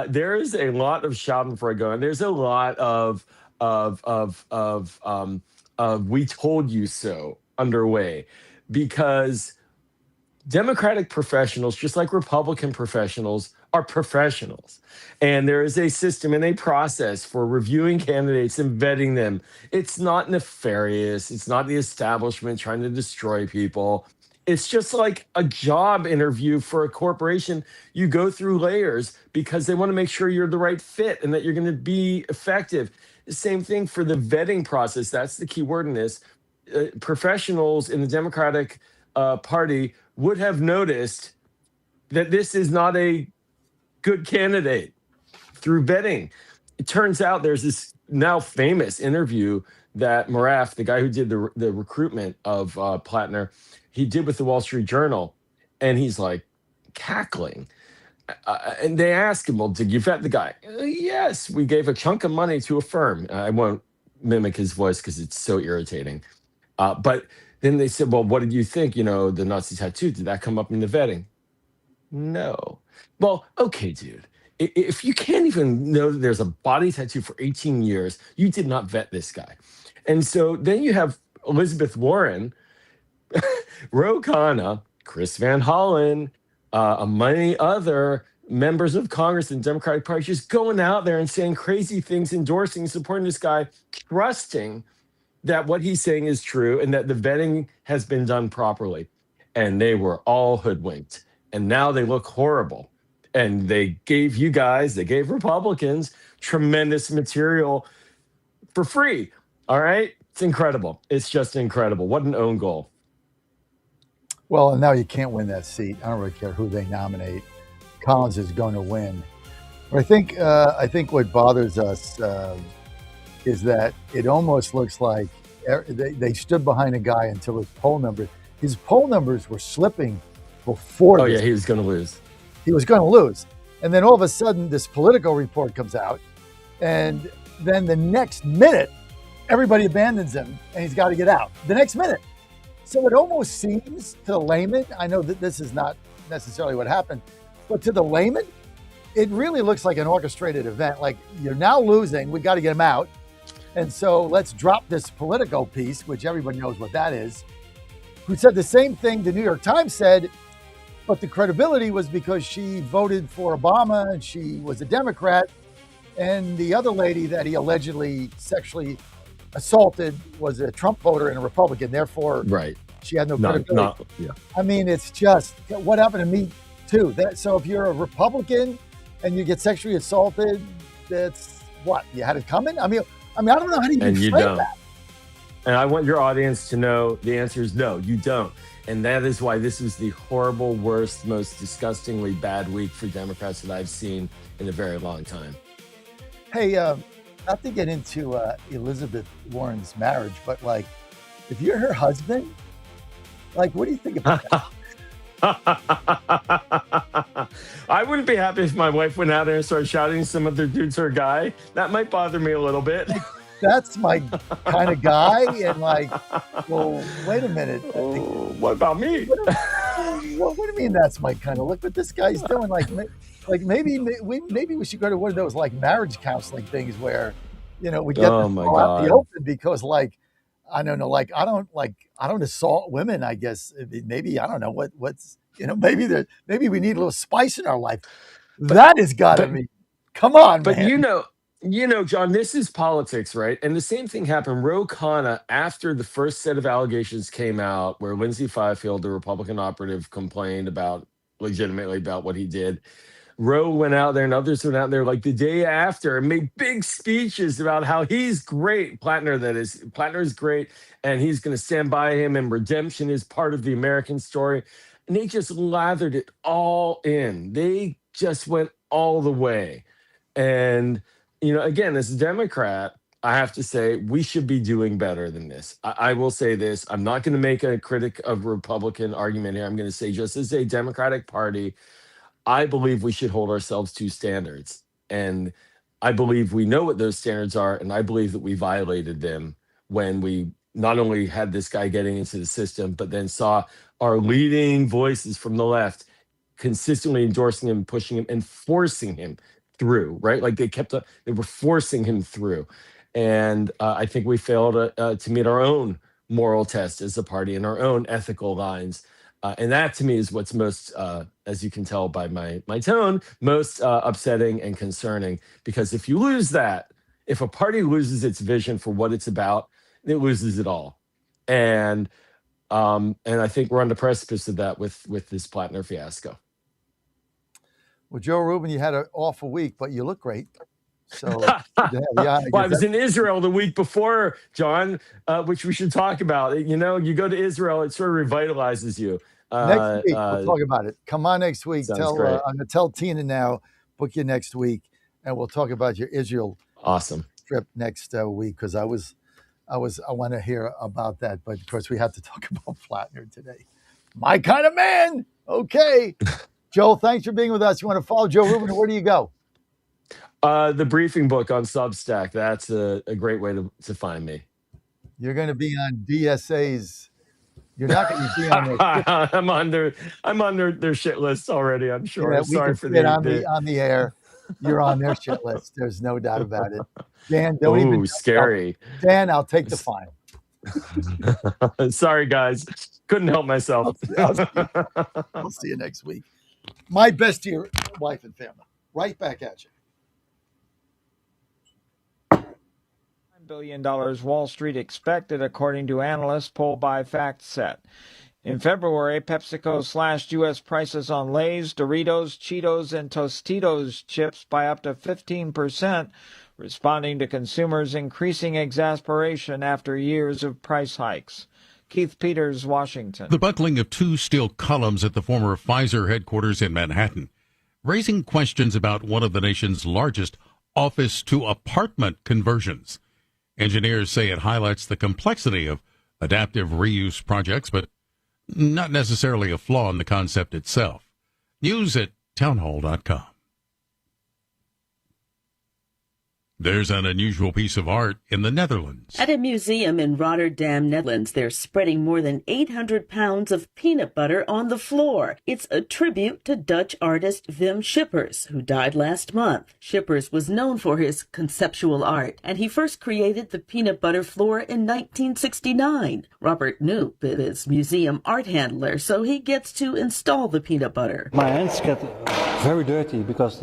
there is a lot of Schadenfreude, and there's a lot of we told you so underway, because Democratic professionals, just like Republican professionals, are professionals. And there is a system and a process for reviewing candidates and vetting them. It's not nefarious. It's not the establishment trying to destroy people. It's just like a job interview for a corporation. You go through layers because they want to make sure you're the right fit and that you're going to be effective. The same thing for the vetting process. That's the key word in this. Professionals in the Democratic Party would have noticed that this is not a good candidate through vetting. It turns out there's this now famous interview that Maraf, the guy who did the recruitment of Plattner, he did with the Wall Street Journal, and he's like cackling. And they ask him, well, did you vet the guy? Yes, we gave a chunk of money to a firm. I won't mimic his voice because it's so irritating. But then they said, well, what did you think? You know, the Nazi tattoo, did that come up in the vetting? No. Well, okay, dude. If you can't even know that there's a body tattoo for 18 years, you did not vet this guy. And so then you have Elizabeth Warren, Ro Khanna, Chris Van Hollen, many other members of Congress and Democratic Party just going out there and saying crazy things, endorsing, supporting this guy, trusting that what he's saying is true and that the vetting has been done properly. And they were all hoodwinked. And now they look horrible. And they gave you guys, they gave Republicans tremendous material for free. All right? It's incredible. It's just incredible. What an own goal. Well, and now you can't win that seat. I don't really care who they nominate. Collins is going to win. But I think what bothers us is that it almost looks like they stood behind a guy until his poll numbers were slipping before. Oh yeah, he was going to lose. He was going to lose, and then all of a sudden, this Politico report comes out, and then the next minute, everybody abandons him, and he's got to get out. The next minute. So it almost seems to the layman, I know that this is not necessarily what happened, but to the layman, it really looks like an orchestrated event. Like, you're now losing, we got to get him out. And so let's drop this Politico piece, which everybody knows what that is, who said the same thing the New York Times said, but the credibility was because she voted for Obama and she was a Democrat. And the other lady that he allegedly sexually assaulted was a Trump voter and a Republican. Therefore, right, she had no credibility. Yeah. I mean, it's just what happened to me too. So if you're a Republican and you get sexually assaulted, that's what you had it coming. I mean, I don't know how to even frame that. And I want your audience to know the answer is no, you don't. And that is why this is the horrible, worst, most disgustingly bad week for Democrats that I've seen in a very long time. Hey, not to get into Elizabeth Warren's marriage, but like, if you're her husband, like, what do you think about that? I wouldn't be happy if my wife went out there and started shouting some other dude's her guy. That might bother me a little bit. That's my kind of guy. And like, well, wait a minute. What about me? What do you mean that's my kind of? Look what this guy's doing. Like maybe we should go to one of those like marriage counseling things where, we get them all out the open, because like, I don't know, like I don't assault women. I guess maybe I don't know what's maybe we need a little spice in our life. That has got to be. Come on, but man. John, this is politics, right? And the same thing happened. Ro Khanna, after the first set of allegations came out, where Lindsay Fifield, the Republican operative, complained legitimately about what he did. Roe went out there and others went out there like the day after and made big speeches about how he's great. Plattner is great, and he's going to stand by him, and redemption is part of the American story. And they just lathered it all in. They just went all the way. And, again, as a Democrat, I have to say we should be doing better than this. I will say this. I'm not going to make a critic of Republican argument here. I'm going to say, just as a Democratic Party, I believe we should hold ourselves to standards. And I believe we know what those standards are. And I believe that we violated them when we not only had this guy getting into the system, but then saw our leading voices from the left consistently endorsing him, pushing him, and forcing him through, right? Like they were forcing him through. And I think we failed to meet our own moral test as a party and our own ethical lines. And that to me is what's most, as you can tell by my tone, most upsetting and concerning. Because if you lose that, if a party loses its vision for what it's about, it loses it all. And I think we're on the precipice of that with this Plattner fiasco. Well, Joe Rubin, you had an awful week, but you look great. So I was in Israel the week before, John, which we should talk about. You go to Israel, it sort of revitalizes you. Next week, we'll talk about it. Come on next week. I'm going to tell Tina now, book you next week, and we'll talk about your Israel trip next week, because I want to hear about that. But of course, we have to talk about Plattner today. My kind of man. Okay. Joe, thanks for being with us. You want to follow Joe Rubin? Where do you go? The briefing book on Substack. That's a great way to find me. You're going to be on DSA's. You're not going to be on their. I'm on their shit list already. I'm sure. Yeah, Sorry for on the air. You're on their shit list. There's no doubt about it. Dan, scary. Dan, I'll take the fine. Sorry, guys. Couldn't help myself. I'll see you next week. My best to your wife and family. Right back at you. $9 billion Wall Street expected, according to analysts polled by FactSet. In February, PepsiCo slashed U.S. prices on Lay's, Doritos, Cheetos, and Tostitos chips by up to 15%, responding to consumers' increasing exasperation after years of price hikes. Keith Peters, Washington. The buckling of two steel columns at the former Pfizer headquarters in Manhattan, raising questions about one of the nation's largest office-to-apartment conversions. Engineers say it highlights the complexity of adaptive reuse projects, but not necessarily a flaw in the concept itself. News at townhall.com. There's an unusual piece of art in the Netherlands. At a museum in Rotterdam, Netherlands, they're spreading more than 800 pounds of peanut butter on the floor. It's a tribute to Dutch artist Wim Schippers, who died last month. Schippers was known for his conceptual art, and he first created the peanut butter floor in 1969. Robert Knoop is museum art handler, so he gets to install the peanut butter. My hands get very dirty because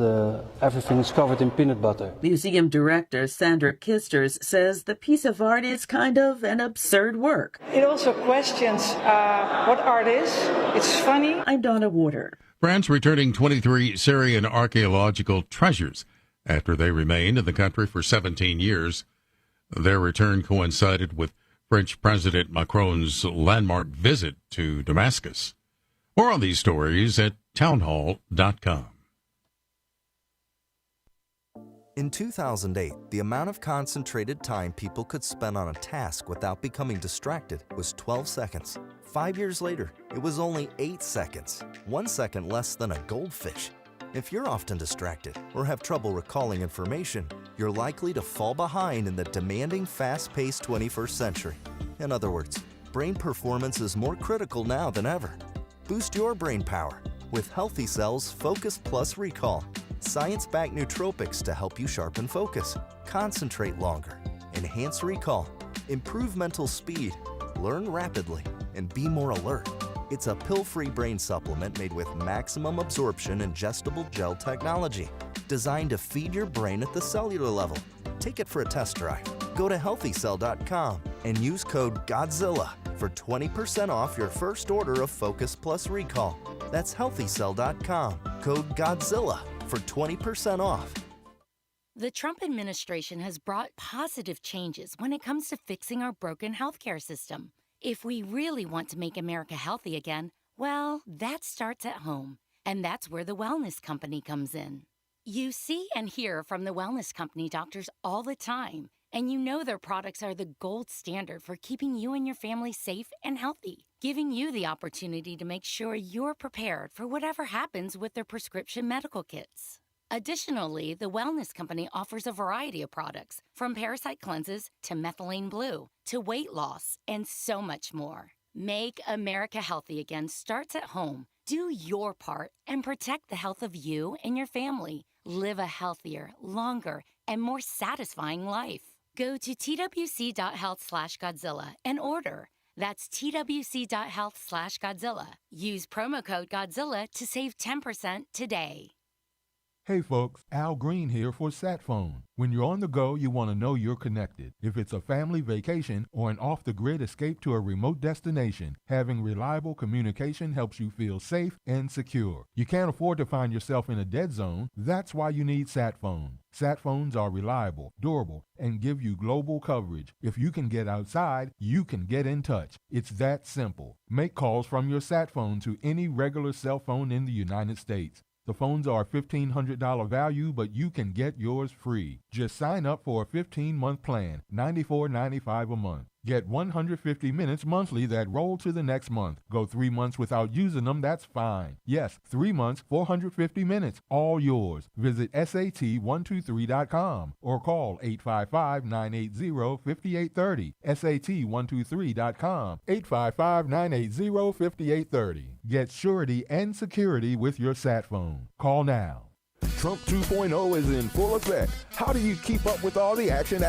everything is covered in peanut butter. Museum director Sandra Kisters says the piece of art is kind of an absurd work. It also questions what art is. It's funny. I'm Donna Warder. France returning 23 Syrian archaeological treasures after they remained in the country for 17 years. Their return coincided with French President Macron's landmark visit to Damascus. More on these stories at townhall.com. In 2008, the amount of concentrated time people could spend on a task without becoming distracted was 12 seconds. 5 years later, it was only 8 seconds, 1 second less than a goldfish. If you're often distracted or have trouble recalling information, you're likely to fall behind in the demanding, fast-paced 21st century. In other words, brain performance is more critical now than ever. Boost your brain power with Healthy Cells Focus Plus Recall. Science-backed nootropics to help you sharpen focus, concentrate longer, enhance recall, improve mental speed, learn rapidly, and be more alert. It's a pill-free brain supplement made with maximum absorption ingestible gel technology, designed to feed your brain at the cellular level. Take it for a test drive. Go to healthycell.com and use code GODZILLA for 20% off your first order of Focus Plus Recall. That's healthycell.com, code GODZILLA for 20% off. The Trump administration has brought positive changes when it comes to fixing our broken healthcare system. If we really want to make America healthy again, well, that starts at home. And that's where the Wellness Company comes in. You see and hear from the Wellness Company doctors all the time, and you know their products are the gold standard for keeping you and your family safe and healthy, giving you the opportunity to make sure you're prepared for whatever happens with their prescription medical kits. Additionally, the Wellness Company offers a variety of products, from parasite cleanses to methylene blue to weight loss and so much more. Make America healthy again starts at home. Do your part and protect the health of you and your family. Live a healthier, longer, and more satisfying life. Go to twc.health/Godzilla and order. That's twc.health/Godzilla. Use promo code Godzilla to save 10% today. Hey folks, Al Green here for SatPhone. When you're on the go, you want to know you're connected. If it's a family vacation or an off-the-grid escape to a remote destination, having reliable communication helps you feel safe and secure. You can't afford to find yourself in a dead zone. That's why you need SatPhone. SatPhones are reliable, durable, and give you global coverage. If you can get outside, you can get in touch. It's that simple. Make calls from your SatPhone to any regular cell phone in the United States. The phones are $1,500 value, but you can get yours free. Just sign up for a 15-month plan, $94.95 a month. Get 150 minutes monthly that roll to the next month. Go 3 months without using them, that's fine. Yes, 3 months, 450 minutes, all yours. Visit SAT123.com or call 855-980-5830. SAT123.com, 855-980-5830. Get surety and security with your SatPhone. Call now. Trump 2.0 is in full effect. How do you keep up with all the action?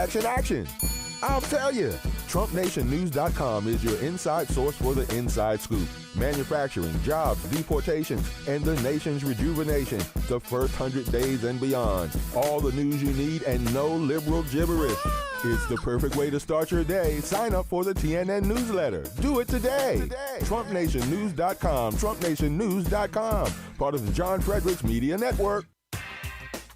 I'll tell you. TrumpNationNews.com is your inside source for the inside scoop. Manufacturing, jobs, deportations, and the nation's rejuvenation. The first 100 days and beyond. All the news you need and no liberal gibberish. It's the perfect way to start your day. Sign up for the TNN newsletter. Do it today. TrumpNationNews.com. TrumpNationNews.com. Part of the John Fredericks Media Network.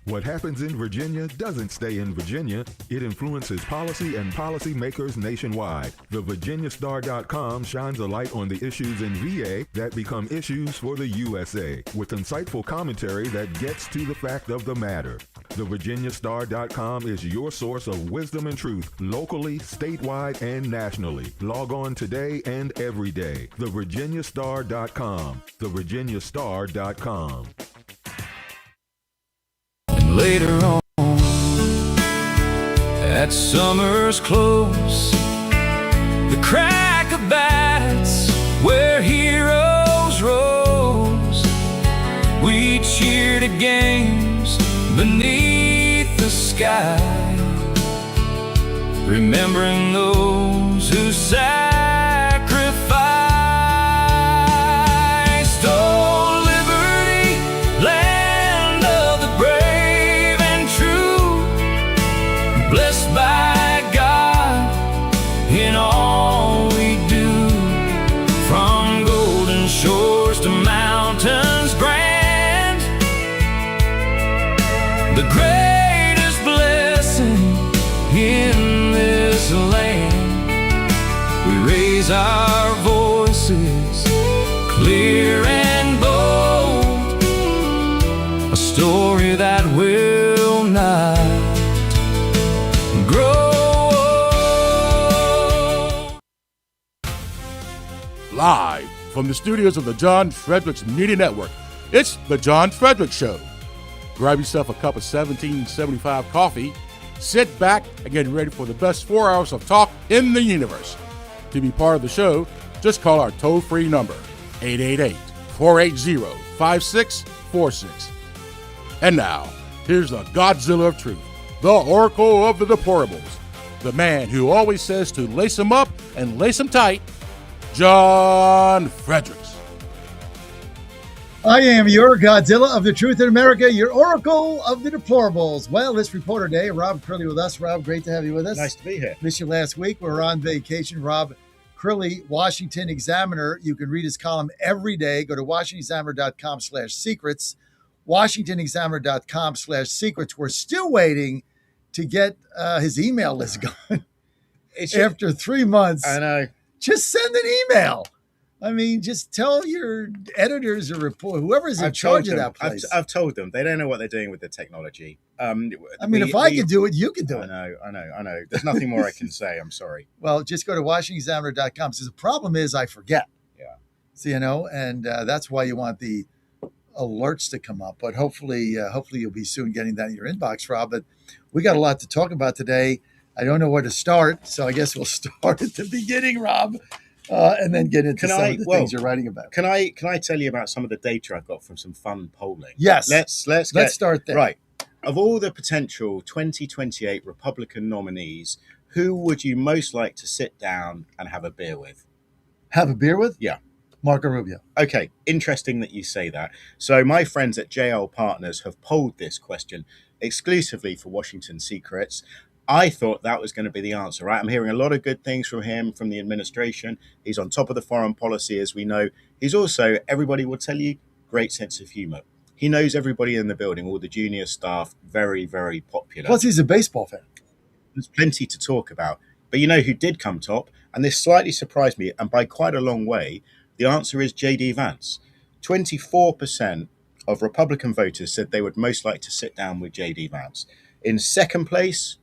What happens in Virginia doesn't stay in Virginia. It influences policy and policymakers nationwide. The VirginiaStar.com shines a light on the issues in VA that become issues for the USA, with insightful commentary that gets to the fact of the matter. The VirginiaStar.com is your source of wisdom and truth, locally, statewide, and nationally. Log on today and every day. The VirginiaStar.com. The VirginiaStar.com. Later on, at summer's close, the crack of bats where heroes rose. We cheered at games beneath the sky, remembering those who sacrificed. Oh, liberty, land of the brave and true, blessed by God in all we do, from golden shores to mountains grand. The greatest blessing in this land, we raise our voices clear and bold, a story that will not grow old. Live from the studios of the John Fredericks Media Network, it's the John Fredericks Show. Grab yourself a cup of 1775 coffee, sit back, and get ready for the best 4 hours of talk in the universe. To be part of the show, just call our toll-free number, 888-480-5646. And now, here's the Godzilla of Truth, the Oracle of the Deplorables, the man who always says to lace them up and lace them tight, John Fredericks. I am your Godzilla of the Truth in America, your Oracle of the Deplorables. Well, it's Reporter Day. Rob Crilly with us. Rob, great to have you with us. Nice to be here. Missed you last week. We were on vacation. Rob Crilly, Washington Examiner. You can read his column every day. Go to WashingtonExaminer.com/secrets. WashingtonExaminer.com/secrets. We're still waiting to get his email list going. After 3 months. I know. Just send an email. I mean, just tell your editors or report, whoever's in charge of that place. I've told them. They don't know what they're doing with the technology. I mean, if I can do it, you can do it. I know. There's nothing more I can say. I'm sorry. Well, just go to WashingtonExaminer.com. So the problem is I forget. Yeah. So, and that's why you want the alerts to come up. But hopefully you'll be soon getting that in your inbox, Rob. But we got a lot to talk about today. I don't know where to start, so I guess we'll start at the beginning, Rob. And then get into some of the things you're writing about. Can I tell you about some of the data I've got from some fun polling? Yes. Let's start there. Right. Of all the potential 2028 Republican nominees, who would you most like to sit down and have a beer with? Have a beer with? Yeah. Marco Rubio. Okay. Interesting that you say that. So my friends at JL Partners have polled this question exclusively for Washington Secrets. I thought that was going to be the answer, right? I'm hearing a lot of good things from him, from the administration. He's on top of the foreign policy, as we know. He's also, everybody will tell you, great sense of humor. He knows everybody in the building, all the junior staff, very, very popular. Plus, he's a baseball fan. There's plenty to talk about. But you know who did come top? And this slightly surprised me, and by quite a long way, the answer is J.D. Vance. 24% of Republican voters said they would most like to sit down with J.D. Vance. In second place,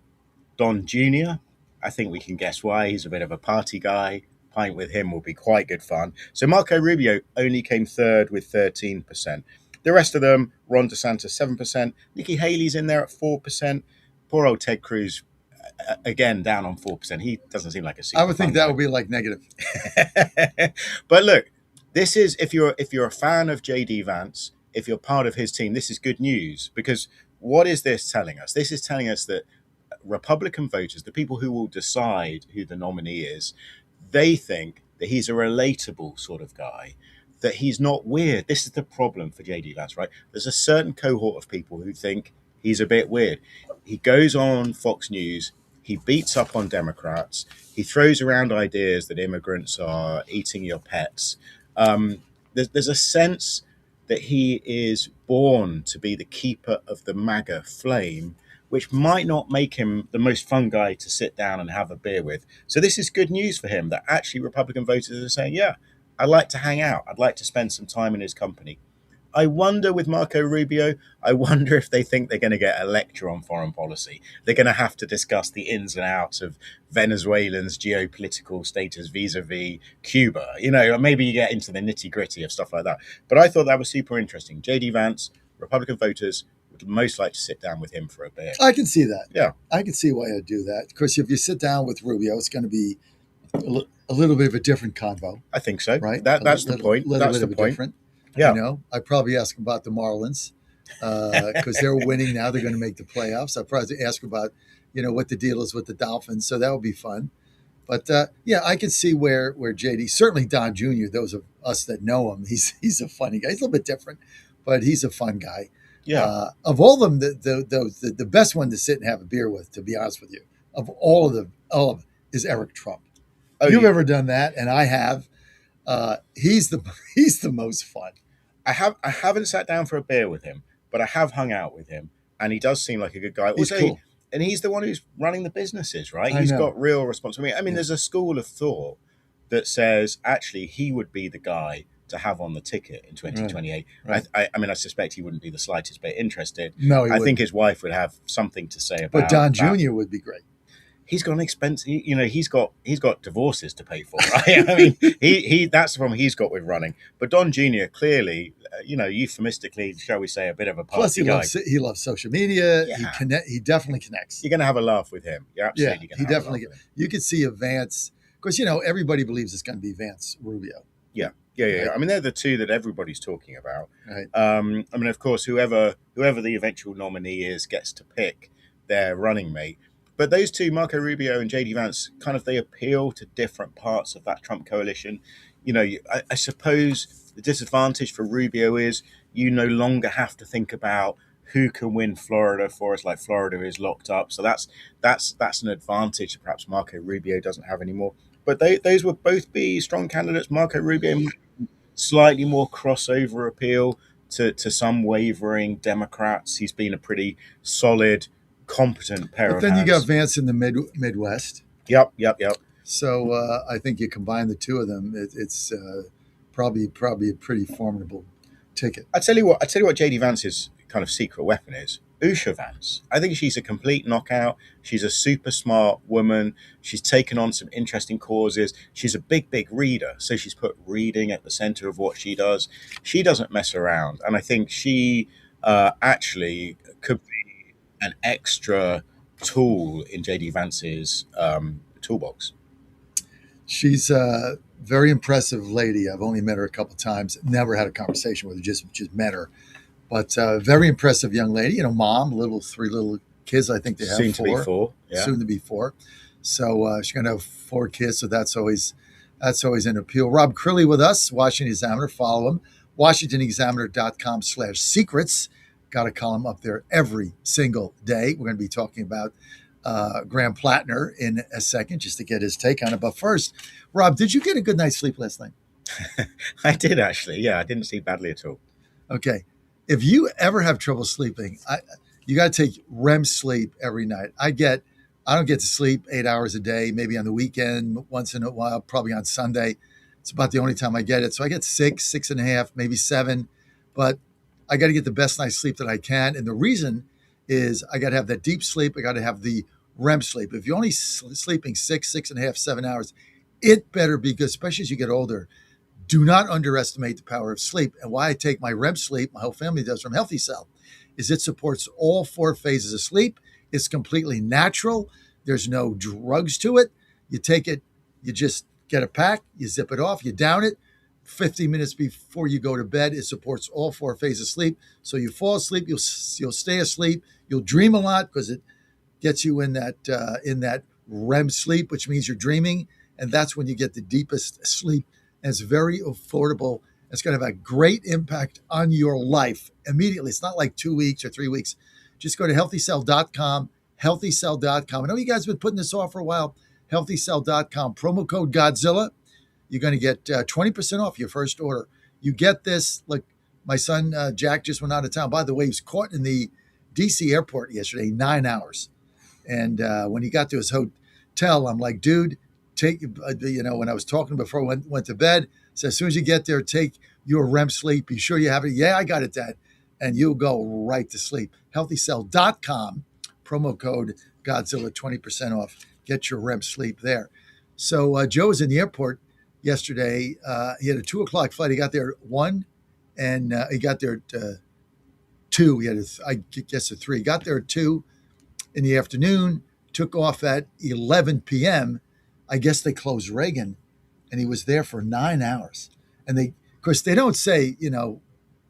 Don Jr. I think we can guess why. He's a bit of a party guy. Pint with him will be quite good fun. So Marco Rubio only came third with 13%. The rest of them, Ron DeSantis, 7%. Nikki Haley's in there at 4%. Poor old Ted Cruz, again, down on 4%. He doesn't seem like a super I would think that would be like negative. But look, this is, if you're a fan of J.D. Vance, if you're part of his team, this is good news. Because what is this telling us? This is telling us that Republican voters, the people who will decide who the nominee is, they think that he's a relatable sort of guy, that he's not weird. This is the problem for J.D. Vance, right? There's a certain cohort of people who think he's a bit weird. He goes on Fox News, he beats up on Democrats, he throws around ideas that immigrants are eating your pets. There's a sense that he is born to be the keeper of the MAGA flame, which might not make him the most fun guy to sit down and have a beer with. So this is good news for him, that actually Republican voters are saying, yeah, I'd like to hang out. I'd like to spend some time in his company. I wonder with Marco Rubio, I wonder if they think they're going to get a lecture on foreign policy. They're going to have to discuss the ins and outs of Venezuelans' geopolitical status vis-a-vis Cuba. Maybe you get into the nitty-gritty of stuff like that. But I thought that was super interesting. J.D. Vance, Republican voters would most like to sit down with him for a beer. I can see that. Yeah. I can see why I'd do that. Of course, if you sit down with Rubio, it's going to be a little bit of a different convo. I think so. Right? That's the point. That's the point. Different. Yeah. I'd probably ask him about the Marlins because they're winning now. They're going to make the playoffs. I'd probably ask about, what the deal is with the Dolphins. So that would be fun. But I can see where JD, certainly Don Jr., those of us that know him, he's a funny guy. He's a little bit different, but he's a fun guy. Yeah. Of all of them, the best one to sit and have a beer with, to be honest with you, of all of them, is Eric Trump. You've ever done that, and I have. He's the most fun. I haven't sat down for a beer with him, but I have hung out with him, and he does seem like a good guy. He's cool. And he's the one who's running the businesses, right? He's got real responsibility. I mean, there's a school of thought that says actually he would be the guy to have on the ticket in 2028. Right. I mean, I suspect he wouldn't be the slightest bit interested. No, he I wouldn't. think his wife would have something to say about. But Don that. Jr. would be great. He's got an expense. He's got divorces to pay for, right? I mean, he that's the problem he's got with running. But Don Jr. clearly, euphemistically, shall we say, a bit of a party Plus, guy. he loves social media. Yeah. He definitely connects. You're going to have a laugh with him. You're absolutely going to have a laugh with him. You could see a Vance. Of course, everybody believes it's going to be Vance Rubio. Yeah. I mean, they're the two that everybody's talking about. Right. I mean, of course, whoever the eventual nominee is gets to pick their running mate. But those two, Marco Rubio and J.D. Vance, they appeal to different parts of that Trump coalition. I suppose the disadvantage for Rubio is you no longer have to think about who can win Florida for us, like Florida is locked up. So that's an advantage that perhaps Marco Rubio doesn't have anymore. But those would both be strong candidates. Marco Rubio, slightly more crossover appeal to some wavering Democrats. He's been a pretty solid, competent pair of But then hands. you got Vance in the Midwest. Yep. So I think you combine the two of them, it's probably a pretty formidable ticket. I tell you what, JD Vance's kind of secret weapon is Usha Vance. I think she's a complete knockout. She's a super smart woman. She's taken on some interesting causes. She's a big reader, so she's put reading at the center of what she does. She doesn't mess around, and I think she actually could be an extra tool in JD Vance's toolbox. She's a very impressive lady. I've only met her a couple of times. Never had a conversation with her. Just met her. But very impressive young lady. Mom, three little kids. I think they have Soon to be four. Yeah. Soon to be four. So she's going to have 4 kids. So that's always an appeal. Rob Crilly with us, Washington Examiner. Follow him. WashingtonExaminer.com/secrets. Got a column up there every single day. We're going to be talking about Graham Plattner in a second, just to get his take on it. But first, Rob, did you get a good night's sleep last night? I did, actually. Yeah, I didn't sleep badly at all. Okay. If you ever have trouble sleeping, you got to take REM sleep every night. I don't get to sleep 8 hours a day, maybe on the weekend, once in a while, probably on Sunday. It's about the only time I get it. So I get 6.5, maybe 7, but I got to get the best night's sleep that I can. And the reason is I got to have that deep sleep. I got to have the REM sleep. If you're only sleeping 6.5, 7 hours, it better be good, especially as you get older. Do not underestimate the power of sleep. And why I take my REM sleep, my whole family does from Healthy Cell, is it supports all 4 phases of sleep. It's completely natural. There's no drugs to it. You take it, you just get a pack, you zip it off, you down it. 50 minutes before you go to bed, it supports all 4 phases of sleep. So you fall asleep, you'll stay asleep, you'll dream a lot because it gets you in that REM sleep, which means you're dreaming, and that's when you get the deepest sleep. And it's very affordable. It's going to have a great impact on your life immediately. It's not like 2 weeks or 3 weeks. Just go to healthycell.com, healthycell.com. I know you guys have been putting this off for a while. Healthycell.com, promo code Godzilla. You're going to get 20% off your first order. You get this, like My son, Jack, just went out of town. By the way, he was caught in the D.C. airport yesterday, 9 hours. And when he got to his hotel, I'm like, dude, take, when I was talking before I went to bed, so as soon as you get there, take your REM sleep. Be sure you have it. Yeah, I got it, Dad. And you'll go right to sleep. HealthyCell.com, promo code Godzilla, 20% off. Get your REM sleep there. So Joe was in the airport yesterday. He had a 2:00 flight. He got there at 1, and he got there at 2. He had, I guess, at 3. He got there at 2 in the afternoon, took off at 11 p.m. I guess they closed Reagan, and he was there for 9 hours. And they, of course, they don't say,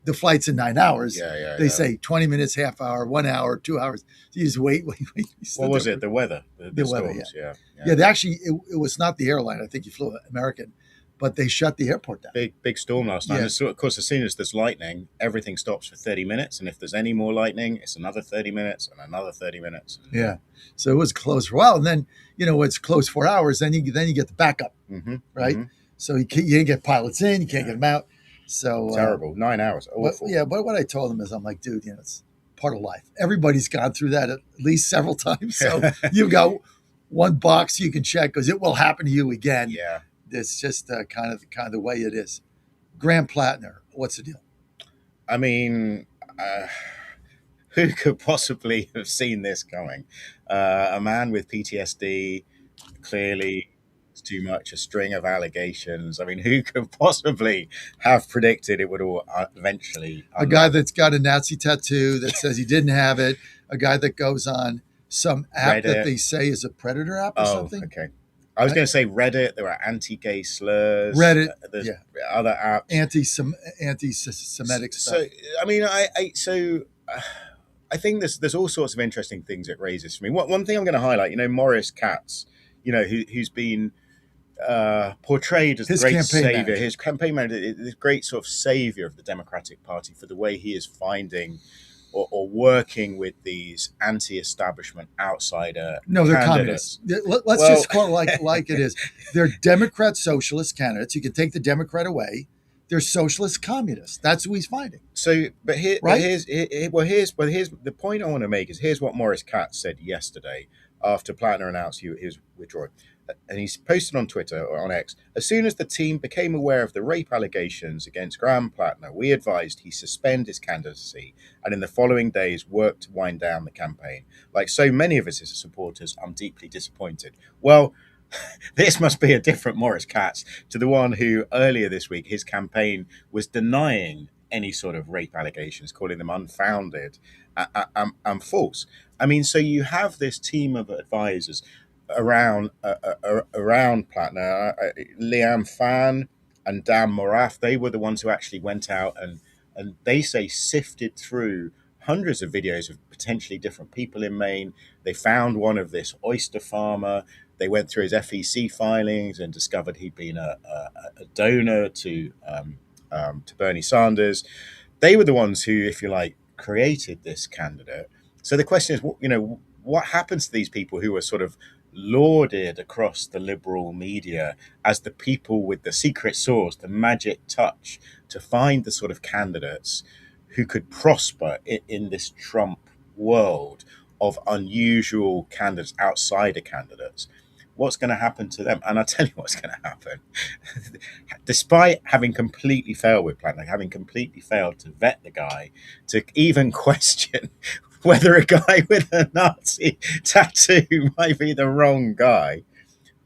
the flight's in 9 hours. They say 20 minutes, half hour, 1 hour, 2 hours. You just wait. What was it? The weather? The weather, storms, yeah. They actually, it was not the airline. I think he flew American, but they shut the airport down. Big storm last night. Yeah. And so, of course, as soon as there's lightning, everything stops for 30 minutes. And if there's any more lightning, it's another 30 minutes and another 30 minutes. Yeah. So it was closed for a while. And then, when it's closed 4 hours, then you get the backup, right? Mm-hmm. So you can't get pilots in, you can't get them out. So terrible. 9 hours. Awful. But what I told him is, I'm like, dude, it's part of life. Everybody's gone through that at least several times. So you've got one box you can check because it will happen to you again. Yeah. It's just kind of the way it is. Graham Plattner, what's the deal? I mean, who could possibly have seen this coming? A man with PTSD, clearly too much, a string of allegations. I mean, who could possibly have predicted it would all eventually? A guy that's got a Nazi tattoo that says he didn't have it. A guy that goes on some app Reddit. That they say is a predator app or something. Okay. I was going to say Reddit. There are anti-gay slurs. Reddit. There's other apps. Anti-Semitic stuff. So, I mean, I think there's all sorts of interesting things it raises for me. One thing I'm going to highlight, Maurice Katz, who's been portrayed as the great savior, his campaign manager, this great sort of savior of the Democratic Party for the way he is finding or working with these anti-establishment outsider they're candidates. Communists. Let's just call it like it is. They're Democrat socialist candidates. You can take the Democrat away. They're socialist communists. That's who he's finding. So, here's the point I want to make is here's what Maurice Katz said yesterday after Plattner announced he was withdrawing. And he's posted on Twitter or on X, as soon as the team became aware of the rape allegations against Graham Plattner, we advised he suspend his candidacy and in the following days work to wind down the campaign. Like so many of his supporters, I'm deeply disappointed. Well, this must be a different Maurice Katz to the one who earlier this week, his campaign was denying any sort of rape allegations, calling them unfounded and false. I mean, so you have this team of advisors around Plattner, Liam Phan and Dan Morath. They were the ones who actually went out and they say sifted through hundreds of videos of potentially different people in Maine. They found one of this oyster farmer. They went through his FEC filings and discovered he'd been a donor to Bernie Sanders. They were the ones who, if you like, created this candidate. So the question is, what happens to these people who are sort of lauded across the liberal media as the people with the secret sauce, the magic touch to find the sort of candidates who could prosper in this Trump world of unusual candidates, outsider candidates? What's going to happen to them? And I'll tell you what's going to happen. Despite having completely failed with Plattner, having completely failed to vet the guy, to even question whether a guy with a Nazi tattoo might be the wrong guy,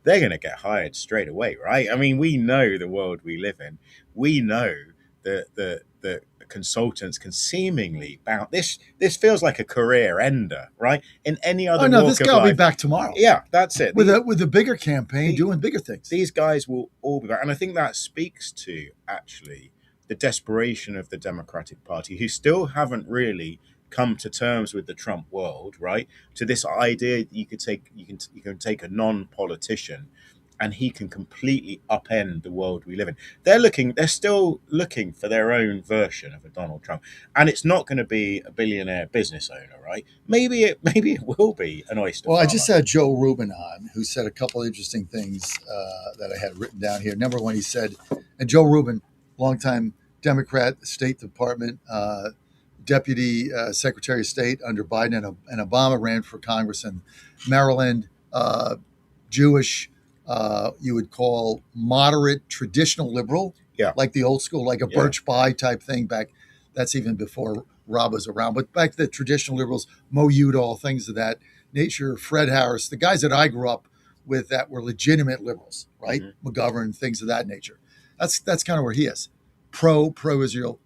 they're going to get hired straight away, right? I mean, we know the world we live in. We know that the consultants can seemingly bounce. This feels like a career ender, right? In any other walk this of guy will be life. back tomorrow. Yeah, that's it. With a bigger campaign, doing bigger things. These guys will all be back. And I think that speaks to, actually, the desperation of the Democratic Party, who still haven't really come to terms with the Trump world, right? To this idea that you can take a non-politician and he can completely upend the world we live in. They're still looking for their own version of a Donald Trump. And it's not going to be a billionaire business owner, right? Maybe it will be an oyster farmer. I just had Joe Rubin on, who said a couple of interesting things that I had written down here. Number one, he said, and Joe Rubin, longtime Democrat State Department Deputy Secretary of State under Biden and Obama, ran for Congress in Maryland. Jewish, you would call moderate, traditional liberal, like the old school, like a Birch Bayh type thing back. That's even before Rob was around. But back to the traditional liberals, Mo Udall, things of that nature, Fred Harris, the guys that I grew up with that were legitimate liberals, right? McGovern, things of that nature. That's kind of where he is, pro-Israel.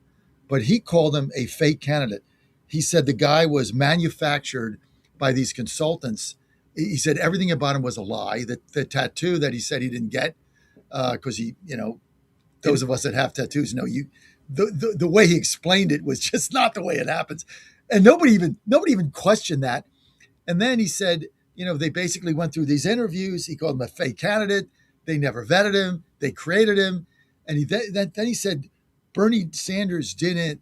But he called him a fake candidate. He said the guy was manufactured by these consultants. He said everything about him was a lie. The tattoo that he said he didn't get, because those of us that have tattoos know the way he explained it was just not the way it happens, and nobody even questioned that. And then he said, they basically went through these interviews. He called him a fake candidate. They never vetted him. They created him, and then he said Bernie Sanders didn't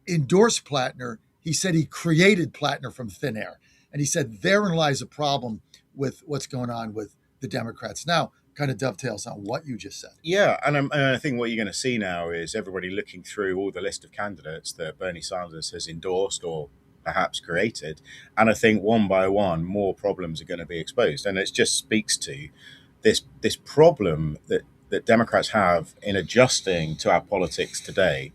endorse Plattner. He said he created Plattner from thin air. And he said therein lies a problem with what's going on with the Democrats. Now, kind of dovetails on what you just said. Yeah, and I think what you're going to see now is everybody looking through all the list of candidates that Bernie Sanders has endorsed or perhaps created. And I think one by one, more problems are going to be exposed. And it just speaks to this problem that Democrats have in adjusting to our politics today.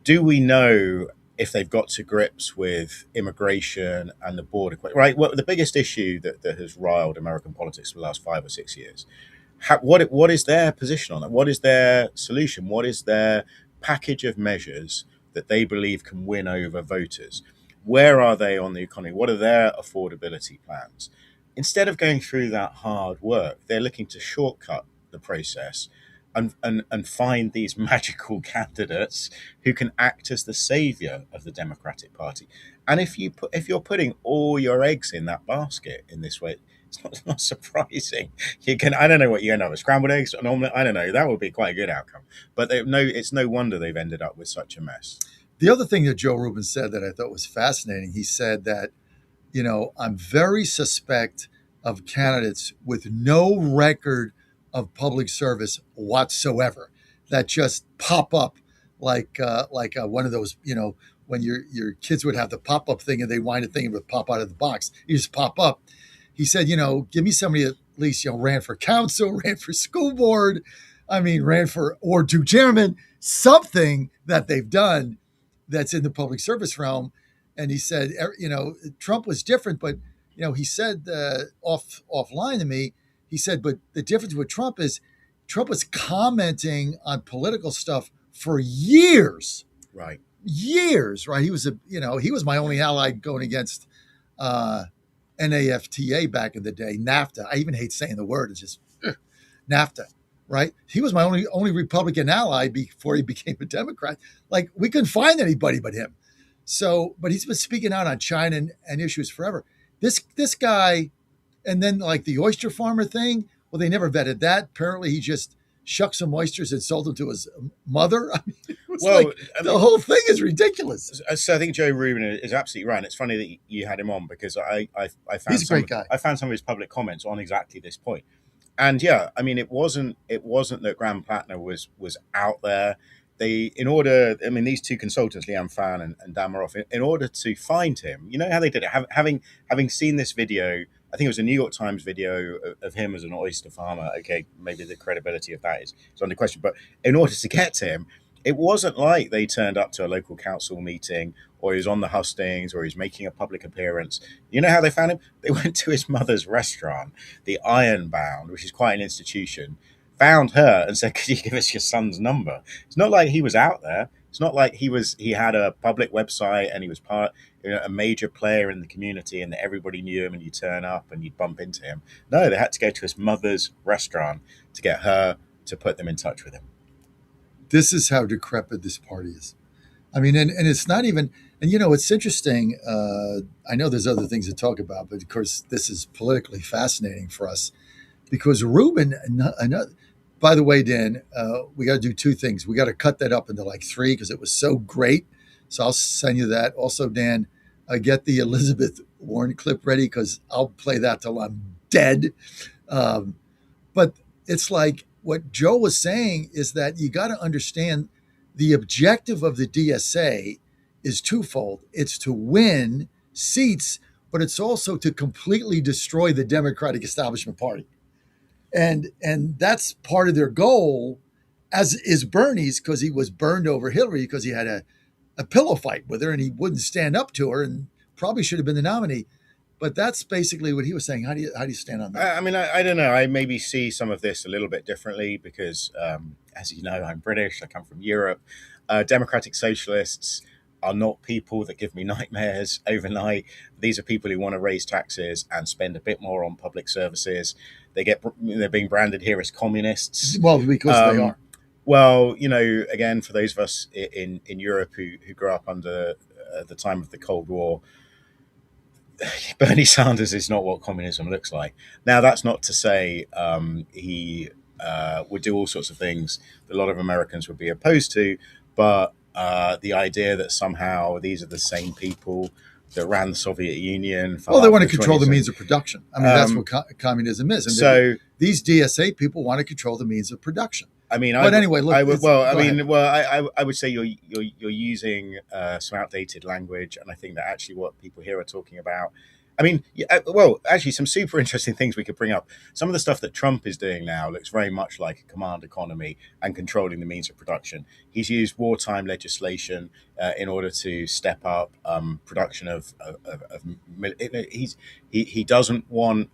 Do we know if they've got to grips with immigration and the border, right? Well, the biggest issue that has riled American politics for the last 5 or 6 years. What is their position on it? What is their solution? What is their package of measures that they believe can win over voters? Where are they on the economy? What are their affordability plans? Instead of going through that hard work, they're looking to shortcut the process and find these magical candidates who can act as the savior of the Democratic Party. And if you're putting all your eggs in that basket in this way, it's not surprising. I don't know what you end up with, scrambled eggs, an omelet. I don't know. That would be quite a good outcome. But it's no wonder they've ended up with such a mess. The other thing that Joe Rubin said that I thought was fascinating, he said that, I'm very suspect of candidates with no record of public service whatsoever that just pop up like one of those, when your kids would have the pop-up thing and they wind a thing and it would pop out of the box. You just pop up. He said, give me somebody at least, ran for council, ran for school board. Ran for or to chairman, something that they've done that's in the public service realm. And he said, Trump was different, but, he said offline to me, he said, but the difference with Trump is Trump was commenting on political stuff for years. Right. Years, right? He was he was my only ally going against NAFTA back in the day, NAFTA. I even hate saying the word. It's just NAFTA, right? He was my only Republican ally before he became a Democrat. Like, we couldn't find anybody but him. So, but he's been speaking out on China and issues forever. This guy, and then like the oyster farmer thing, well, they never vetted that. Apparently he just shucked some oysters and sold them to his mother. The whole thing is ridiculous. So I think Joe Rubin is absolutely right. And it's funny that you had him on because I found he's a great guy. I found some of his public comments on exactly this point. And yeah, it wasn't that Graham Plattner was out there. These two consultants, Liam Fan and Dan Maroff, in order to find him, you know how they did it? Having seen this video, I think it was a New York Times video of him as an oyster farmer. Okay, maybe the credibility of that is under question. But in order to get to him, it wasn't like they turned up to a local council meeting or he was on the hustings or he's making a public appearance. You know how they found him? They went to his mother's restaurant, the Ironbound, which is quite an institution, found her and said, could you give us your son's number? It's not like he was out there. It's not like he had a public website and he was a major player in the community and that everybody knew him and you turn up and you'd bump into him. No, they had to go to his mother's restaurant to get her to put them in touch with him. This is how decrepit this party is. And it's not even, and it's interesting. I know there's other things to talk about, but of course this is politically fascinating for us because Rubin, by the way, Dan, we got to do two things. We got to cut that up into like 3 because it was so great. So I'll send you that. Also, Dan, get the Elizabeth Warren clip ready because I'll play that till I'm dead. But it's like what Joe was saying is that you got to understand the objective of the DSA is twofold. It's to win seats, but it's also to completely destroy the Democratic establishment party. And that's part of their goal, as is Bernie's, because he was burned over Hillary because he had a pillow fight with her and he wouldn't stand up to her and probably should have been the nominee. But that's basically what he was saying. How do you stand on that? I mean, I don't know. I maybe see some of this a little bit differently because, as you know, I'm British. I come from Europe. Democratic socialists are not people that give me nightmares overnight. These are people who want to raise taxes and spend a bit more on public services. They're being branded here as communists. Well, because they are. Well, you know, again, for those of us in Europe who grew up under the time of the Cold War, Bernie Sanders is not what communism looks like. Now, that's not to say he would do all sorts of things that a lot of Americans would be opposed to, but the idea that somehow these are the same people that ran the Soviet Union. Well, they want to control the means of production. I mean, that's what communism is. And so these DSA people want to control the means of production. I mean, but anyway, look. I would say you're using some outdated language, and I think that actually what people here are talking about. I mean, actually, some super interesting things we could bring up. Some of the stuff that Trump is doing now looks very much like a command economy and controlling the means of production. He's used wartime legislation in order to step up production of he doesn't want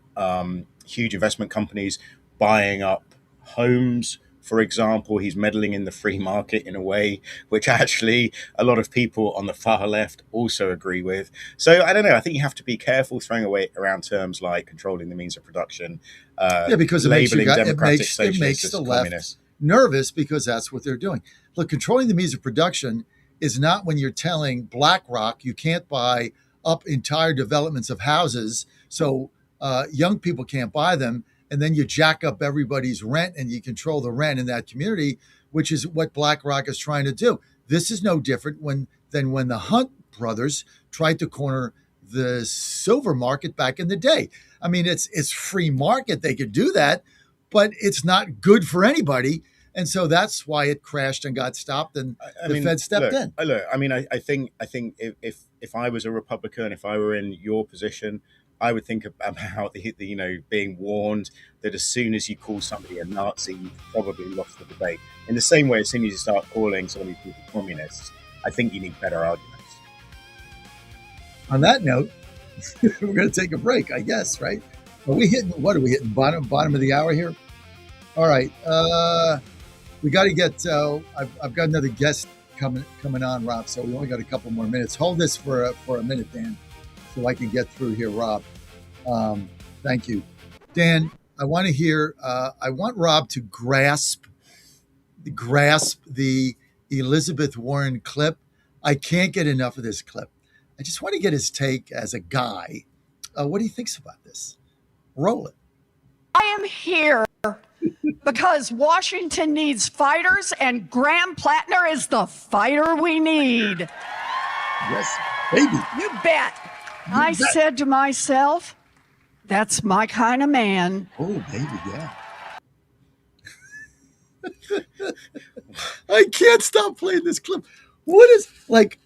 huge investment companies buying up homes. For example, he's meddling in the free market in a way which actually a lot of people on the far left also agree with. So I don't know. I think you have to be careful throwing around terms like controlling the means of production. Because it makes the left communists. Nervous because that's what they're doing. Look, controlling the means of production is not when you're telling BlackRock you can't buy up entire developments of houses, so young people can't buy them. And then you jack up everybody's rent and you control the rent in that community, which is what BlackRock is trying to do. This is no different than when the Hunt brothers tried to corner the silver market back in the day. I mean, it's free market. They could do that, but it's not good for anybody. And so that's why it crashed and got stopped, and the Fed stepped in. I think if I was a Republican, if I were in your position, I would think about being warned that as soon as you call somebody a Nazi, you've probably lost the debate. In the same way, as soon as you start calling some of these people communists, I think you need better arguments. On that note, we're going to take a break, I guess, right? What are we hitting? Bottom of the hour here? All right. We got to get, I've got another guest coming on, Rob, so we only got a couple more minutes. Hold this for a minute, Dan, so I can get through here, Rob. Thank you. Dan, I want to hear, I want Rob to grasp the Elizabeth Warren clip. I can't get enough of this clip. I just want to get his take as a guy. What he thinks about this. Roll it. I am here because Washington needs fighters, and Graham Plattner is the fighter we need. Yes, baby. You bet. I said to myself, that's my kind of man. Oh, baby, yeah. I can't stop playing this clip. What is, like,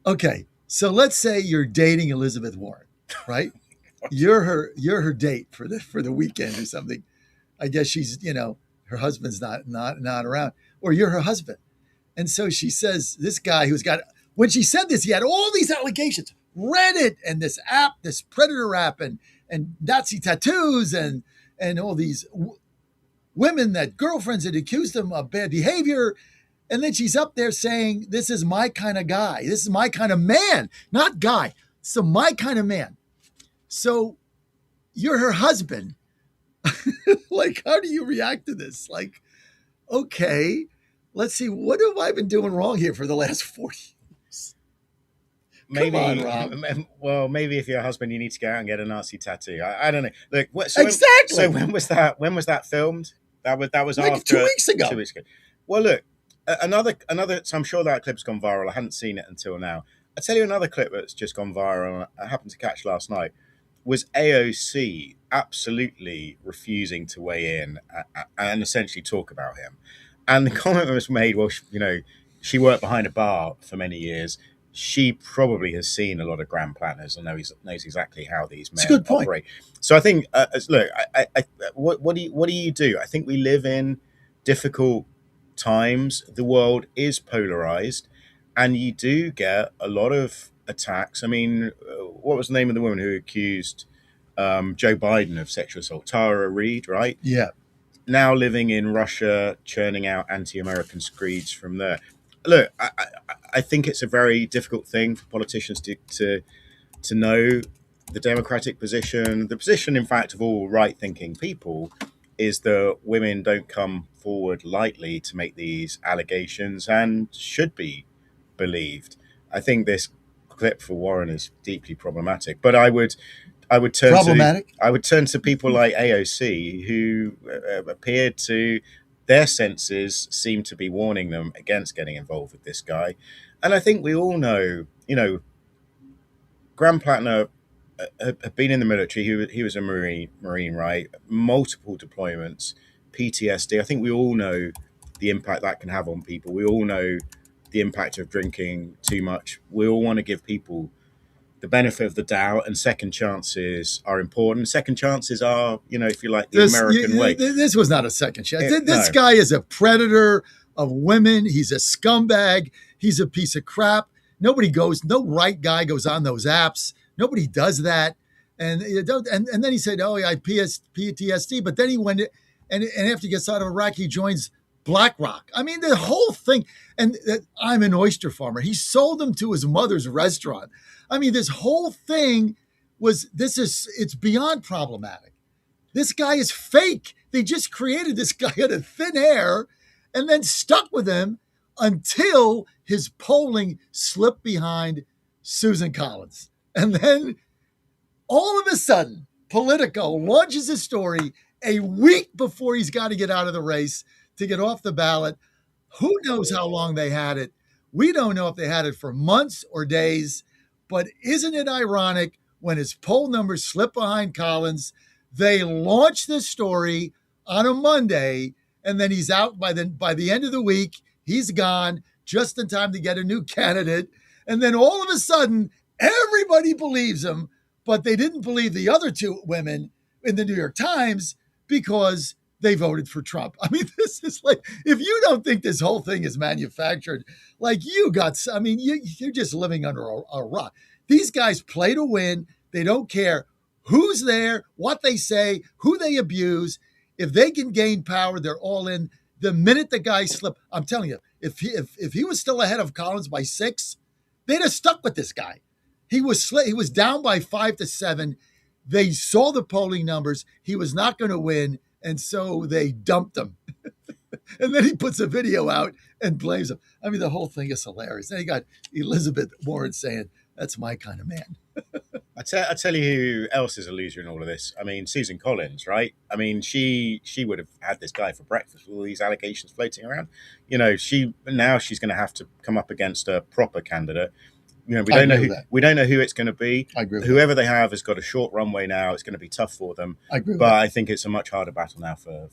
okay, so let's say you're dating Elizabeth Warren, right? You're her date for the weekend or something. I guess she's, her husband's not around, or you're her husband. And so she says, this guy who's got, when she said this, he had all these allegations, Reddit and this app, this predator app, and Nazi tattoos and all these women that girlfriends had accused him of bad behavior. And then she's up there saying, this is my kind of guy. This is my kind of man, not guy. So my kind of man. So you're her husband. Like, how do you react to this? Like, okay, let's see. What have I been doing wrong here for the last 40 years? Maybe, come on, Rob. Well, maybe if you're a husband, you need to go out and get a Nazi tattoo. I don't know. Look, exactly. So when was that? When was that filmed? That was like after 2 weeks ago. 2 weeks ago. Well, look, another. So I'm sure that clip's gone viral. I hadn't seen it until now. I'll tell you another clip that's just gone viral. I happened to catch last night. Was AOC absolutely refusing to weigh in and essentially talk about him. And the comment was made, well, she worked behind a bar for many years. She probably has seen a lot of grand planners and knows exactly how these men operate. So I think, look, what do you do? I think we live in difficult times. The world is polarized, and you do get a lot of attacks. I mean, what was the name of the woman who accused Joe Biden of sexual assault? Tara Reid, right? Yeah. Now living in Russia, churning out anti-American screeds from there. Look, I think it's a very difficult thing for politicians to know the Democratic position. The position, in fact, of all right-thinking people is that women don't come forward lightly to make these allegations and should be believed. I think this clip for Warren is deeply problematic, but I would turn to people like AOC who appeared to, their senses seem to be warning them against getting involved with this guy. And I think we all know, Graham Plattner had been in the military. He was a Marine, right? Multiple deployments, PTSD. I think we all know the impact that can have on people. We all know the impact of drinking too much. We all want to give people the benefit of the doubt, and second chances are important. Second chances are, if you like, the American way. This was not a second chance. This guy is a predator of women. He's a scumbag. He's a piece of crap. No right guy goes on those apps. Nobody does that. And then he said, oh, I had PTSD. But then he went, and after he gets out of Iraq, he joins BlackRock. I mean, the whole thing. And I'm an oyster farmer. He sold them to his mother's restaurant. I mean, this whole thing it's beyond problematic. This guy is fake. They just created this guy out of thin air and then stuck with him until his polling slipped behind Susan Collins. And then all of a sudden, Politico launches a story a week before he's got to get out of the race to get off the ballot. Who knows how long they had it? We don't know if they had it for months or days. But isn't it ironic when his poll numbers slip behind Collins, they launch this story on a Monday, and then he's out by the end of the week. He's gone just in time to get a new candidate. And then all of a sudden, everybody believes him, but they didn't believe the other two women in the New York Times because they voted for Trump. I mean, this is like, if you don't think this whole thing is manufactured, like you're just living under a rock. These guys play to win. They don't care who's there, what they say, who they abuse. If they can gain power, they're all in. The minute the guy slipped, I'm telling you, if he was still ahead of Collins by 6, they'd have stuck with this guy. He was down by 5 to 7. They saw the polling numbers. He was not going to win. And so they dumped him. And then he puts a video out and blames him. I mean, the whole thing is hilarious. Then you got Elizabeth Warren saying, that's my kind of man. I tell you who else is a loser in all of this. I mean, Susan Collins, right? I mean, she would have had this guy for breakfast with all these allegations floating around. She's going to have to come up against a proper candidate. We don't know who it's going to be. I agree. Whoever they have has got a short runway now. It's going to be tough for them. I agree. But I think it's a much harder battle now for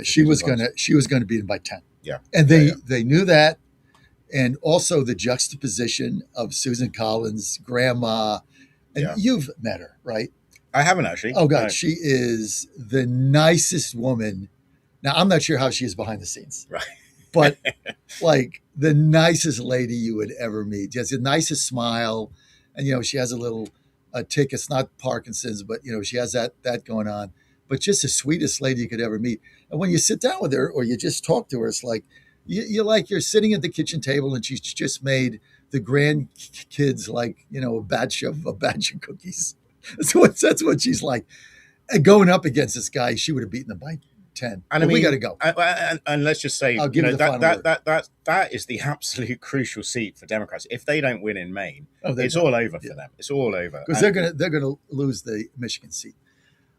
she was going to beat him by 10. Yeah. And they knew that. And also the juxtaposition of Susan Collins' grandma. And you've met her, right? I haven't actually. Oh, God. No. She is the nicest woman. Now, I'm not sure how she is behind the scenes. Right. But like the nicest lady you would ever meet. She has the nicest smile. And, she has a little tick. It's not Parkinson's, but, she has that going on. But just the sweetest lady you could ever meet. And when you sit down with her or you just talk to her, it's like, you're sitting at the kitchen table and she's just made the grandkids like, a batch of cookies. That's what she's like. And going up against this guy, she would have beaten them by 10. And we got to go. And let's just say, I'll give you the final word. That is the absolute crucial seat for Democrats. If they don't win in Maine, it's all over for them. It's all over because they're gonna lose the Michigan seat.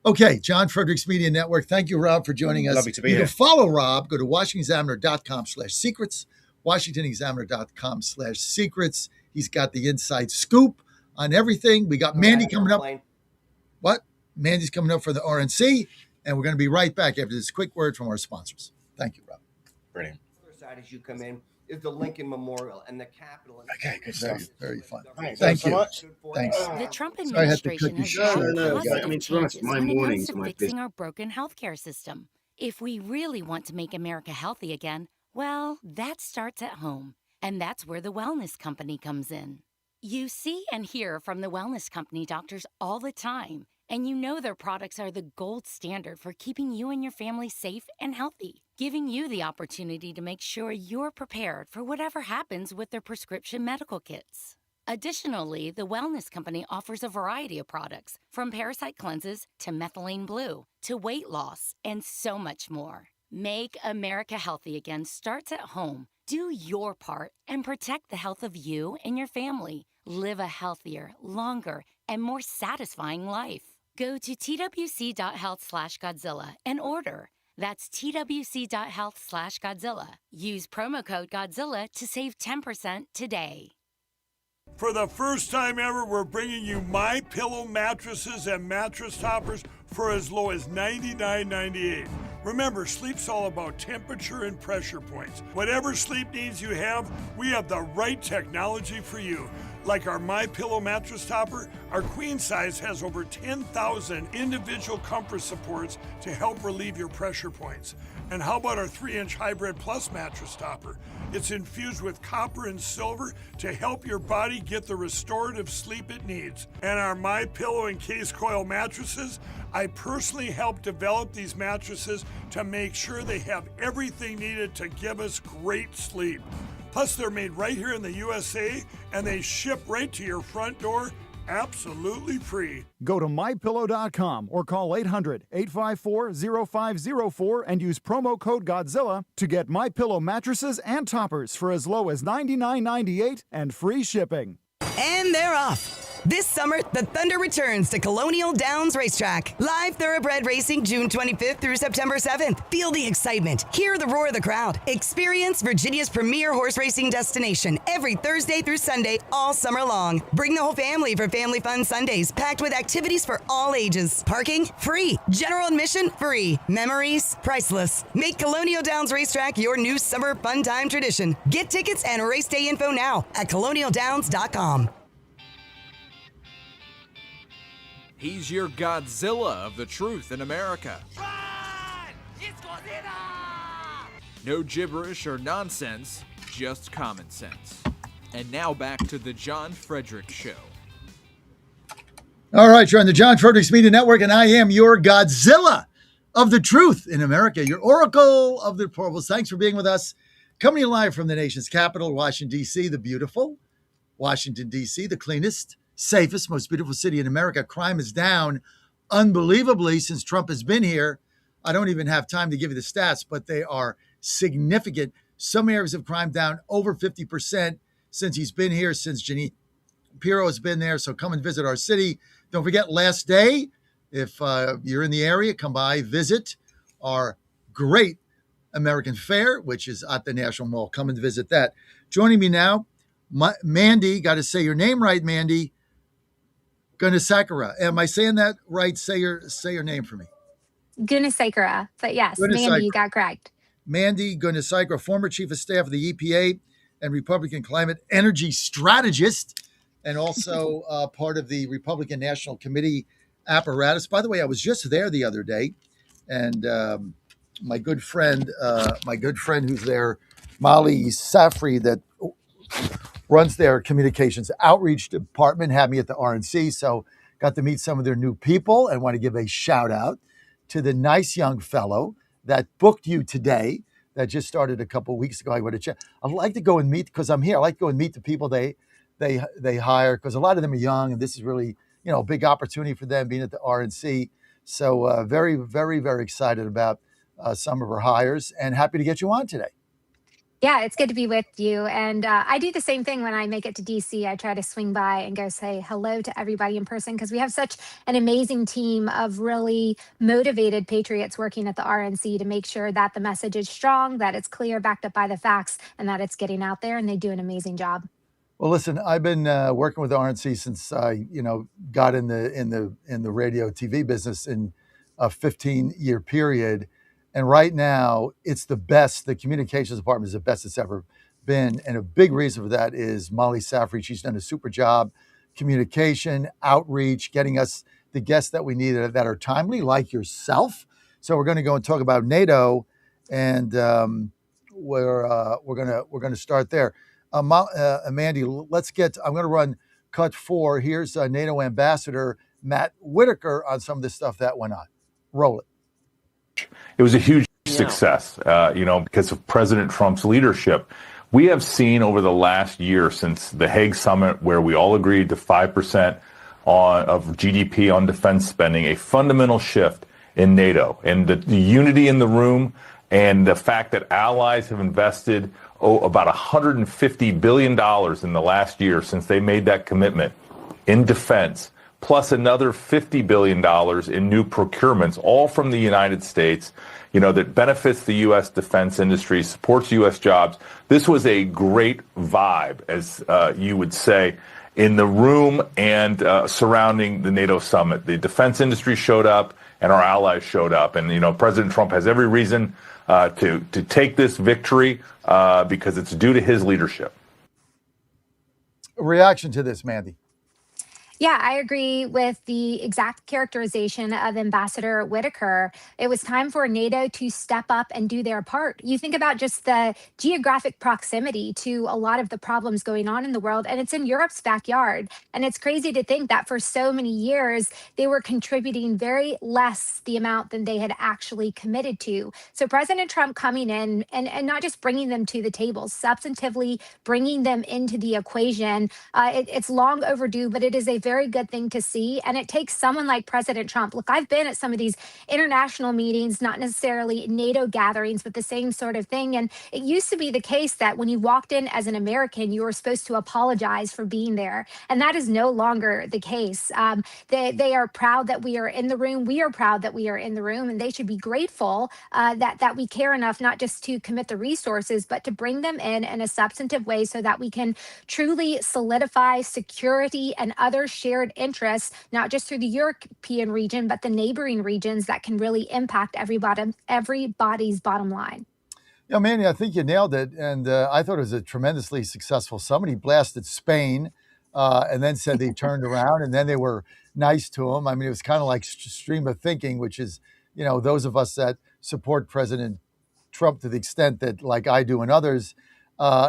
Okay, John Fredericks Media Network. Thank you, Rob, for joining us. Lovely to be here. You can follow Rob. Go to WashingtonExaminer.com/secrets, WashingtonExaminer.com/secrets. He's got the inside scoop on everything. We got Mandy coming up. What? Mandy's coming up for the RNC, and we're going to be right back after this quick word from our sponsors. Thank you, Rob. Brilliant. other side as you come in is the Lincoln Memorial and the Capitol. Okay, good Very, stuff. very fun. Thanks Thank so you. much. Thanks. The Trump Sorry I had to cut administration you has short. brought No, positive I mean, to be honest, changes my when it comes mornings to are my fixing our broken healthcare system. If we really want to make America healthy again, well, that starts at home. And that's where the Wellness Company comes in. You see and hear from the Wellness Company doctors all the time, and you know their products are the gold standard for keeping you and your family safe and healthy, giving you the opportunity to make sure you're prepared for whatever happens with their prescription medical kits. Additionally, the Wellness Company offers a variety of products, from parasite cleanses to methylene blue to weight loss and so much more. Make America healthy again starts at home. Do your part and protect the health of you and your family. Live a healthier, longer, and more satisfying life. Go to twc.health/Godzilla and order. That's twc.health/Godzilla. Use promo code Godzilla to save 10% today. For the first time ever, we're bringing you My Pillow mattresses and mattress toppers for as low as $99.98. Remember, sleep's all about temperature and pressure points. Whatever sleep needs you have, we have the right technology for you. Like our My Pillow mattress topper, our queen size has over 10,000 individual comfort supports to help relieve your pressure points. And how about our 3-inch Hybrid Plus mattress topper? It's infused with copper and silver to help your body get the restorative sleep it needs. And our My Pillow and Case Coil mattresses, I personally helped develop these mattresses to make sure they have everything needed to give us great sleep. Plus, they're made right here in the USA, and they ship right to your front door, absolutely free. Go to mypillow.com or call 800-854-0504 and use promo code Godzilla to get MyPillow mattresses and toppers for as low as $99.98 and free shipping. And they're off. This summer, the Thunder returns to Colonial Downs Racetrack. Live thoroughbred racing June 25th through September 7th. Feel the excitement. Hear the roar of the crowd. Experience Virginia's premier horse racing destination every Thursday through Sunday all summer long. Bring the whole family for Family Fun Sundays, packed with activities for all ages. Parking? Free. General admission? Free. Memories? Priceless. Make Colonial Downs Racetrack your new summer fun time tradition. Get tickets and race day info now at colonialdowns.com. He's your Godzilla of the truth in America. It's Godzilla! No gibberish or nonsense, just common sense. And now back to the John Fredericks Show. All right, you're on the John Fredericks Media Network, and I am your Godzilla of the truth in America, your oracle of the deplorables. Thanks for being with us. Coming to you live from the nation's capital, Washington, D.C., the beautiful Washington, D.C., the cleanest, safest, most beautiful city in America. Crime is down unbelievably since Trump has been here. I don't even have time to give you the stats, but they are significant. Some areas of crime down over 50% since he's been here, since Jeanine Pirro has been there. So come and visit our city. Don't forget, last day, if you're in the area, come by, visit our great American Fair, which is at the National Mall. Come and visit that. Joining me now, Mandy, got to say your name right, Mandy. Gunasekara. Am I saying that right? Say your name for me. Gunasekara. But yes, Mandy, you got correct. Mandy Gunasekara, former chief of staff of the EPA and Republican climate energy strategist, and also part of the Republican National Committee apparatus. By the way, I was just there the other day, and my good friend who's there, Molly Safri, that runs their communications outreach department, had me at the RNC. So got to meet some of their new people, and want to give a shout out to the nice young fellow that booked you today, that just started a couple of weeks ago. I'd like to go and meet, because I'm here. I like to go and meet the people they hire, because a lot of them are young, and this is really, a big opportunity for them being at the RNC. So very, very, very excited about some of our hires, and happy to get you on today. Yeah, it's good to be with you. And I do the same thing when I make it to DC. I try to swing by and go say hello to everybody in person, because we have such an amazing team of really motivated patriots working at the RNC to make sure that the message is strong, that it's clear, backed up by the facts, and that it's getting out there, and they do an amazing job. Well, listen, I've been working with the RNC since I, got in the radio TV business in a 15-year period. And right now, it's the best. The communications department is the best it's ever been. And a big reason for that is Molly Safri. She's done a super job, communication, outreach, getting us the guests that we need that are timely, like yourself. So we're going to go and talk about NATO, and we're going to start there. Mandy, let's get. I'm going to run cut 4. Here's NATO Ambassador Matt Whitaker on some of the stuff that went on. Roll it. It was a huge success, because of President Trump's leadership. We have seen over the last year since the Hague summit, where we all agreed to 5% of GDP on defense spending, a fundamental shift in NATO, and the unity in the room, and the fact that allies have invested about $150 billion in the last year since they made that commitment in defense, plus another $50 billion in new procurements, all from the United States, that benefits the U.S. defense industry, supports U.S. jobs. This was a great vibe, as you would say, in the room and surrounding the NATO summit. The defense industry showed up and our allies showed up. And, President Trump has every reason to take this victory because it's due to his leadership. Reaction to this, Mandy? Yeah, I agree with the exact characterization of Ambassador Whitaker. It was time for NATO to step up and do their part. You think about just the geographic proximity to a lot of the problems going on in the world, and it's in Europe's backyard. And it's crazy to think that for so many years, they were contributing very less the amount than they had actually committed to. So President Trump coming in and not just bringing them to the table, substantively bringing them into the equation, it's long overdue, but it is a very good thing to see. And it takes someone like President Trump. Look, I've been at some of these international meetings, not necessarily NATO gatherings, but the same sort of thing. And it used to be the case that when you walked in as an American, you were supposed to apologize for being there. And that is no longer the case. They are proud that we are in the room. We are proud that we are in the room. And they should be grateful that we care enough not just to commit the resources, but to bring them in a substantive way so that we can truly solidify security and other shared interests, not just through the European region, but the neighboring regions that can really impact everybody's bottom line. Yeah, Manny, I think you nailed it. And I thought it was a tremendously successful summit. He blasted Spain and then said they turned around and then they were nice to him. I mean, it was kind of like stream of thinking, which is, those of us that support President Trump to the extent that, like I do and others,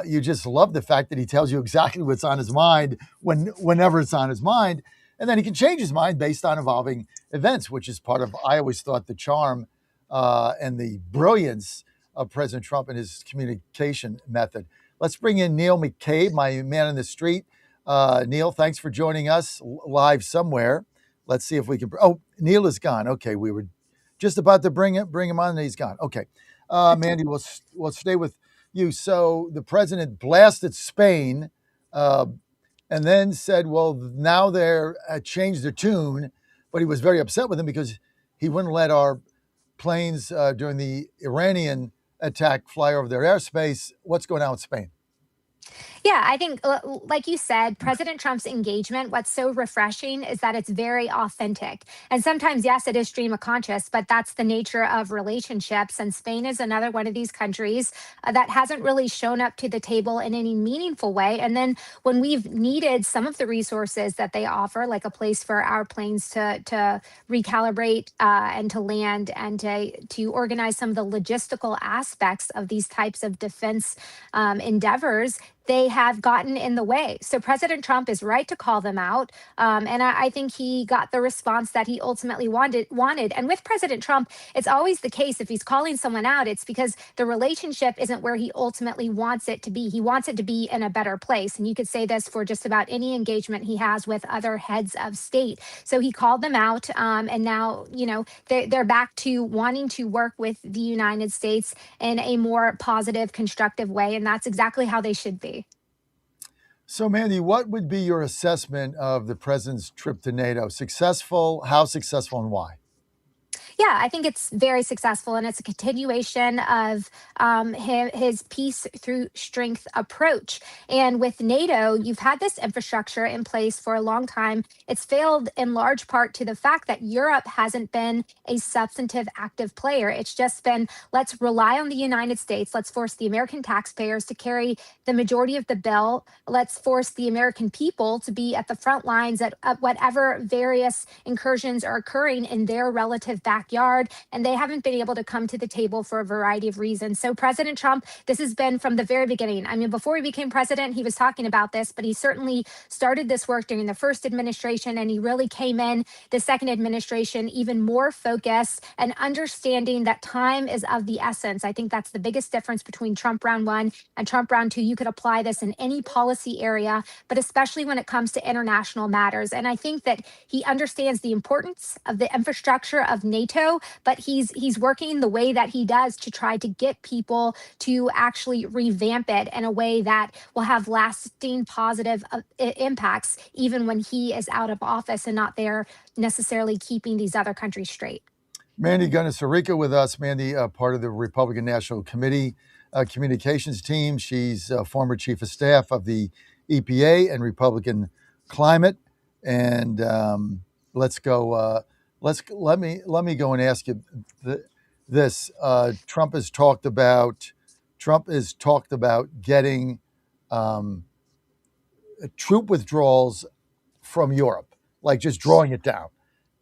you just love the fact that he tells you exactly what's on his mind whenever it's on his mind. And then he can change his mind based on evolving events, which is part of, I always thought, the charm and the brilliance of President Trump and his communication method. Let's bring in Neil McCabe, my man on the street. Neil, thanks for joining us live somewhere. Let's see if we can. Oh, Neil is gone. Okay, we were just about to bring him on, and he's gone. Okay, Mandy, we'll stay with you. So the president blasted Spain and then said, well, now they're changed their tune, but he was very upset with him because he wouldn't let our planes during the Iranian attack fly over their airspace. What's going on with Spain? Yeah, I think, like you said, President Trump's engagement, what's so refreshing is that it's very authentic. And sometimes, yes, it is stream of conscious, but that's the nature of relationships. And Spain is another one of these countries that hasn't really shown up to the table in any meaningful way. And then when we've needed some of the resources that they offer, like a place for our planes to recalibrate and to land and to organize some of the logistical aspects of these types of defense endeavors, they have gotten in the way. So President Trump is right to call them out. And I think he got the response that he ultimately wanted. And with President Trump, it's always the case, if he's calling someone out, it's because the relationship isn't where he ultimately wants it to be. He wants it to be in a better place. And you could say this for just about any engagement he has with other heads of state. So he called them out. And now, they're back to wanting to work with the United States in a more positive, constructive way. And that's exactly how they should be. So, Mandy, what would be your assessment of the president's trip to NATO? Successful? How successful and why? Yeah, I think it's very successful, and it's a continuation of his peace through strength approach. And with NATO, you've had this infrastructure in place for a long time. It's failed in large part to the fact that Europe hasn't been a substantive active player. It's just been, let's rely on the United States. Let's force the American taxpayers to carry the majority of the bill. Let's force the American people to be at the front lines at whatever various incursions are occurring in their relative backyard. And they haven't been able to come to the table for a variety of reasons. So President Trump, this has been from the very beginning. I mean, before he became president, he was talking about this, but he certainly started this work during the first administration, and he really came in the second administration even more focused and understanding that time is of the essence. I think that's the biggest difference between Trump round one and Trump round two. You could apply this in any policy area, but especially when it comes to international matters. And I think that he understands the importance of the infrastructure of NATO, but he's working the way that he does to try to get people to actually revamp it in a way that will have lasting positive impacts, even when he is out of office and not there necessarily keeping these other countries straight. Mandy Gunasarika with us. Mandy, part of the Republican National Committee communications team. She's former chief of staff of the EPA and Republican Climate. And let's go. Let me go and ask you this. Trump has talked about getting troop withdrawals from Europe, like just drawing it down,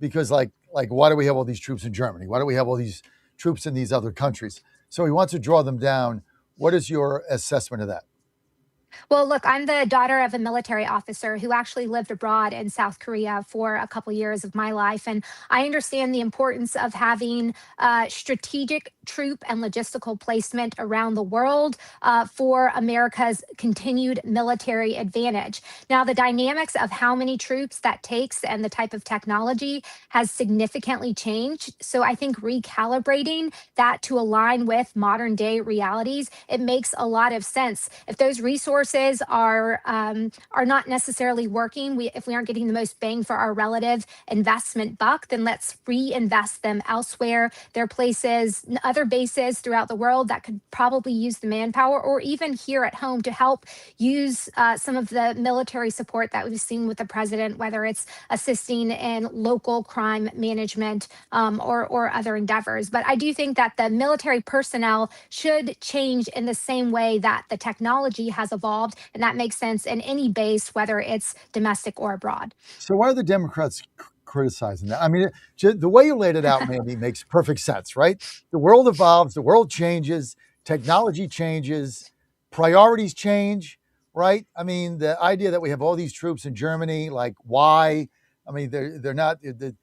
because like why do we have all these troops in Germany? Why do we have all these troops in these other countries? So he wants to draw them down. What is your assessment of that? Well, look, I'm the daughter of a military officer who actually lived abroad in South Korea for a couple years of my life. And I understand the importance of having strategic troop and logistical placement around the world for America's continued military advantage. Now, the dynamics of how many troops that takes and the type of technology has significantly changed. So I think recalibrating that to align with modern day realities, it makes a lot of sense. If those resources are not necessarily working, if we aren't getting the most bang for our relative investment buck, then let's reinvest them elsewhere. There are places, other bases throughout the world that could probably use the manpower, or even here at home to help use some of the military support that we've seen with the president, whether it's assisting in local crime management or other endeavors. But I do think that the military personnel should change in the same way that the technology has evolved. And that makes sense in any base, whether it's domestic or abroad. So why are the Democrats criticizing that? I mean, the way you laid it out, Mandy, makes perfect sense, right? The world evolves, the world changes, technology changes, priorities change, right? I mean, the idea that we have all these troops in Germany, like why? I mean, they're not the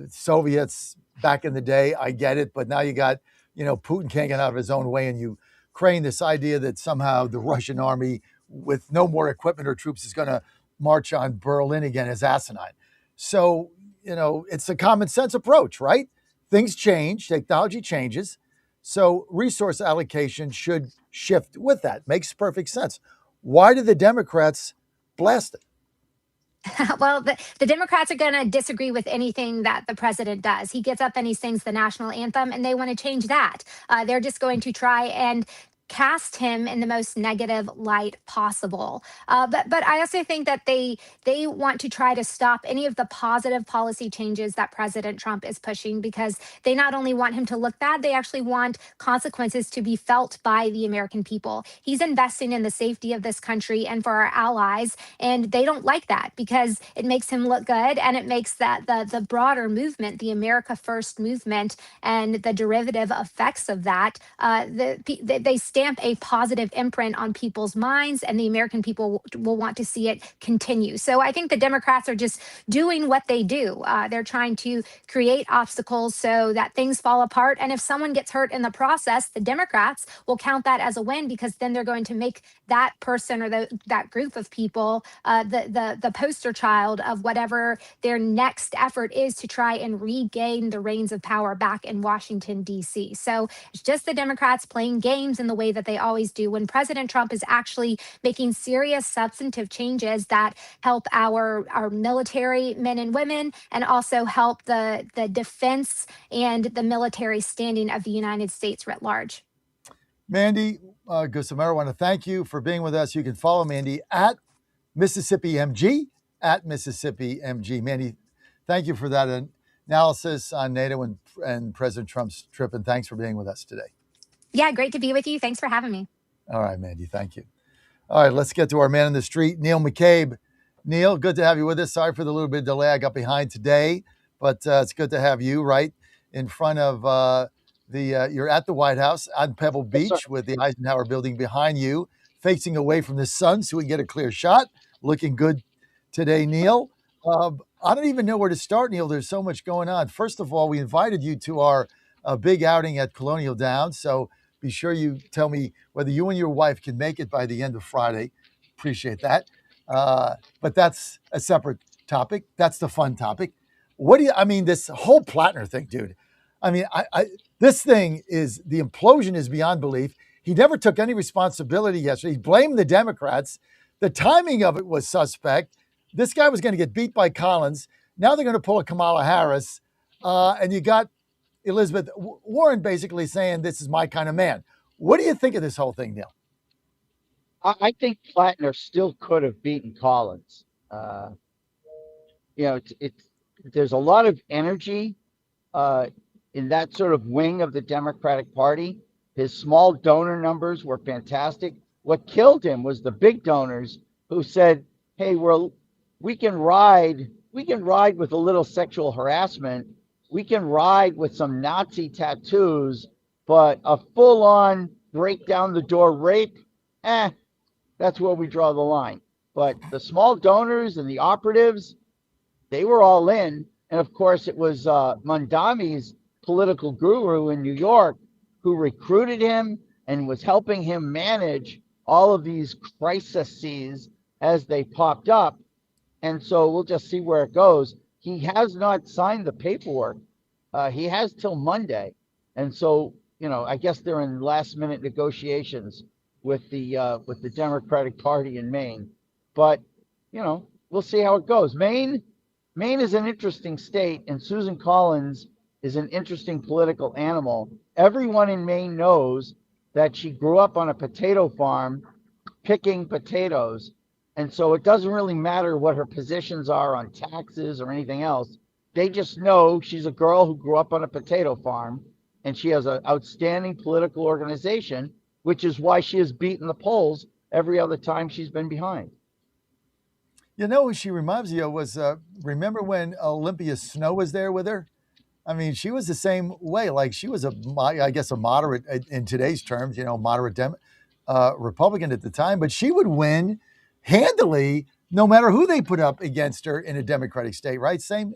Soviets back in the day. I get it, but now you got, Putin can't get out of his own way, and Ukraine, this idea that somehow the Russian army with no more equipment or troops is going to march on Berlin again is asinine. So, it's a common sense approach, right? Things change, technology changes. So resource allocation should shift with that. Makes perfect sense. Why do the Democrats blast it? Well, the Democrats are going to disagree with anything that the president does. He gets up and he sings the national anthem, and they want to change that. They're just going to try and cast him in the most negative light possible. But I also think that they want to try to stop any of the positive policy changes that President Trump is pushing, because they not only want him to look bad, they actually want consequences to be felt by the American people. He's investing in the safety of this country and for our allies, and they don't like that because it makes him look good, and it makes that the broader movement, the America First movement, and the derivative effects of that, they stamp a positive imprint on people's minds, and the American people will want to see it continue. So I think the Democrats are just doing what they do. They're trying to create obstacles so that things fall apart. And if someone gets hurt in the process, the Democrats will count that as a win, because then they're going to make that person or that group of people the poster child of whatever their next effort is to try and regain the reins of power back in Washington, D.C. So it's just the Democrats playing games in the way way that they always do when President Trump is actually making serious substantive changes that help our military men and women and also help the defense and the military standing of the United States writ large. Mandy Gustamero, I want to thank you for being with us. You can follow Mandy at Mississippi MG, at Mississippi MG. Mandy, thank you for that analysis on NATO and President Trump's trip, and thanks for being with us today. Yeah, great to be with you. Thanks for having me. All right, Mandy, thank you. All right, let's get to our man in the street, Neil McCabe. Neil, good to have you with us. Sorry for the little bit of delay. I got behind today, but it's good to have you right in front of you're at the White House on Pebble Beach with the Eisenhower building behind you, facing away from the sun so we can get a clear shot. Looking good today, Neil. I don't even know where to start, Neil. There's so much going on. First of all, we invited you to our big outing at Colonial Downs. So be sure you tell me whether you and your wife can make it by the end of Friday. Appreciate that. But that's a separate topic. That's the fun topic. This whole Plattner thing, dude. This thing is, the implosion is beyond belief. He never took any responsibility yesterday. He blamed the Democrats. The timing of it was suspect. This guy was going to get beat by Collins. Now they're going to pull a Kamala Harris. And you got Elizabeth Warren basically saying, this is my kind of man. What do you think of this whole thing, Neil? I think Plattner still could have beaten Collins. There's a lot of energy in that sort of wing of the Democratic Party. His small donor numbers were fantastic. What killed him was the big donors who said, hey, we can ride with a little sexual harassment. We can ride with some Nazi tattoos, but a full-on break down the door rape, that's where we draw the line. But the small donors and the operatives, they were all in. And of course, it was Mondami's political guru in New York who recruited him and was helping him manage all of these crises as they popped up. And so we'll just see where it goes. He has not signed the paperwork. He has till Monday. And so, I guess they're in last minute negotiations with the Democratic Party in Maine. But, we'll see how it goes. Maine is an interesting state, and Susan Collins is an interesting political animal. Everyone in Maine knows that she grew up on a potato farm picking potatoes. And so it doesn't really matter what her positions are on taxes or anything else. They just know she's a girl who grew up on a potato farm, and she has an outstanding political organization, which is why she has beaten the polls every other time she's been behind. Who she reminds me of was, remember when Olympia Snowe was there with her? She was the same way. Like, she was a moderate in today's terms, moderate Republican at the time, but she would win handily no matter who they put up against her in a Democratic state, right? Same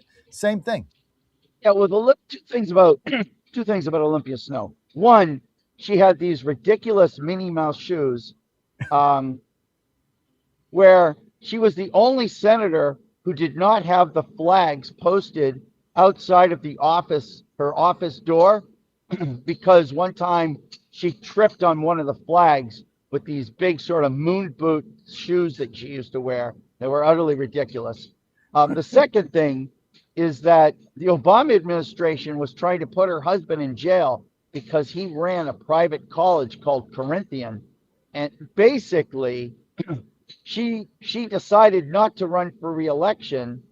thing. Yeah, well, two things about Olympia Snowe. One, she had these ridiculous Minnie Mouse shoes, where she was the only senator who did not have the flags posted outside of her office door, because one time she tripped on one of the flags with these big sort of moon boot shoes that she used to wear. They were utterly ridiculous. The second thing is that the Obama administration was trying to put her husband in jail because he ran a private college called Corinthian. And basically, she decided not to run for re-election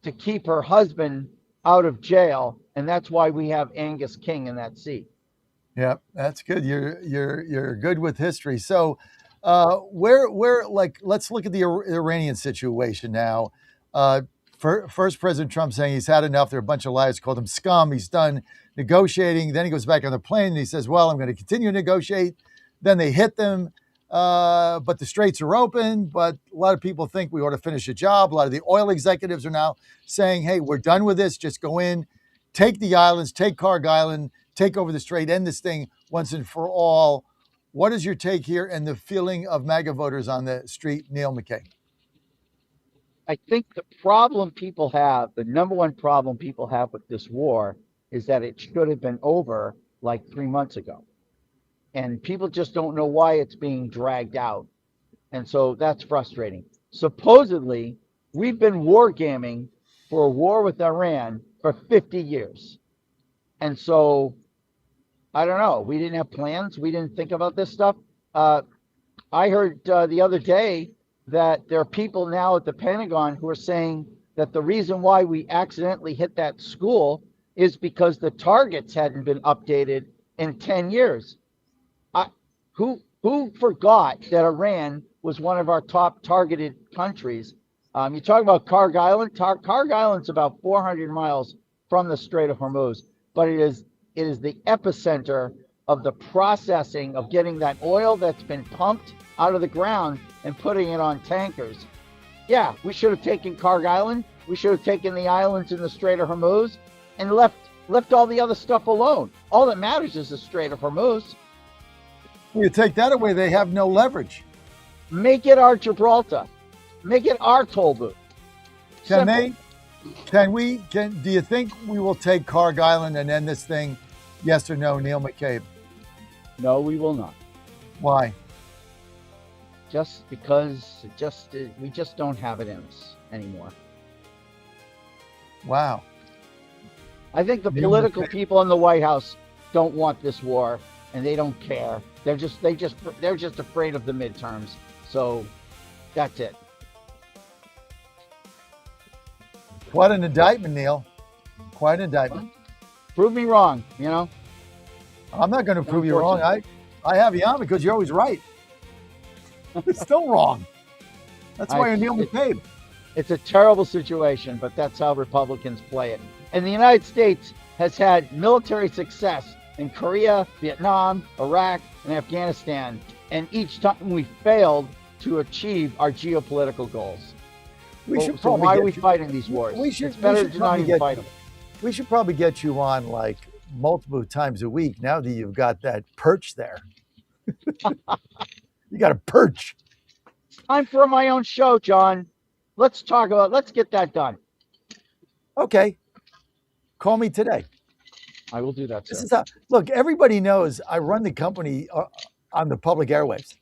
to keep her husband out of jail. And that's why we have Angus King in that seat. Yeah, that's good. You're good with history. So, let's look at the Iranian situation now. First, President Trump saying he's had enough. There are a bunch of liars, called him scum. He's done negotiating. Then he goes back on the plane and he says, well, I'm going to continue to negotiate. Then they hit them, but the straits are open. But a lot of people think we ought to finish the job. A lot of the oil executives are now saying, hey, we're done with this. Just go in, take the islands, take Karg Island, take over the strait, end this thing once and for all. What is your take here and the feeling of MAGA voters on the street, Neil McCabe? I think the number one problem people have with this war is that it should have been over like 3 months ago. and people just don't know why it's being dragged out. And so that's frustrating. Supposedly, we've been wargaming for a war with Iran for 50 years. And so, I don't know. We didn't have plans. We didn't think about this stuff. I heard the other day that there are people now at the Pentagon who are saying that the reason why we accidentally hit that school is because the targets hadn't been updated in 10 years. Who forgot that Iran was one of our top targeted countries? You talk about Karg Island. Karg Island's about 400 miles from the Strait of Hormuz, but it is the epicenter of the processing of getting that oil that's been pumped out of the ground and putting it on tankers. Yeah, we should have taken Karg Island. We should have taken the islands in the Strait of Hormuz and left all the other stuff alone. All that matters is the Strait of Hormuz. You take that away, they have no leverage. Make it our Gibraltar. Make it our toll booth. Do you think we will take Karg Island and end this thing? Yes or no, Neil McCabe? No, we will not. Why? Just because we just don't have it in us anymore. Wow. I think the political people in the White House don't want this war, and they don't care. They're just afraid of the midterms. So that's it. Quite an indictment, Neil. Quite an indictment. Prove me wrong, you know. I'm not going to prove you wrong. I have you on because you're always right. It's still wrong. That's why you're Neil McCabe. It's a terrible situation, but that's how Republicans play it. And the United States has had military success in Korea, Vietnam, Iraq, and Afghanistan. And each time we failed to achieve our geopolitical goals. So why are we fighting these wars? It's better to not even fight them. We should probably get you on like multiple times a week now that you've got that perch there. You got a perch. Time for my own show, John. Let's get that done. Okay. Call me today. I will do that, sir. Look, everybody knows I run the company on the public airwaves.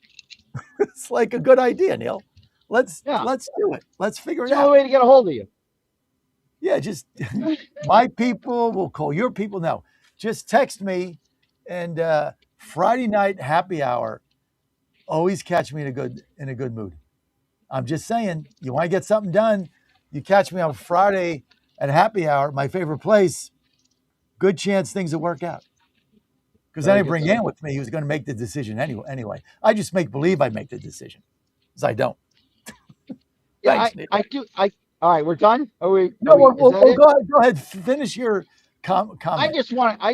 It's like a good idea, Neil. Let's do it. Let's figure it out. It's the only way to get a hold of you. Yeah, just my people will call your people. No, just text me, and Friday night happy hour. Always catch me in a good mood. I'm just saying, you want to get something done, you catch me on Friday at happy hour, my favorite place. Good chance things will work out. Because then I bring Ann with me, who's going to make the decision anyway. I just make believe I make the decision, because I don't. Yeah, Thanks, I do. All right, we're done. Go ahead. Finish your comment. I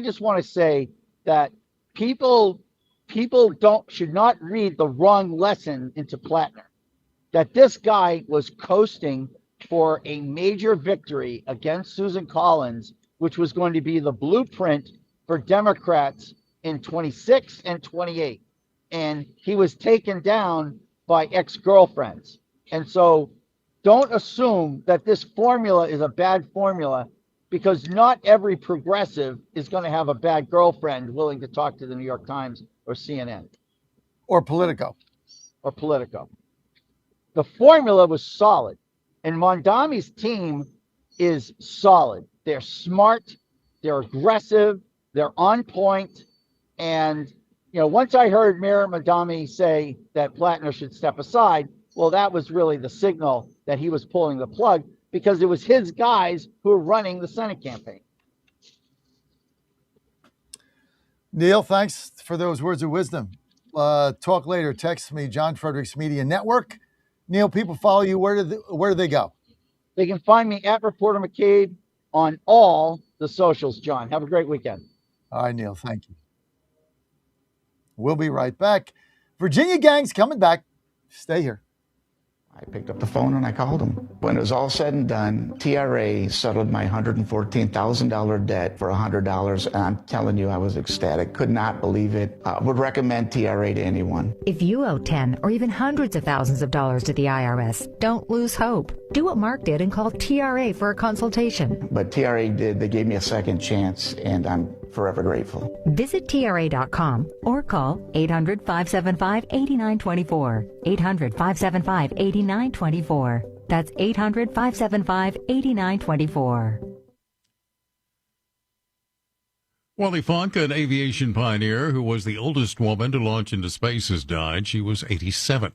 just want to say that people should not read the wrong lesson into Plattner. That this guy was coasting for a major victory against Susan Collins, which was going to be the blueprint for Democrats in 26 and 28. And he was taken down by ex-girlfriends. And so don't assume that this formula is a bad formula, because not every progressive is going to have a bad girlfriend willing to talk to the New York Times or CNN. Or Politico. The formula was solid. And Mondami's team is solid. They're smart. They're aggressive. They're on point. And, once I heard Mayor Mondami say that Plattner should step aside, well, that was really the signal that he was pulling the plug, because it was his guys who were running the Senate campaign. Neil, thanks for those words of wisdom. Talk later. Text me, John Fredericks Media Network. Neil, people follow you. Where do they go? They can find me at Reporter McCabe on all the socials, John. Have a great weekend. All right, Neil. Thank you. We'll be right back. Virginia gang's coming back. Stay here. I picked up the phone and I called him. When it was all said and done, TRA settled my $114,000 debt for $100, and I'm telling you, I was ecstatic. Could not believe it. I would recommend TRA to anyone. If you owe 10 or even hundreds of thousands of dollars to the IRS, don't lose hope. Do what Mark did and call TRA for a consultation. But TRA did. They gave me a second chance, and I'm forever grateful. Visit TRA.com or call 800-575-8924. 800-575-8924. That's 800-575-8924. Wally Funk, an aviation pioneer who was the oldest woman to launch into space, has died. She was 87,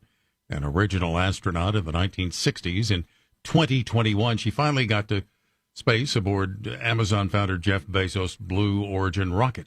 an original astronaut in the 1960s. In 2021, she finally got to space aboard Amazon founder Jeff Bezos' Blue Origin rocket.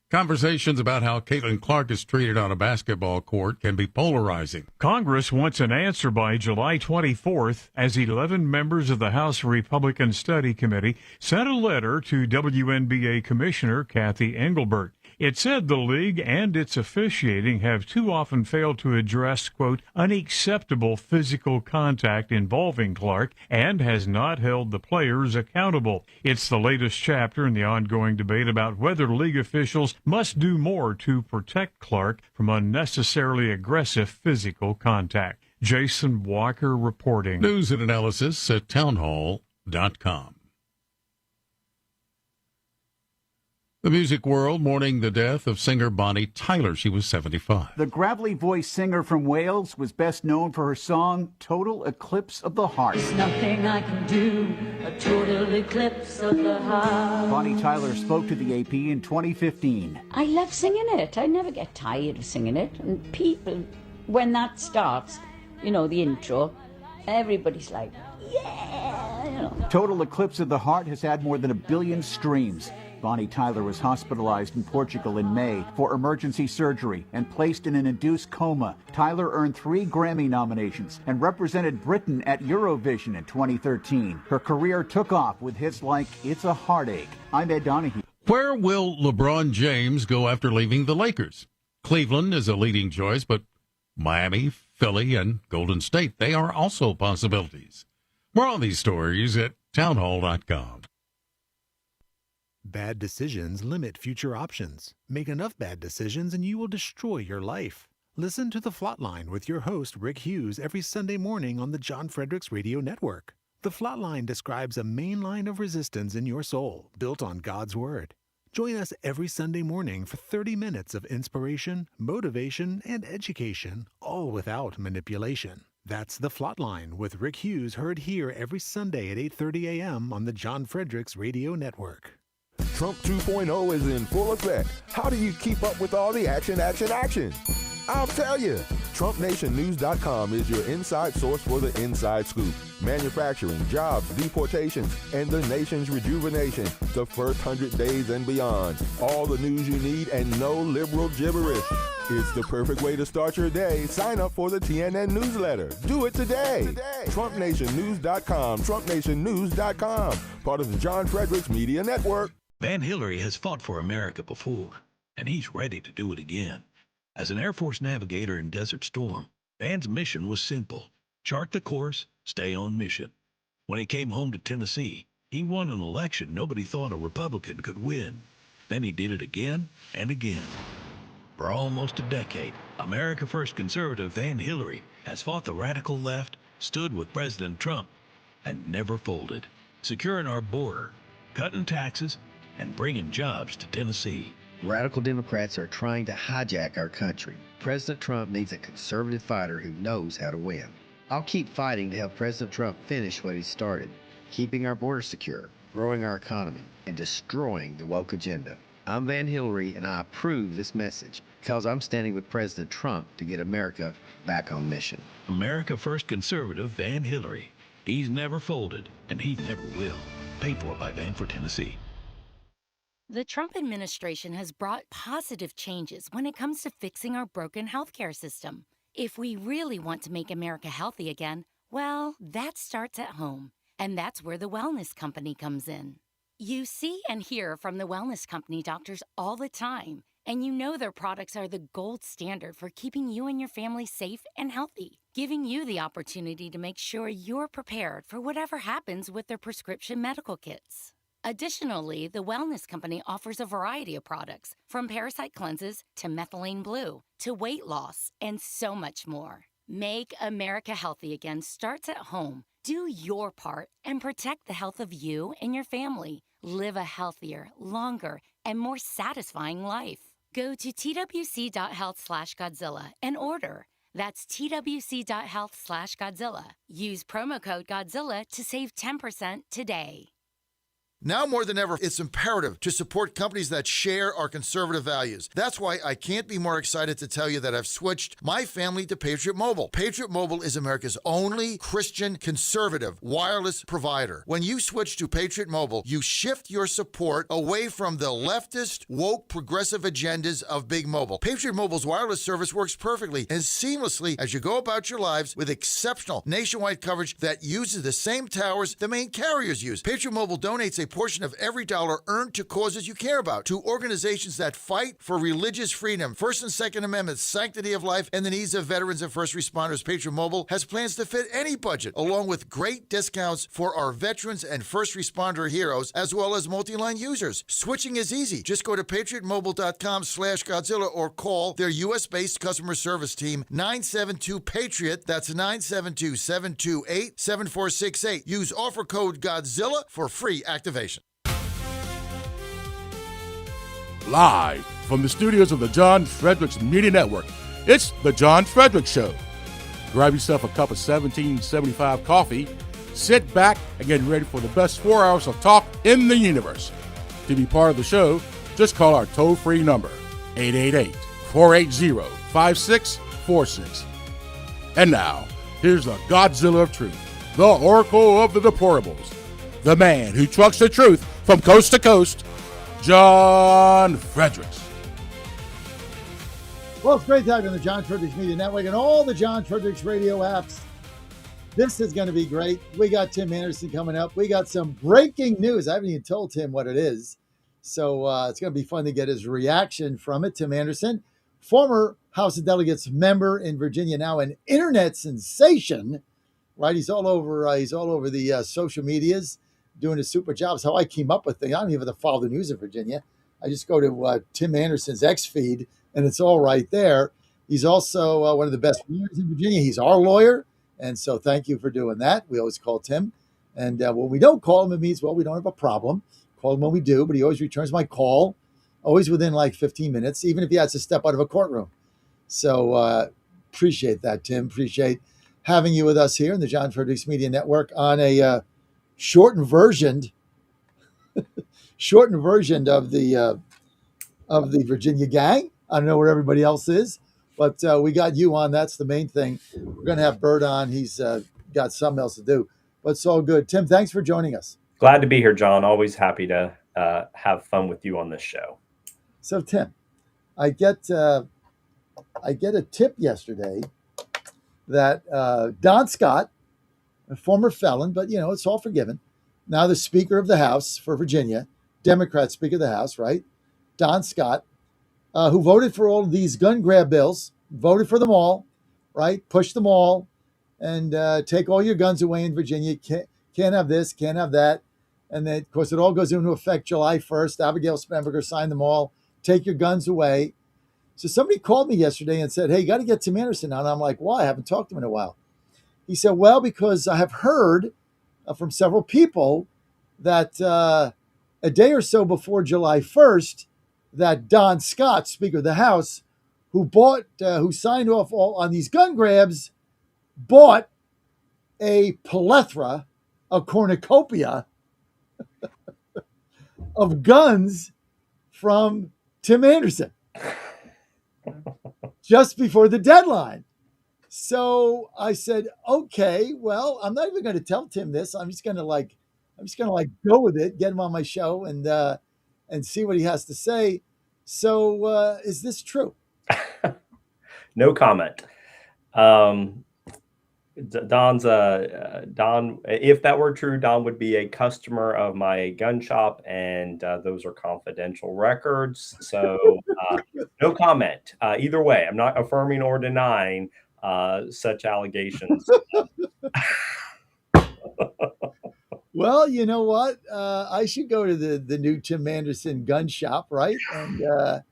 Conversations about how Caitlin Clark is treated on a basketball court can be polarizing. Congress wants an answer by July 24th as 11 members of the House Republican Study Committee sent a letter to WNBA Commissioner Kathy Engelbert. It said the league and its officiating have too often failed to address, quote, unacceptable physical contact involving Clark and has not held the players accountable. It's the latest chapter in the ongoing debate about whether league officials must do more to protect Clark from unnecessarily aggressive physical contact. Jason Walker reporting. News and analysis at townhall.com. The music world mourning the death of singer Bonnie Tyler. She was 75. The gravelly-voiced singer from Wales was best known for her song Total Eclipse of the Heart. There's nothing I can do, a total eclipse of the heart. Bonnie Tyler spoke to the AP in 2015. I love singing it. I never get tired of singing it. And people, when that starts, you know, the intro, everybody's like, yeah, you know. Total Eclipse of the Heart has had more than 1 billion streams. Bonnie Tyler was hospitalized in Portugal in May for emergency surgery and placed in an induced coma. Tyler earned 3 Grammy nominations and represented Britain at Eurovision in 2013. Her career took off with hits like It's a Heartache. I'm Ed Donahue. Where will LeBron James go after leaving the Lakers? Cleveland is a leading choice, but Miami, Philly, and Golden State, they are also possibilities. More on these stories at townhall.com. Bad decisions limit future options. Make enough bad decisions and you will destroy your life. Listen to The Flatline with your host, Rick Hughes, every Sunday morning on the John Fredericks Radio Network. The Flatline describes a main line of resistance in your soul, built on God's Word. Join us every Sunday morning for 30 minutes of inspiration, motivation, and education, all without manipulation. That's The Flatline with Rick Hughes, heard here every Sunday at 8:30 a.m. on the John Fredericks Radio Network. Trump 2.0 is in full effect. How do you keep up with all the action? I'll tell you. TrumpNationNews.com is your inside source for the inside scoop. Manufacturing, jobs, deportations, and the nation's rejuvenation. The first 100 days and beyond. All the news you need and no liberal gibberish. It's the perfect way to start your day. Sign up for the TNN newsletter. Do it today. TrumpNationNews.com. TrumpNationNews.com. Part of the John Fredericks Media Network. Van Hillary has fought for America before, and he's ready to do it again. As an Air Force navigator in Desert Storm, Van's mission was simple: chart the course, stay on mission. When he came home to Tennessee, he won an election nobody thought a Republican could win. Then he did it again and again. For almost a decade, America First conservative Van Hillary has fought the radical left, stood with President Trump, and never folded, securing our border, cutting taxes, and bringing jobs to Tennessee. Radical Democrats are trying to hijack our country. President Trump needs a conservative fighter who knows how to win. I'll keep fighting to help President Trump finish what he started, keeping our border secure, growing our economy, and destroying the woke agenda. I'm Van Hillary, and I approve this message because I'm standing with President Trump to get America back on mission. America First conservative Van Hillary. He's never folded, and he never will. Paid for by Van for Tennessee. The Trump administration has brought positive changes when it comes to fixing our broken healthcare system. If we really want to make America healthy again, well, that starts at home. And that's where the Wellness Company comes in. You see and hear from the Wellness Company doctors all the time, and you know their products are the gold standard for keeping you and your family safe and healthy, giving you the opportunity to make sure you're prepared for whatever happens with their prescription medical kits. Additionally, the Wellness Company offers a variety of products, from parasite cleanses to methylene blue to weight loss and so much more. Make America healthy again starts at home. Do your part and protect the health of you and your family. Live a healthier, longer, and more satisfying life. Go to twc.health/Godzilla and order. That's twc.health/Godzilla. Use promo code Godzilla to save 10% today. Now more than ever, it's imperative to support companies that share our conservative values. That's why I can't be more excited to tell you that I've switched my family to Patriot Mobile. Patriot Mobile is America's only Christian conservative wireless provider. When you switch to Patriot Mobile, you shift your support away from the leftist, woke, progressive agendas of Big Mobile. Patriot Mobile's wireless service works perfectly and seamlessly as you go about your lives with exceptional nationwide coverage that uses the same towers the main carriers use. Patriot Mobile donates a portion of every dollar earned to causes you care about, to organizations that fight for religious freedom, First and Second Amendments, sanctity of life, and the needs of veterans and first responders. Patriot Mobile has plans to fit any budget, along with great discounts for our veterans and first responder heroes, as well as multi-line users. Switching is easy. Just go to patriotmobile.com/Godzilla or call their U.S.-based customer service team, 972-PATRIOT. That's 972-728-7468. Use offer code Godzilla for free activation. Live from the studios of the John Fredericks Media Network, it's The John Fredericks Show. Grab yourself a cup of 1775 coffee, sit back, and get ready for the best 4 hours of talk in the universe. To be part of the show, just call our toll-free number, 888-480-5646. And now, here's the Godzilla of Truth, the Oracle of the Deplorables, the man who trucks the truth from coast to coast, John Fredericks. Well, it's great talking on the John Fredericks Media Network and all the John Fredericks radio apps. This is going to be great. We got Tim Anderson coming up. We got some breaking news. I haven't even told Tim what it is. So it's going to be fun to get his reaction from it. Tim Anderson, former House of Delegates member in Virginia, now an internet sensation, right? He's all over the social medias, doing a super job. It's how I came up with things. I don't even have to follow the news in Virginia. I just go to Tim Anderson's X feed, and it's all right there. He's also one of the best lawyers in Virginia. He's our lawyer, and so thank you for doing that. We always call Tim. And when we don't call him, it means, well, we don't have a problem. Call him when we do, but he always returns my call, always within like 15 minutes, even if he has to step out of a courtroom. So appreciate that, Tim. Appreciate having you with us here in the John Fredericks Media Network on a shortened version of the Virginia gang. I don't know where everybody else is, but we got you on. That's the main thing. We're going to have Bert on. He's got something else to do, but it's all good. Tim, thanks for joining us. Glad to be here, John. Always happy to have fun with you on this show. So, Tim, I get a tip yesterday that Don Scott, a former felon, but, it's all forgiven. Now the Speaker of the House for Virginia, Democrat Speaker of the House, right? Don Scott, who voted for all of these gun grab bills, voted for them all, right? Push them all and take all your guns away in Virginia. Can't have this, can't have that. And then, of course, it all goes into effect July 1st. Abigail Spanberger signed them all. Take your guns away. So somebody called me yesterday and said, hey, you got to get Tim Anderson on. I'm like, why? I haven't talked to him in a while. He said, well, because I have heard from several people that a day or so before July 1st, that Don Scott, Speaker of the House, who signed off all on these gun grabs, bought a plethora, a cornucopia of guns from Tim Anderson just before the deadline. So I said, okay, well, I'm not even going to tell Tim this. I'm just going to go with it, get him on my show and see what he has to say. So is this true? No comment. Don, if that were true, Don would be a customer of my gun shop, and those are confidential records. So no comment. Either way, I'm not affirming or denying such allegations. Well, you know what? I should go to the new Tim Anderson gun shop, right? And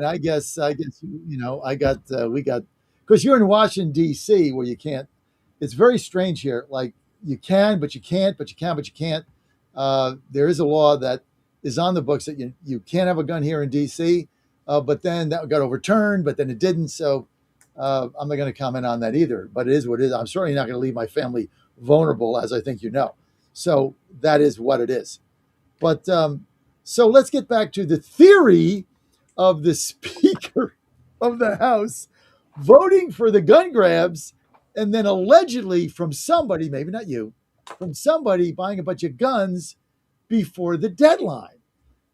I guess we got because you're in Washington D.C. where you can't. It's very strange here. Like you can, but you can't, but you can, but you can't. There is a law that is on the books that you can't have a gun here in D.C., but then that got overturned, but then it didn't. So I'm not going to comment on that either. But it is what it is. I'm certainly not going to leave my family vulnerable, as I think you know. So that is what it is. But so let's get back to the theory of the Speaker of the House voting for the gun grabs, and then allegedly from somebody, maybe not you, from somebody buying a bunch of guns before the deadline.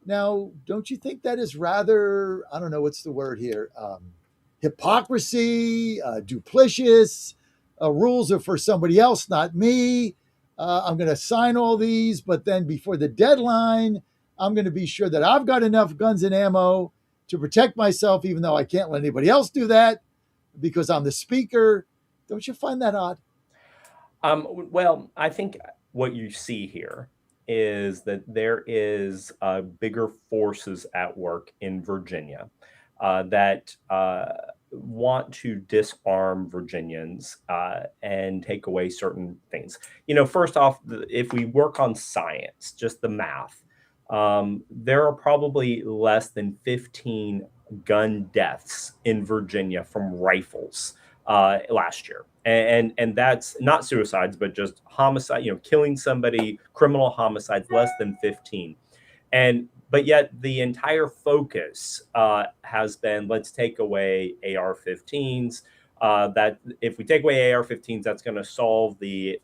Now, don't you think that is rather, I don't know, what's the word here? Hypocrisy, duplicitous, rules are for somebody else, not me. I'm going to sign all these, but then before the deadline, I'm going to be sure that I've got enough guns and ammo to protect myself, even though I can't let anybody else do that because I'm the speaker. Don't you find that odd? Well, I think what you see here is that there is bigger forces at work in Virginia that want to disarm Virginians and take away certain things. First off, if we work on science, just the math, there are probably less than 15 gun deaths in Virginia from rifles last year. And that's not suicides, but just homicide, killing somebody, criminal homicides, less than 15. But yet the entire focus has been, let's take away AR-15s. That if we take away AR-15s, that's going to solve the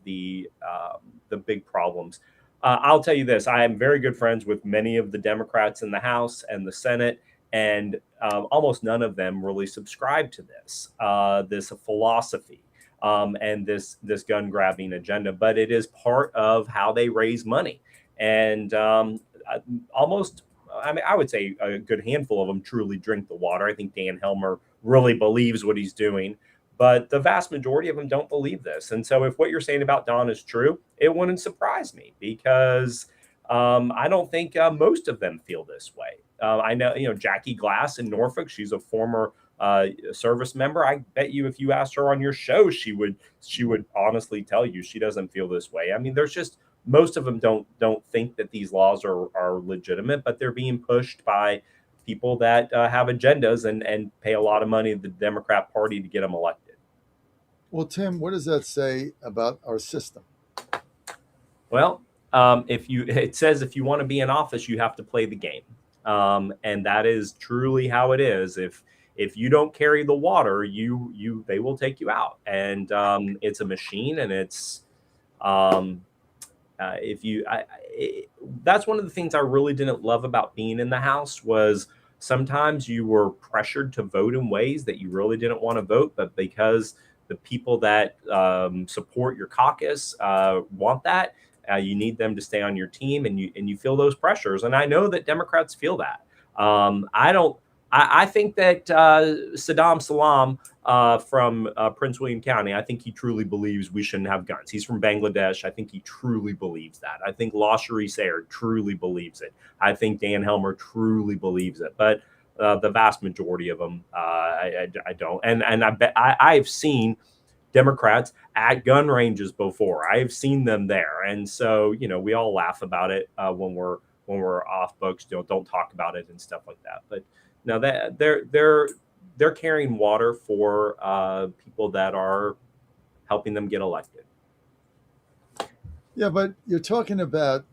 big problems. I'll tell you this: I am very good friends with many of the Democrats in the House and the Senate, and almost none of them really subscribe to this philosophy and this gun grabbing agenda. But it is part of how they raise money, and I would say a good handful of them truly drink the water. I think Dan Helmer really believes what he's doing, but the vast majority of them don't believe this. And so if what you're saying about Don is true, it wouldn't surprise me, because I don't think most of them feel this way. I know, Jackie Glass in Norfolk, she's a former service member. I bet you if you asked her on your show, she would honestly tell you she doesn't feel this way. I mean, there's just, most of them don't think that these laws are legitimate, but they're being pushed by people that have agendas and pay a lot of money to the Democrat Party to get them elected. Well, Tim, what does that say about our system? Well, it says if you want to be in office, you have to play the game, and that is truly how it is. If you don't carry the water, they will take you out, and it's a machine, and it's. That's one of the things I really didn't love about being in the House, was sometimes you were pressured to vote in ways that you really didn't want to vote, but because the people that support your caucus want that, you need them to stay on your team, and you feel those pressures. And I know that Democrats feel that. I think that Saddam Salam from Prince William County, I think he truly believes we shouldn't have guns. He's from Bangladesh. I think he truly believes that. I think Lashari Sayre truly believes it. I think Dan Helmer truly believes it. But the vast majority of them, I don't. And I bet I've seen Democrats at gun ranges before. I've seen them there. And so, we all laugh about it when we're off books. Don't talk about it and stuff like that. But no, that they're carrying water for people that are helping them get elected. Yeah, but you're talking about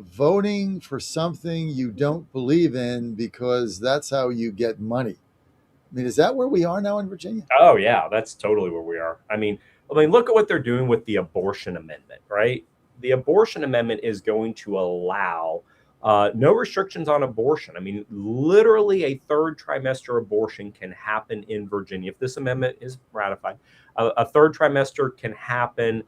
voting for something you don't believe in because that's how you get money. I mean, is that where we are now in Virginia? Oh yeah, that's totally where we are. I mean, look at what they're doing with the abortion amendment, right? The abortion amendment is going to allow no restrictions on abortion. I mean, literally a third trimester abortion can happen in Virginia. If this amendment is ratified, a third trimester can happen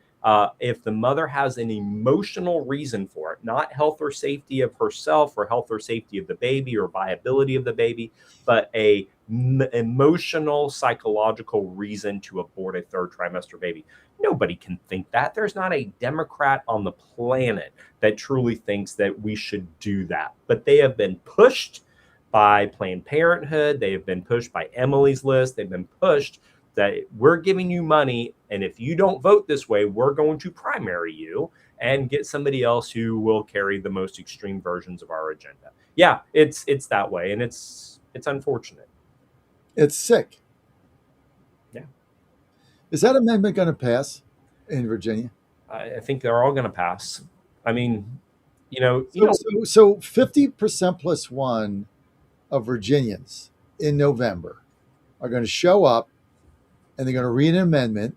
if the mother has an emotional reason for it, not health or safety of herself or health or safety of the baby or viability of the baby, but a emotional, psychological reason to abort a third trimester baby. Nobody can think that. There's not a Democrat on the planet that truly thinks that we should do that. But they have been pushed by Planned Parenthood. They have been pushed by Emily's List. They've been pushed that we're giving you money, and if you don't vote this way, we're going to primary you. and get somebody else who will carry the most extreme versions of our agenda. Yeah, it's that way, and it's unfortunate. It's sick. Yeah. Is that amendment going to pass in Virginia? I think they're all going to pass. I mean, So 50% plus one of Virginians in November are going to show up, and they're going to read an amendment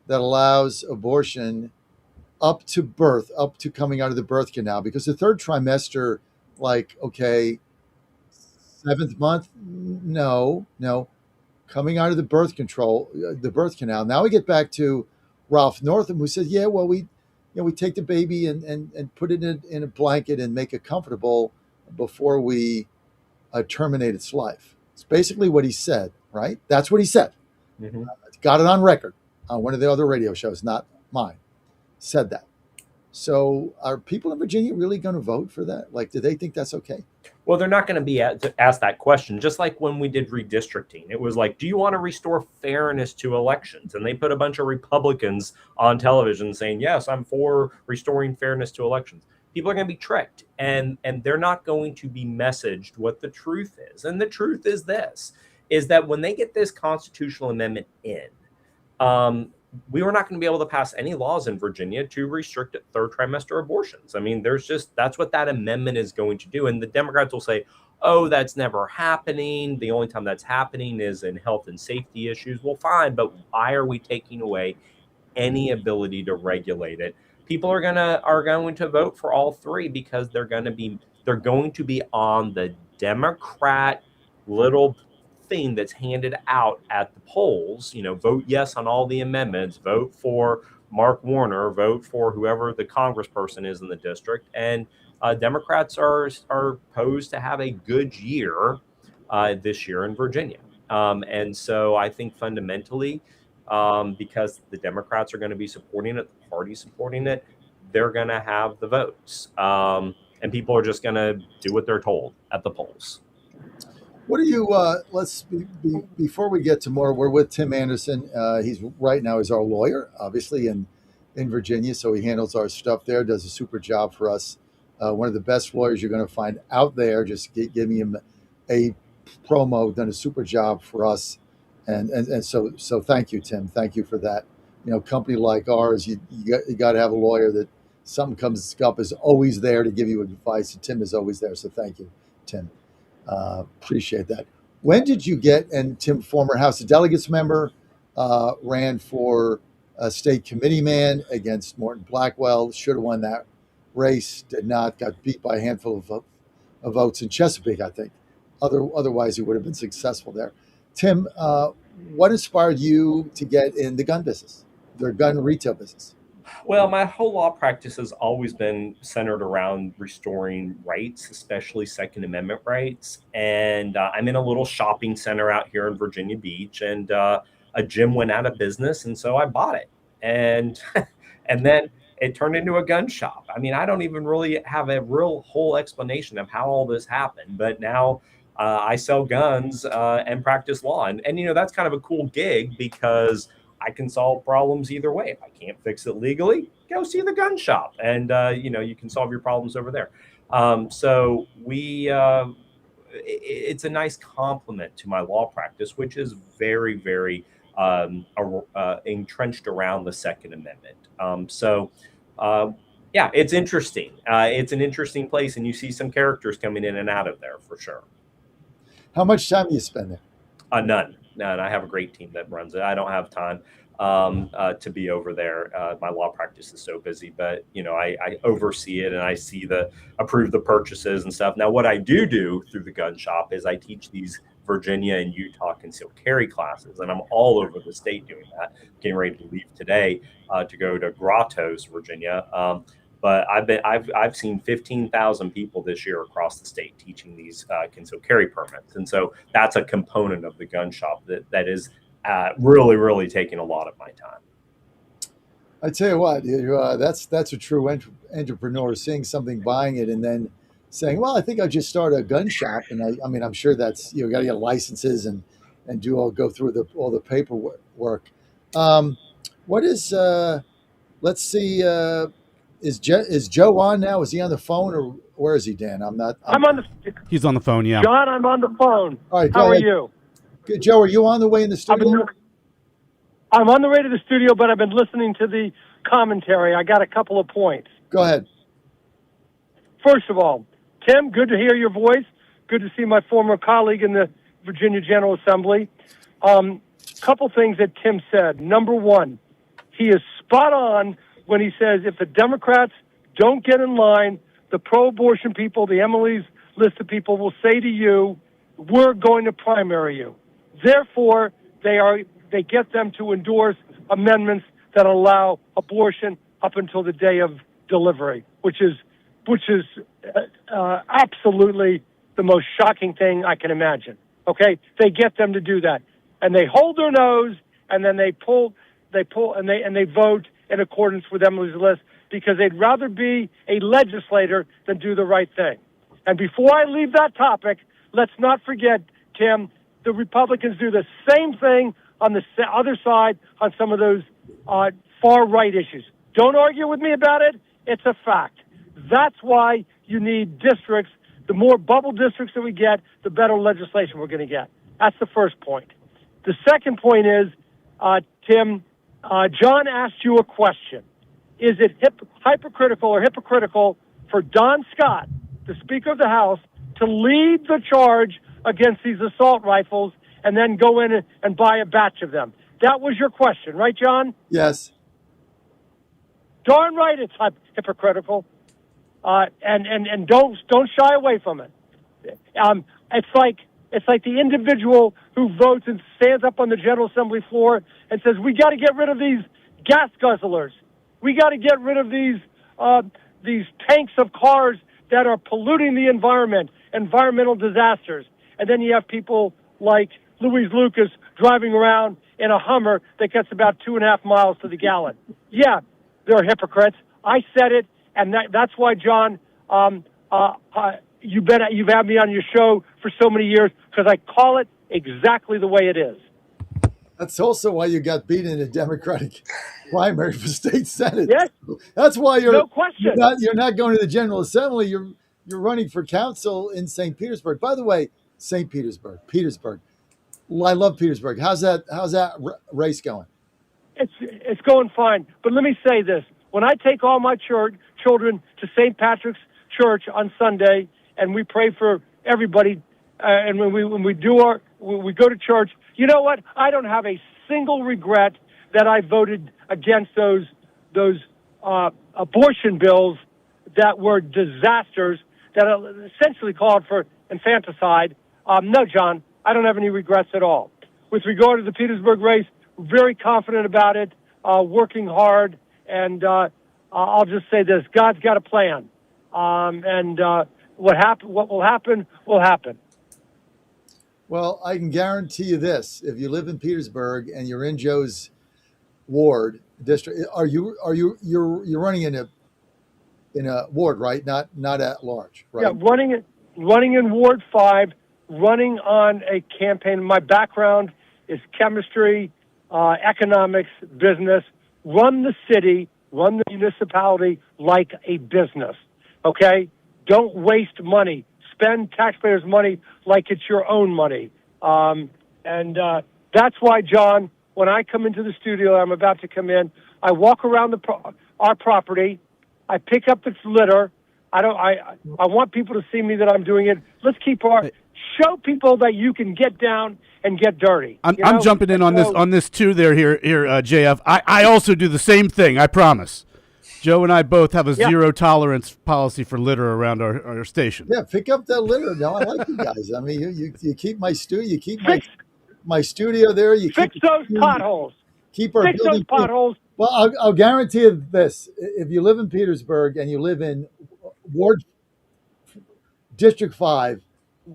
that allows abortion up to birth, up to coming out of the birth canal, because the third trimester, like, okay, 7th month, no, coming out of the birth control, the birth canal. Now we get back to Ralph Northam, who says, yeah, well, we take the baby and put it in a blanket and make it comfortable before we terminate its life. It's basically what he said, right? That's what he said. Mm-hmm. Got it on record on one of the other radio shows, not mine, said that. So are people in Virginia really going to vote for that? Like, do they think that's okay? Well, they're not going to be asked that question. Just like when we did redistricting, it was like, do you want to restore fairness to elections? And they put a bunch of Republicans on television saying, yes, I'm for restoring fairness to elections. People are going to be tricked, and they're not going to be messaged what the truth is. And the truth is this, is that when they get this constitutional amendment in, we were not going to be able to pass any laws in Virginia to restrict third trimester abortions. I mean, that's what that amendment is going to do. And the Democrats will say, oh, that's never happening. The only time that's happening is in health and safety issues. Well, fine, but why are we taking away any ability to regulate it? People are going to vote for all three because they're going to be on the Democrat little thing that's handed out at the polls. Vote yes on all the amendments, vote for Mark Warner, vote for whoever the congressperson is in the district. And Democrats are posed to have a good year this year in Virginia. And so I think fundamentally, because the Democrats are going to be supporting it, the party supporting it, they're going to have the votes. And people are just going to do what they're told at the polls. What do you, before we get to more, we're with Tim Anderson. He's right now is our lawyer, obviously, in Virginia. So he handles our stuff there, does a super job for us. One of the best lawyers you're going to find out there. Just give me a promo, done a super job for us. And so thank you, Tim. Thank you for that. Company like ours, you got to have a lawyer that something comes up is always there to give you advice. And Tim is always there. So thank you, Tim. Appreciate that. When did you get, and Tim, former House of Delegates member, ran for a state committee man against Morton Blackwell, should have won that race, did not, got beat by a handful of votes in Chesapeake, I think. Otherwise, he would have been successful there. Tim, what inspired you to get in the gun business, the gun retail business? Well, my whole law practice has always been centered around restoring rights, especially Second Amendment rights. And I'm in a little shopping center out here in Virginia Beach, and a gym went out of business, and so I bought it. And and then it turned into a gun shop. I mean, I don't even really have a real whole explanation of how all this happened, but now I sell guns and practice law. And that's kind of a cool gig because I can solve problems either way. If I can't fix it legally, go see the gun shop, and you can solve your problems over there. So it's a nice complement to my law practice, which is very, very entrenched around the Second Amendment. Yeah, it's interesting. It's an interesting place, and you see some characters coming in and out of there for sure. How much time do you spend there? None. I have a great team that runs it. I don't have time to be over there. My law practice is so busy, but I oversee it, and I see approve the purchases and stuff. Now, what I do through the gun shop is I teach these Virginia and Utah concealed carry classes, and I'm all over the state doing that. Getting ready to leave today to go to Grottoes, Virginia. But I've seen 15,000 people this year across the state teaching these concealed carry permits, and so that's a component of the gun shop that is really, really taking a lot of my time. I tell you what, that's a true entrepreneur, seeing something, buying it, and then saying, "Well, I think I'll just start a gun shop." And I mean, I'm sure that's got to get licenses and go through all the paperwork. What is let's see. Is Joe on now? Is he on the phone or where is he, Dan? I'm on the. He's on the phone. Yeah. John, I'm on the phone. All right, go How are ahead. you? Good. Joe, are you on the way in the studio? I'm on the way to the studio, but I've been listening to the commentary. I got a couple of points. Go ahead. First of all, Tim, good to hear your voice. Good to see my former colleague in the Virginia General Assembly. Couple things that Tim said. Number one, he is spot on when he says if the Democrats don't get in line, the pro-abortion people, the Emily's list of people will say to you, we're going to primary you. Therefore, they get them to endorse amendments that allow abortion up until the day of delivery, which is absolutely the most shocking thing I can imagine. Okay, they get them to do that, and they hold their nose, and then they pull, and they vote in accordance with Emily's list because they'd rather be a legislator than do the right thing. And before I leave that topic, let's not forget, Tim, the Republicans do the same thing on the other side on some of those far-right issues. Don't argue with me about it. It's a fact. That's why you need districts. The more bubble districts that we get, the better legislation we're going to get. That's the first point. The second point is, Tim, John asked you a question. Is it hypocritical for Don Scott, the Speaker of the House, to lead the charge against these assault rifles and then go in and buy a batch of them? That was your question, right, John? Yes. Darn right it's hypocritical. And don't shy away from it. It's like the individual who votes and stands up on the General Assembly floor and says, we got to get rid of these gas guzzlers. We got to get rid of these tanks of cars that are polluting the environment, environmental disasters. And then you have people like Louise Lucas driving around in a Hummer that gets about 2.5 miles to the gallon. Yeah, they're hypocrites. I said it, and that's why, John, you've had me on your show for so many years because I call it exactly the way it is. That's also why you got beat in the Democratic primary for state senate. Yes. That's why no question. You're not going to the General Assembly. You're running for council in St. Petersburg. By the way, St. Petersburg. I love Petersburg. How's that race going? It's going fine. But let me say this: when I take all my children to St. Patrick's Church on Sunday, and we pray for everybody, and when we go to church, you know what? I don't have a single regret that I voted against those abortion bills that were disasters that essentially called for infanticide. No, John, I don't have any regrets at all. With regard to the Petersburg race, very confident about it, working hard, and I'll just say this: God's got a plan, and what will happen will happen. Well, I can guarantee you this: if you live in Petersburg and you're in Joe's ward district, you're running in a ward, right? Not at large, right? Yeah, running in Ward 5, running on a campaign. My background is chemistry, economics, business. Run the city, run the municipality like a business. Okay? Don't waste money. Spend taxpayers' money like it's your own money. And that's why, John, when I come into the studio, I'm about to come in, I walk around our property, I pick up the litter. I want people to see me that I'm doing it. Let's show people that you can get down and get dirty. I'm jumping in on this too. Here, JF. I also do the same thing. I promise. Joe and I both have a zero tolerance policy for litter around our station. Yeah, pick up that litter. No, I like you guys. I mean, you keep my studio. You keep my studio there. You fix those potholes. Keep our fix building those potholes. Well, I'll guarantee you this: if you live in Petersburg and you live in Ward District 5,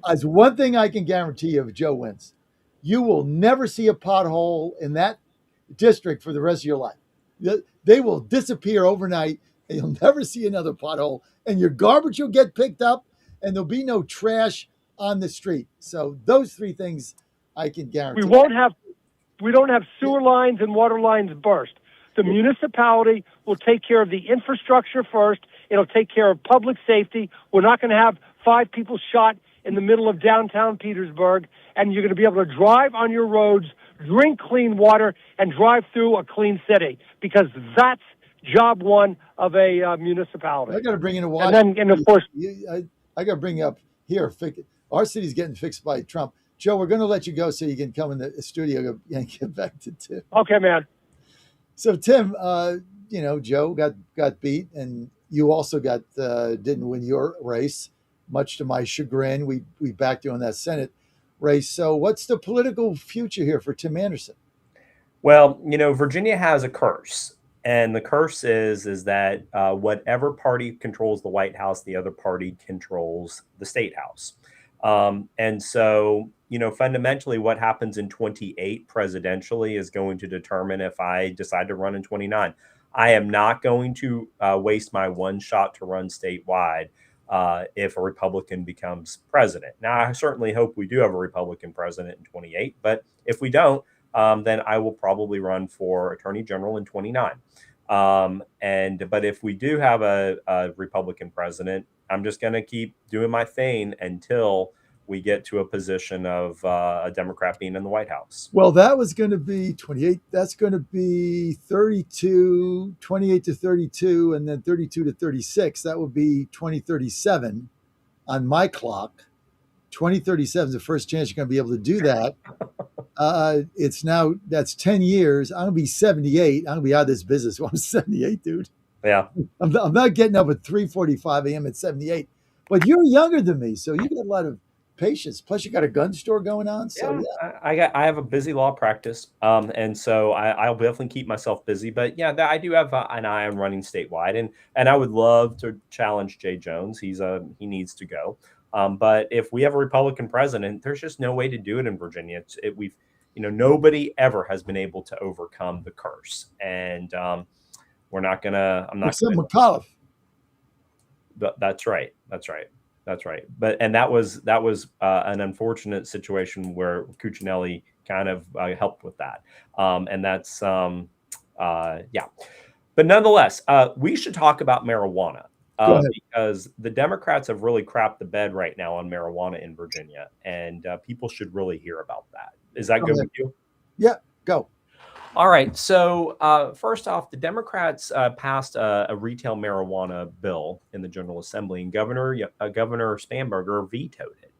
as one thing I can guarantee you, if Joe wins, you will never see a pothole in that district for the rest of your life. They will disappear overnight, and you'll never see another pothole. And your garbage will get picked up, and there'll be no trash on the street. So those three things I can guarantee. We don't have sewer lines and water lines burst. The municipality will take care of the infrastructure first. It'll take care of public safety. We're not going to have 5 people shot in the middle of downtown Petersburg, and you're going to be able to drive on your roads, drink clean water, and drive through a clean city, because that's job one of a municipality. I got to bring in a water. And of course, I got to bring up here. Our city's getting fixed by Trump. Joe, we're going to let you go so you can come in the studio and get back to Tim. Okay, man. So Tim, Joe got beat, and you also didn't win your race. Much to my chagrin, we backed you on that Senate race. So what's the political future here for Tim Anderson? Well, Virginia has a curse. And the curse is that whatever party controls the White House, the other party controls the State House. And so, fundamentally what happens in 28 presidentially is going to determine if I decide to run in 29. I am not going to waste my one shot to run statewide if a Republican becomes president. Now, I certainly hope we do have a Republican president in 28, but if we don't, then I will probably run for Attorney General in 29. But if we do have a Republican president, I'm just going to keep doing my thing until we get to a position of a Democrat being in the White House. Well, that was going to be 28. That's going to be 32, 28 to 32, and then 32 to 36. That would be 2037 on my clock. 2037 is the first chance you're going to be able to do that. That's 10 years. I'm going to be 78. I'm going to be out of this business when I'm 78, dude. Yeah. I'm not getting up at 3:45 a.m. at 78. But you're younger than me, so you got a lot of patience. Plus, you got a gun store going on. So yeah. I have a busy law practice, and so I'll definitely keep myself busy. But yeah, I do have an eye on running statewide, and I would love to challenge Jay Jones. He needs to go. But if we have a Republican president, there's just no way to do it in Virginia. Nobody ever has been able to overcome the curse, and we're not gonna. I'm not. Except McAuliffe. That's right. But that was an unfortunate situation where Cuccinelli kind of helped with that, and that's yeah. But nonetheless, we should talk about marijuana. Because the Democrats have really crapped the bed right now on marijuana in Virginia, and people should really hear about that. Is that good with you? Yeah, go. All right. So first off, the Democrats passed a retail marijuana bill in the General Assembly, and Governor Spanberger vetoed it.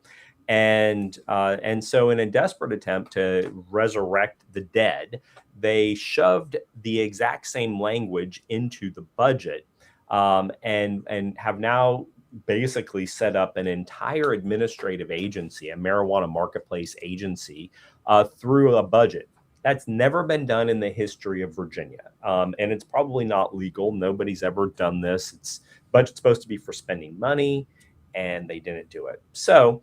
And so in a desperate attempt to resurrect the dead, they shoved the exact same language into the budget. And have now basically set up an entire administrative agency, a marijuana marketplace agency, through a budget. That's never been done in the history of Virginia. And it's probably not legal. Nobody's ever done this. Budget's supposed to be for spending money, and they didn't do it. So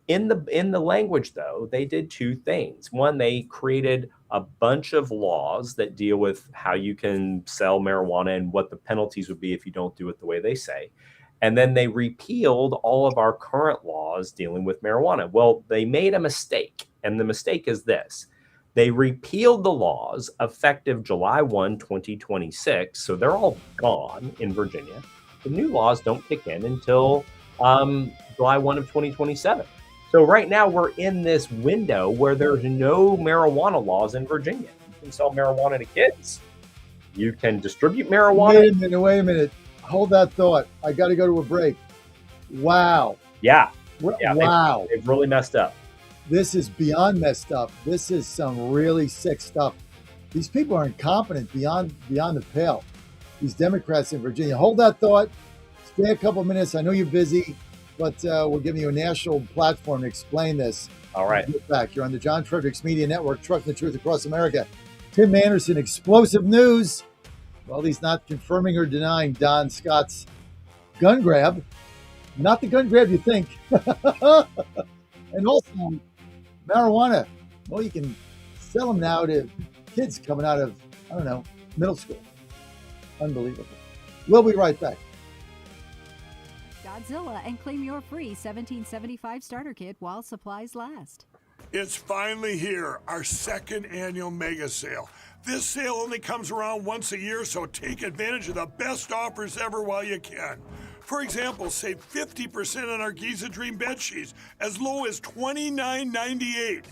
in the language, though, they did two things. One, they created a bunch of laws that deal with how you can sell marijuana and what the penalties would be if you don't do it the way they say. And then they repealed all of our current laws dealing with marijuana. Well, they made a mistake, and the mistake is this. They repealed the laws effective July 1, 2026, so they're all gone in Virginia. The new laws don't kick in until July 1 of 2027. So right now we're in this window where there's no marijuana laws in Virginia. You can sell marijuana to kids. You can distribute marijuana. Wait a minute. Hold that thought. I got to go to a break. Wow. Yeah. Wow. They've really messed up. This is beyond messed up. This is some really sick stuff. These people are incompetent beyond the pale. These Democrats in Virginia. Hold that thought. Stay a couple minutes. I know you're busy, but we're giving you a national platform to explain this. All right. Get back. You're on the John Fredericks Media Network, trucking the truth across America. Tim Anderson, explosive news. Well, he's not confirming or denying Don Scott's gun grab. Not the gun grab you think. And also, marijuana. Well, you can sell them now to kids coming out of, middle school. Unbelievable. We'll be right back. Godzilla and claim your free 1775 starter kit while supplies last. It's finally here, our second annual mega sale. This sale only comes around once a year, so take advantage of the best offers ever while you can. For example, save 50% on our Giza Dream bed sheets as low as $29.98.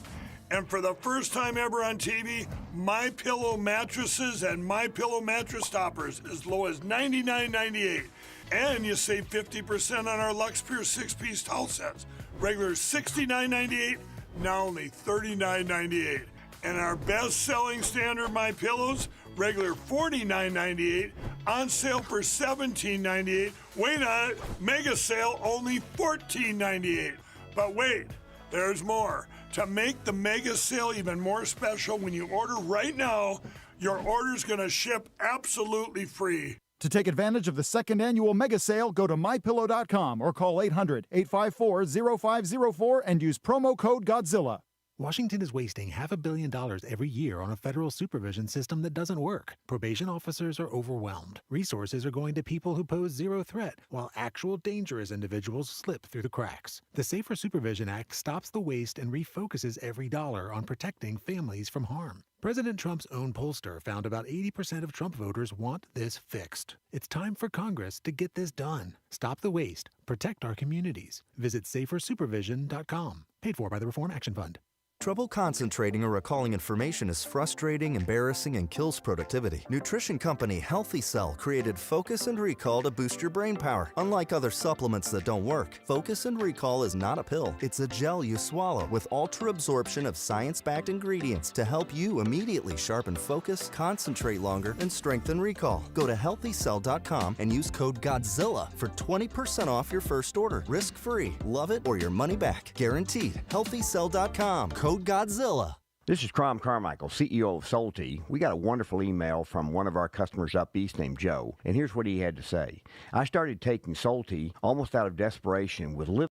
And for the first time ever on TV, My Pillow mattresses and My Pillow mattress toppers as low as $99.98. And you save 50% on our Lux Pure 6-piece towel sets. Regular $69.98, now only $39.98. And our best-selling standard My Pillows, regular $49.98, on sale for $17.98. Wait on it, mega sale only $14.98. But wait, there's more. To make the mega sale even more special, when you order right now, your order's gonna ship absolutely free. To take advantage of the second annual mega sale, go to mypillow.com or call 800-854-0504 and use promo code Godzilla. Washington is wasting $500 million every year on a federal supervision system that doesn't work. Probation officers are overwhelmed. Resources are going to people who pose zero threat, while actual dangerous individuals slip through the cracks. The Safer Supervision Act stops the waste and refocuses every dollar on protecting families from harm. President Trump's own pollster found about 80% of Trump voters want this fixed. It's time for Congress to get this done. Stop the waste. Protect our communities. Visit safersupervision.com. Paid for by the Reform Action Fund. Trouble concentrating or recalling information is frustrating, embarrassing, and kills productivity. Nutrition company Healthy Cell created Focus and Recall to boost your brain power. Unlike other supplements that don't work, Focus and Recall is not a pill. It's a gel you swallow with ultra absorption of science-backed ingredients to help you immediately sharpen focus, concentrate longer, and strengthen recall. Go to healthycell.com and use code GODZILLA for 20% off your first order. Risk-free. Love it or your money back. Guaranteed. Healthycell.com. Code Godzilla. This is Crom Carmichael, CEO of Solti. We got a wonderful email from one of our customers up east named Joe, and here's what he had to say. I started taking Solti almost out of desperation with little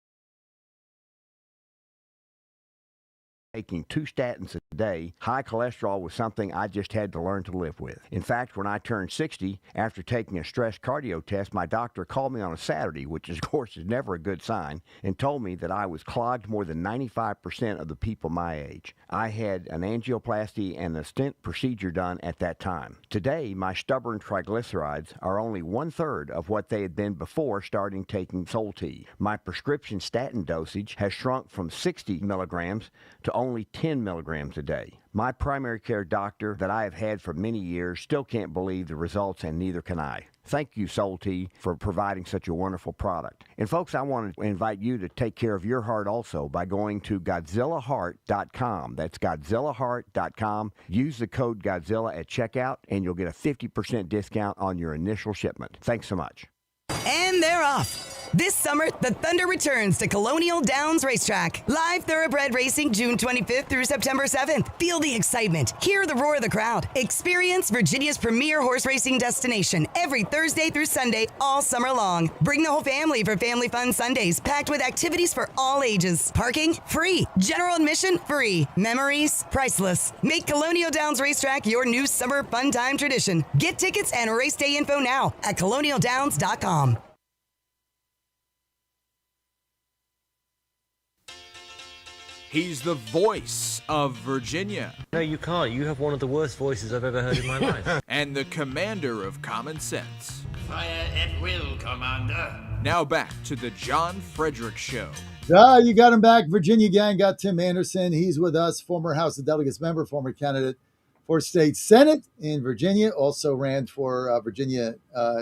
taking 2 statins a day. High cholesterol was something I just had to learn to live with. In fact, when I turned 60, after taking a stress cardio test, my doctor called me on a Saturday, which of course is never a good sign, and told me that I was clogged more than 95% of the people my age. I had an angioplasty and a stent procedure done at that time. Today, my stubborn triglycerides are only 1/3 of what they had been before starting taking Solti. My prescription statin dosage has shrunk from 60 milligrams to only 10 milligrams a day. My primary care doctor that I have had for many years still can't believe the results, and neither can I. Thank you, Solti, for providing such a wonderful product. And folks, I want to invite you to take care of your heart also by going to GodzillaHeart.com. That's GodzillaHeart.com. Use the code Godzilla at checkout, and you'll get a 50% discount on your initial shipment. Thanks so much. And they're off. This summer, the Thunder returns to Colonial Downs Racetrack. Live thoroughbred racing June 25th through September 7th. Feel the excitement. Hear the roar of the crowd. Experience Virginia's premier horse racing destination every Thursday through Sunday all summer long. Bring the whole family for Family Fun Sundays, packed with activities for all ages. Parking? Free. General admission? Free. Memories? Priceless. Make Colonial Downs Racetrack your new summer fun time tradition. Get tickets and race day info now at colonialdowns.com. He's the voice of Virginia. No, you can't. You have one of the worst voices I've ever heard in my life. And the commander of common sense. Fire at will, Commander. Now back to the John Fredericks Show. You got him back. Virginia gang got Tim Anderson. He's with us, former House of Delegates member, former candidate for state Senate in Virginia. Also ran for Virginia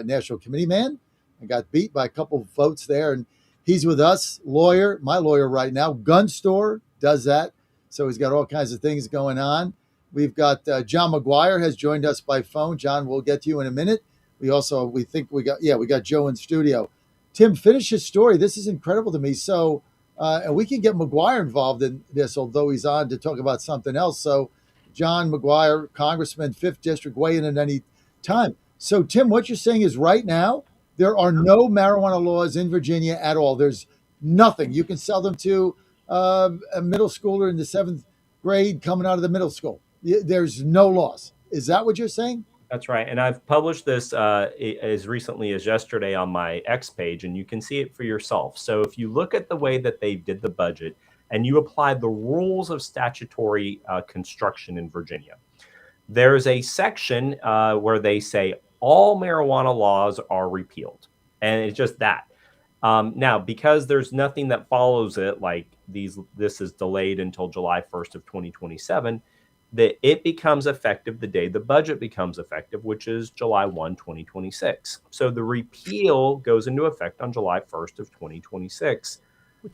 National Committee man and got beat by a couple of votes there. And he's with us, lawyer, my lawyer right now, gun store, does that. So he's got all kinds of things going on. We've got John McGuire has joined us by phone. John, we'll get to you in a minute. We got Joe in studio. Tim, finish his story. This is incredible to me. So, and we can get McGuire involved in this, although he's on to talk about something else. So John McGuire, Congressman, 5th District, weigh in at any time. So Tim, what you're saying is right now, there are no marijuana laws in Virginia at all. There's nothing. You can sell them to a middle schooler in the 7th grade coming out of the middle school. There's no laws. Is that what you're saying? That's right. And I've published this as recently as yesterday on my X page, and you can see it for yourself. So if you look at the way that they did the budget and you apply the rules of statutory construction in Virginia, there's a section where they say all marijuana laws are repealed. And it's just that. Now, because there's nothing that follows it, like this is delayed until July 1st of 2027, that it becomes effective the day the budget becomes effective, which is July 1, 2026. So the repeal goes into effect on July 1st of 2026.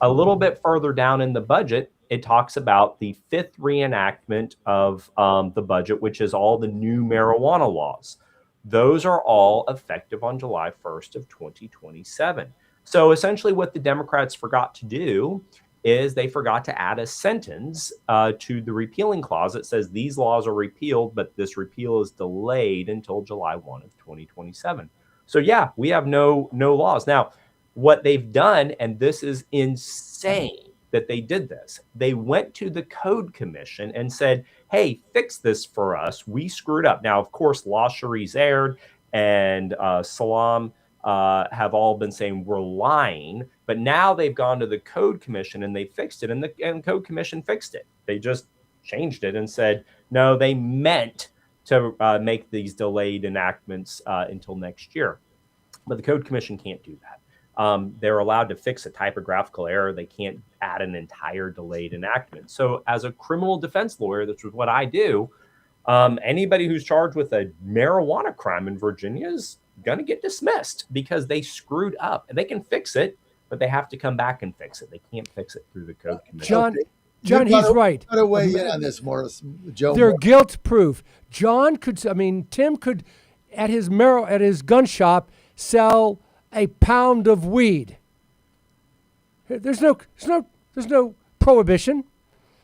A little bit further down in the budget, it talks about the fifth reenactment of the budget, which is all the new marijuana laws. Those are all effective on July 1st of 2027. So essentially what the Democrats forgot to do is they forgot to add a sentence to the repealing clause that says these laws are repealed, but this repeal is delayed until July 1 of 2027. So yeah, we have no laws. Now, what they've done, and this is insane that they did this, they went to the Code Commission and said, hey, fix this for us. We screwed up. Now, of course, LaSharie Zaird and Salam have all been saying we're lying, but now they've gone to the Code Commission and they fixed it, and the Code Commission fixed it. They just changed it and said, no, they meant to make these delayed enactments until next year. But the Code Commission can't do that. They're allowed to fix a typographical error. They can't add an entire delayed enactment. So as a criminal defense lawyer, which is what I do, anybody who's charged with a marijuana crime in Virginia is going to get dismissed because they screwed up. And they can fix it, but they have to come back and fix it. They can't fix it through the Code Commission. John, he's right. Got to weigh in on this, Morris. Joe. They're guilt proof. Tim could, at his gun shop, sell a pound of weed. There's no prohibition.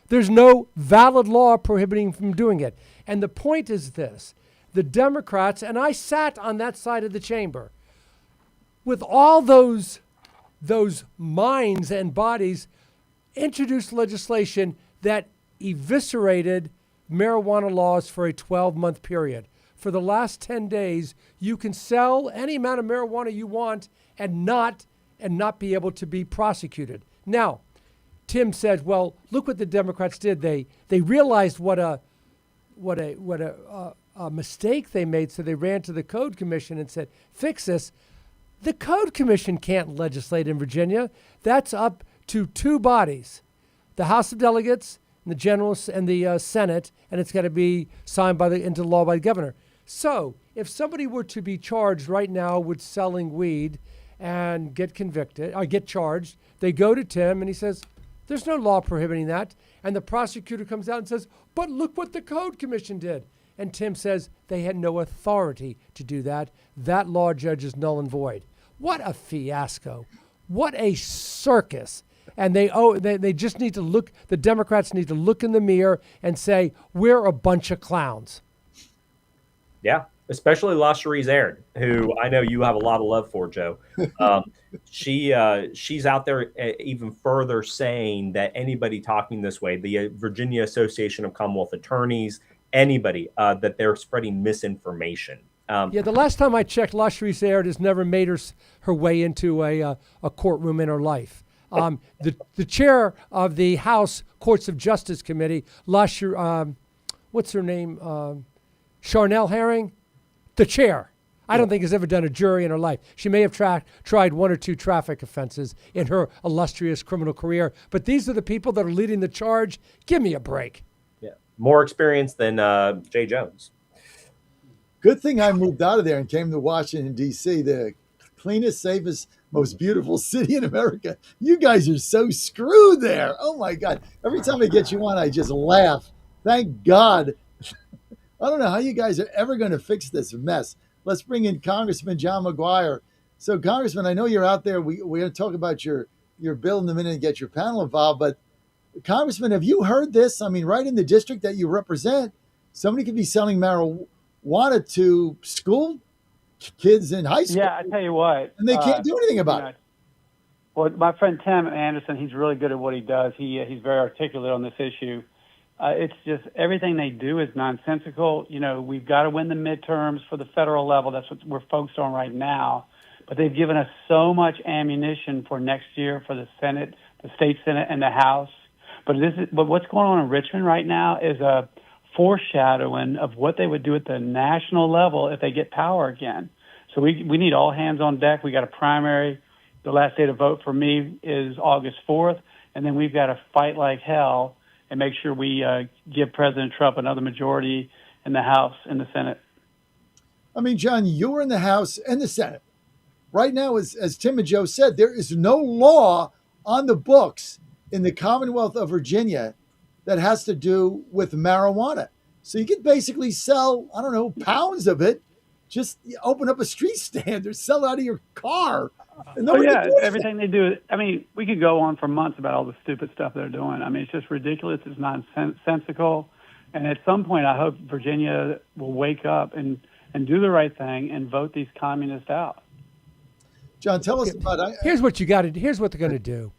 There's no valid law prohibiting him from doing it. And the point is this: the Democrats, and I sat on that side of the chamber, with all those minds and bodies, introduced legislation that eviscerated marijuana laws for a 12-month period. For the last 10 days, you can sell any amount of marijuana you want and not be able to be prosecuted. Now, Tim said, "Well, look what the Democrats did. They realized what a mistake they made, so they ran to the Code Commission and said, fix this." The Code Commission can't legislate in Virginia. That's up to two bodies, the House of Delegates and the General and the Senate, and it's got to be signed into law by the governor. So if somebody were to be charged right now with selling weed and get convicted or get charged, they go to Tim and he says, there's no law prohibiting that. And the prosecutor comes out and says, but look what the Code Commission did. And Tim says they had no authority to do that. That law, judge, is null and void. What a fiasco. What a circus. And they just need to look, the Democrats need to look in the mirror and say, we're a bunch of clowns. Yeah, especially LaSharie Zaird, who I know you have a lot of love for, Joe. She's out there even further saying that anybody talking this way, the Virginia Association of Commonwealth Attorneys, anybody, that they're spreading misinformation. The last time I checked, LaSharie Zaird has never made her way into a courtroom in her life. The chair of the House Courts of Justice Committee, what's her name? Charnel Herring, the chair. I don't think has ever done a jury in her life. She may have tried one or two traffic offenses in her illustrious criminal career, but these are the people that are leading the charge. Give me a break. Yeah, more experience than Jay Jones. Good thing I moved out of there and came to Washington, D.C., the cleanest, safest, most beautiful city in America. You guys are so screwed there. Oh, my God. Every time I get you on, I just laugh. Thank God. I don't know how you guys are ever going to fix this mess. Let's bring in Congressman John McGuire. So, Congressman, I know you're out there. We're going to talk about your bill in a minute and get your panel involved. But, Congressman, have you heard this? I mean, right in the district that you represent, somebody could be selling marijuana to school kids in high school. Yeah, I tell you what. And they can't do anything about it. Well, my friend Tim Anderson, he's really good at what he does. He's very articulate on this issue. It's just everything they do is nonsensical. You know, we've got to win the midterms for the federal level. That's what we're focused on right now. But they've given us so much ammunition for next year for the Senate, the state Senate, and the House. But what's going on in Richmond right now is a foreshadowing of what they would do at the national level if they get power again. So we need all hands on deck. We got a primary. The last day to vote for me is August 4th, and then we've got to fight like hell and make sure we give President Trump another majority in the House and the Senate. I mean, John, you're in the House and the Senate. Right now, as Tim and Joe said, there is no law on the books in the Commonwealth of Virginia that has to do with marijuana. So you could basically sell, I don't know, pounds of it. Just open up a street stand or sell out of your car. And Oh, nobody yeah, can do anything. everything they do. I mean, we could go on for months about all the stupid stuff they're doing. I mean, it's just ridiculous. It's nonsensical. And at some point, I hope Virginia will wake up and do the right thing and vote these communists out. John, tell us about Here's what you got to. Here's what they're going to do.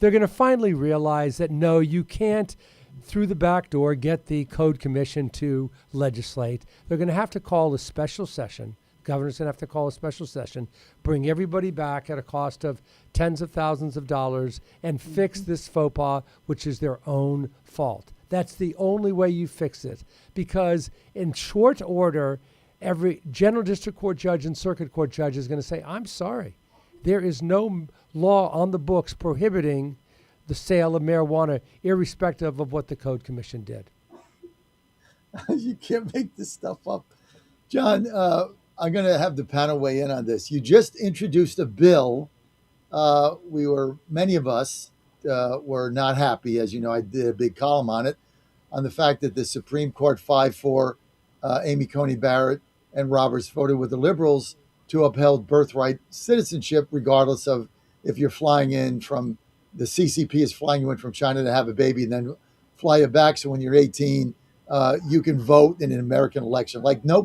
They're going to finally realize that no, you can't, through the back door, get the Code Commission to legislate. They're going to have to call a special session. Governor's going to have to call a special session, bring everybody back at a cost of tens of thousands of dollars, and fix this faux pas, which is their own fault. That's the only way you fix it, because in short order, every general district court judge and circuit court judge is going to say, I'm sorry. There is no law on the books prohibiting the sale of marijuana, irrespective of what the Code Commission did. You can't make this stuff up. John, I'm going to have the panel weigh in on this. You just introduced a bill. Many of us were not happy. As you know, I did a big column on it, on the fact that the Supreme Court 5-4, Amy Coney Barrett and Roberts voted with the liberals to uphold birthright citizenship, regardless of if you're flying in from the CCP is flying you in from China to have a baby and then fly you back. So when you're 18, you can vote in an American election. Like no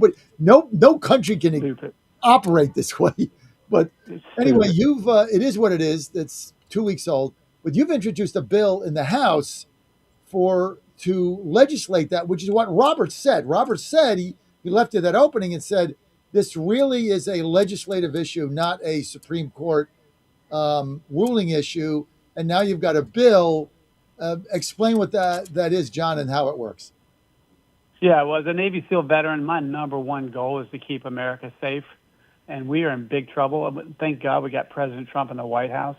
country can operate this way. But anyway, it is what it is. It's 2 weeks old. But you've introduced a bill in the House to legislate that, which is what Roberts said. Roberts said he left it that opening and said, this really is a legislative issue, not a Supreme Court ruling issue. And now you've got a bill. Explain what that is, John, and how it works. Yeah, well, as a Navy SEAL veteran, my number one goal is to keep America safe. And we are in big trouble. Thank God we got President Trump in the White House.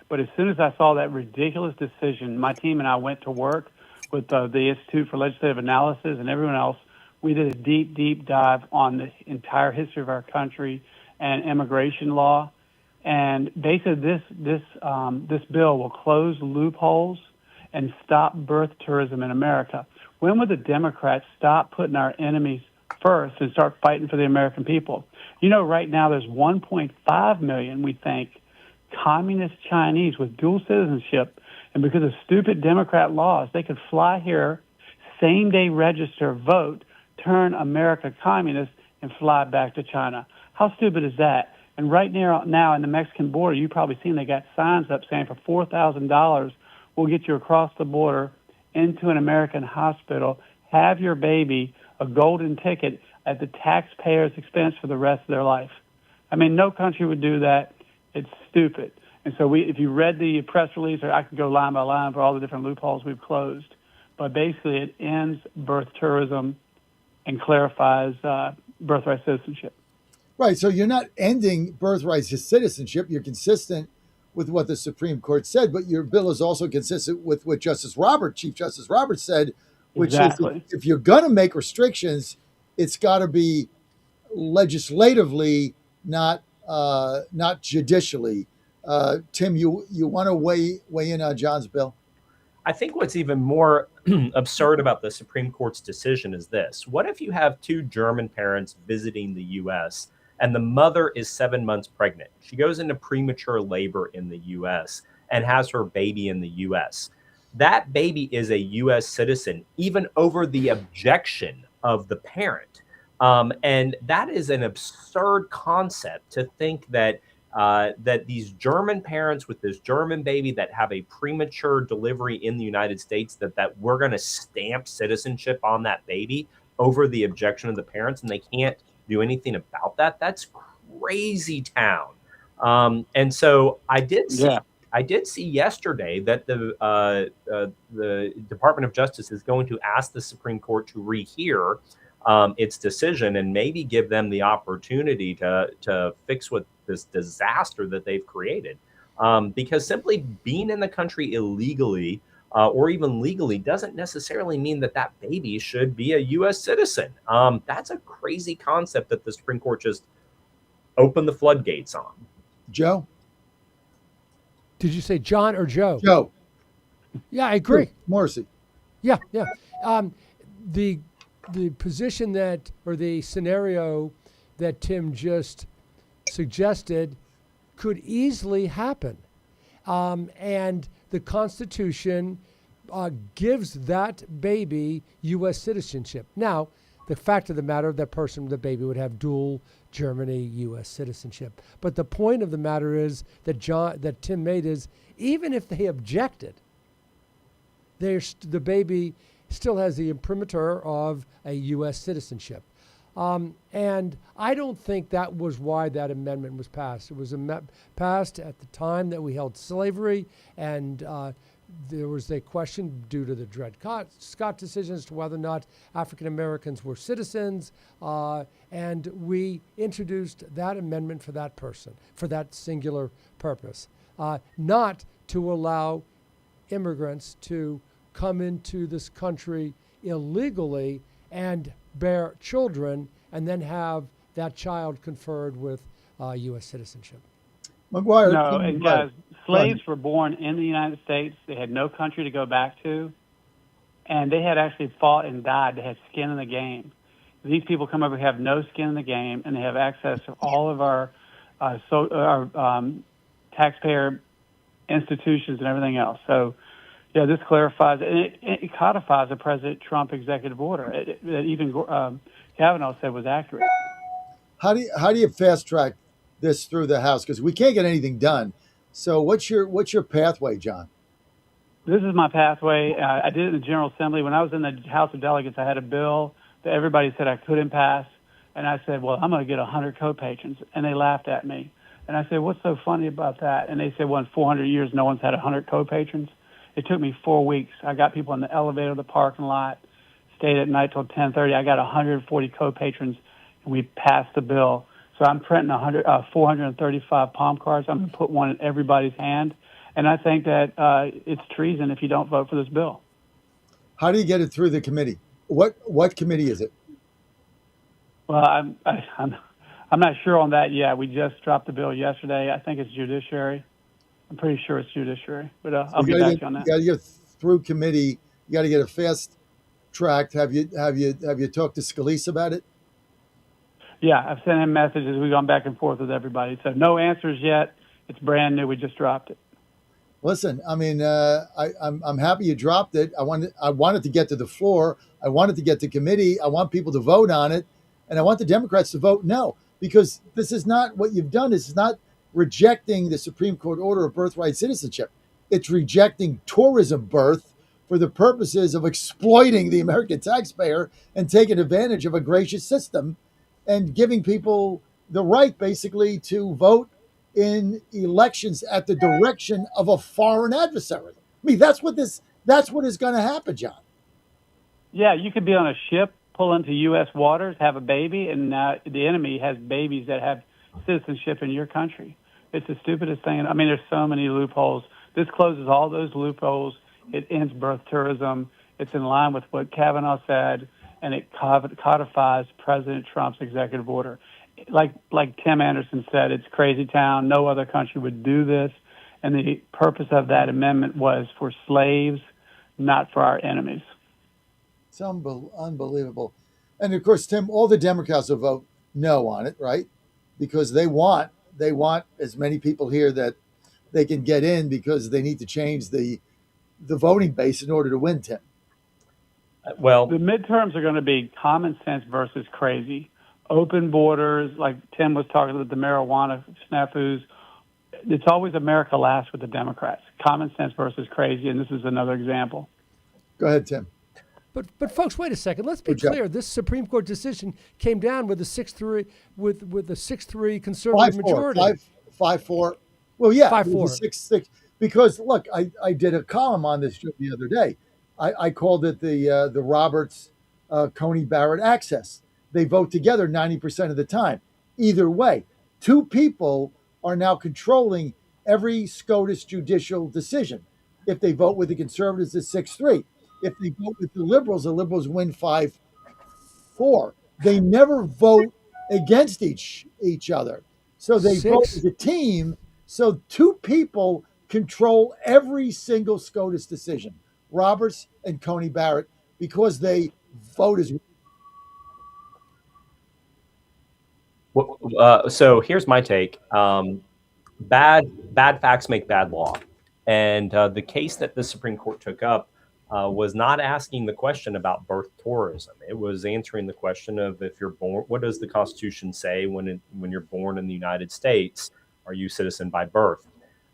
But as soon as I saw that ridiculous decision, my team and I went to work with the Institute for Legislative Analysis and everyone else. We did a deep, deep dive on the entire history of our country and immigration law. And basically this bill will close loopholes and stop birth tourism in America. When would the Democrats stop putting our enemies first and start fighting for the American people? You know, right now there's 1.5 million, we think, communist Chinese with dual citizenship. And because of stupid Democrat laws, they could fly here, same-day register, vote, turn America communist, and fly back to China. How stupid is that? And right now in the Mexican border, you've probably seen they got signs up saying for $4,000, we'll get you across the border into an American hospital, have your baby, a golden ticket at the taxpayer's expense for the rest of their life. I mean, no country would do that. It's stupid. And so if you read the press release, or I could go line by line for all the different loopholes we've closed, but basically it ends birth tourism and clarifies birthright citizenship. Right. So you're not ending birthright citizenship. You're consistent with what the Supreme Court said, but your bill is also consistent with what Chief Justice Roberts said, which is if you're going to make restrictions, it's got to be legislatively, not judicially. Tim, you want to weigh in on John's bill? I think what's even more absurd about the Supreme Court's decision is this. What if you have two German parents visiting the U.S. and the mother is 7 months pregnant? She goes into premature labor in the U.S. and has her baby in the U.S. That baby is a U.S. citizen, even over the objection of the parent. And that is an absurd concept to think that these German parents with this German baby that have a premature delivery in the United States, that we're going to stamp citizenship on that baby over the objection of the parents, and they can't do anything about that. That's crazy town. And so I did I did see yesterday that the Department of Justice is going to ask the Supreme Court to rehear its decision and maybe give them the opportunity to fix what this disaster that they've created. Because simply being in the country illegally or even legally doesn't necessarily mean that that baby should be a U.S. citizen. That's a crazy concept that the Supreme Court just opened the floodgates on. Joe? Did you say John or Joe? Joe. Yeah, I agree. Morrissey. Yeah. The position that, or the scenario that Tim just suggested could easily happen. And the Constitution gives that baby U.S. citizenship. Now, the fact of the matter, that person, the baby, would have dual Germany, U.S. citizenship. But the point of the matter is that Tim made is, even if they objected, the baby still has the imprimatur of a U.S. citizenship. And I don't think that was why that amendment was passed. It was passed at the time that we held slavery, and there was a question due to the Dred Scott decision as to whether or not African Americans were citizens, and we introduced that amendment for that person, for that singular purpose, not to allow immigrants to come into this country illegally and bear children and then have that child conferred with U.S. citizenship. McGuire. No, and guys, slaves were born in the United States. They had no country to go back to, and they had actually fought and died. They had skin in the game. These people come over who have no skin in the game, and they have access to all of our taxpayer institutions and everything else. So, yeah, this clarifies, and it codifies a President Trump executive order that even Kavanaugh said was accurate. How do you fast track this through the House? Because we can't get anything done. So what's your pathway, John? This is my pathway. I did it in the General Assembly. When I was in the House of Delegates, I had a bill that everybody said I couldn't pass. And I said, well, I'm going to get 100 co-patrons. And they laughed at me. And I said, what's so funny about that? And they said, well, in 400 years, no one's had 100 co-patrons. It took me 4 weeks. I got people in the elevator, the parking lot, stayed at night till 10:30. I got 140 co-patrons, and we passed the bill. So I'm printing 435 palm cards. I'm going to put one in everybody's hand. And I think that it's treason if you don't vote for this bill. How do you get it through the committee? What committee is it? Well, I'm not sure on that yet. We just dropped the bill yesterday. I think it's Judiciary. I'm pretty sure it's Judiciary, but I'll get back to you on that. You got to get through committee. You got to get a fast track. Have you talked to Scalise about it? Yeah, I've sent him messages. We've gone back and forth with everybody. So no answers yet. It's brand new. We just dropped it. Listen, I mean, I'm happy you dropped it. I wanted to get to the floor. I wanted to get to committee. I want people to vote on it, and I want the Democrats to vote no, because this is not what you've done. This is not rejecting the Supreme Court order of birthright citizenship. It's rejecting tourism birth for the purposes of exploiting the American taxpayer and taking advantage of a gracious system and giving people the right, basically, to vote in elections at the direction of a foreign adversary. I mean, that's what is going to happen, John. Yeah, you could be on a ship, pull into U.S. waters, have a baby, and the enemy has babies that have citizenship in your country. It's the stupidest thing. I mean, there's so many loopholes. This closes all those loopholes. It ends birth tourism. It's in line with what Kavanaugh said, and it codifies President Trump's executive order. Like Tim Anderson said, it's crazy town. No other country would do this. And the purpose of that amendment was for slaves, not for our enemies. It's unbelievable. And of course, Tim, all the Democrats will vote no on it, right? Because they want as many people here that they can get in, because they need to change the voting base in order to win, Tim. Well, the midterms are going to be common sense versus crazy. Open borders, like Tim was talking about the marijuana snafus. It's always America last with the Democrats. Common sense versus crazy, and this is another example. Go ahead, Tim. But folks, wait a second. Let's be clear. This Supreme Court decision came down with a 6-3 with a 6-3 conservative majority. 5-4. Well, yeah, 5-4. Because look, I did a column on this show the other day. I called it the Roberts Coney Barrett access. They vote together 90% of the time. Either way, two people are now controlling every SCOTUS judicial decision. If they vote with the conservatives, it's 6-3. If they vote with the liberals win 5-4. They never vote against each other. So they vote Six. as a team. So two people control every single SCOTUS decision, Roberts and Coney Barrett, because they vote as So here's my take. Bad facts make bad law, and the case that the Supreme Court took up was not asking the question about birth tourism. It was answering the question of, if you're born, what does the Constitution say when you're born in the United States? Are you a citizen by birth?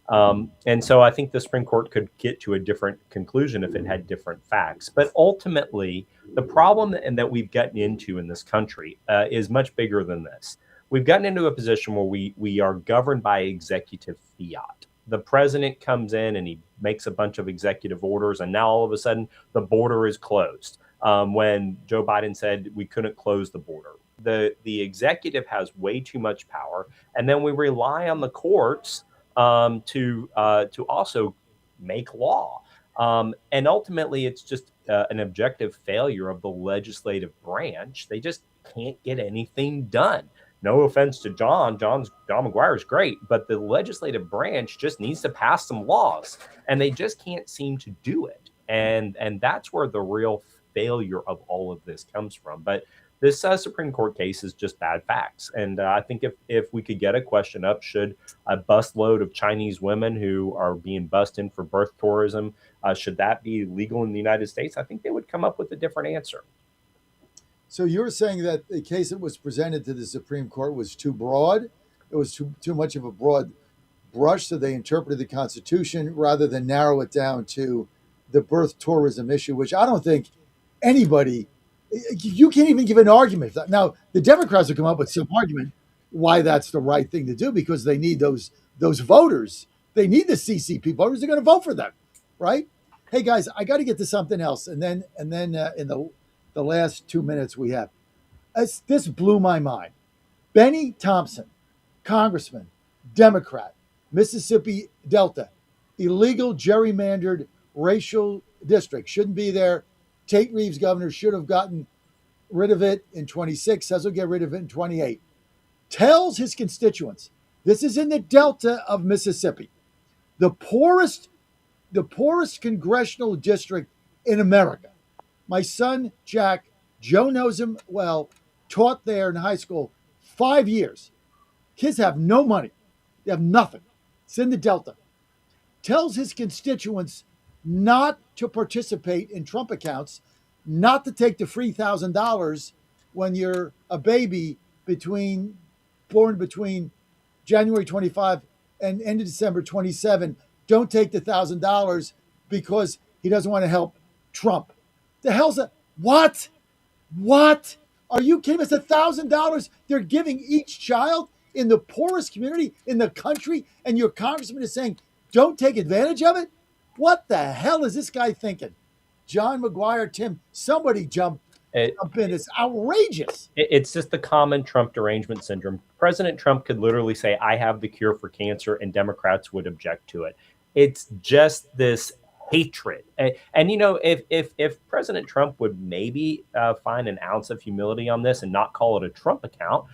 And so I think the Supreme Court could get to a different conclusion if it had different facts. But ultimately, the problem that we've gotten into in this country is much bigger than this. We've gotten into a position where we are governed by executive fiat. The president comes in and he makes a bunch of executive orders, and now all of a sudden the border is closed. When Joe Biden said we couldn't close the border, the executive has way too much power, and then we rely on the courts to also make law. And ultimately, it's just an objective failure of the legislative branch. They just can't get anything done. No offense to John McGuire is great, but the legislative branch just needs to pass some laws, and they just can't seem to do it. And that's where the real failure of all of this comes from. But this Supreme Court case is just bad facts. And I think if we could get a question up, should a busload of Chinese women who are being bussed in for birth tourism, should that be legal in the United States? I think they would come up with a different answer. So you're saying that the case that was presented to the Supreme Court was too broad? It was too much of a broad brush, so they interpreted the Constitution rather than narrow it down to the birth tourism issue, which I don't think anybody, you can't even give an argument for that. Now, the Democrats will come up with some argument why that's the right thing to do, because they need those voters. They need the CCP voters. They're going to vote for them, right? Hey, guys, I got to get to something else. And then in the last 2 minutes we have, this blew my mind. Benny Thompson, congressman, Democrat, Mississippi Delta, illegal gerrymandered racial district, shouldn't be there. Tate Reeves, governor, should have gotten rid of it in 26, says he'll get rid of it in 28. Tells his constituents, this is in the Delta of Mississippi, the poorest congressional district in America. My son, Jack, Joe knows him well, taught there in high school 5 years. Kids have no money. They have nothing. It's in the Delta. Tells his constituents not to participate in Trump accounts, not to take the free $1,000 when you're a baby born between January 25 and end of December 27. Don't take the $1,000 because he doesn't want to help Trump. The hell's that? What? Are you kidding us? $1,000 they're giving each child in the poorest community in the country, and your congressman is saying, don't take advantage of it? What the hell is this guy thinking? John McGuire, Tim, somebody jump in. It's outrageous. It's just the common Trump derangement syndrome. President Trump could literally say, I have the cure for cancer, and Democrats would object to it. It's just this hatred. And you know, if President Trump would maybe find an ounce of humility on this and not call it a Trump account,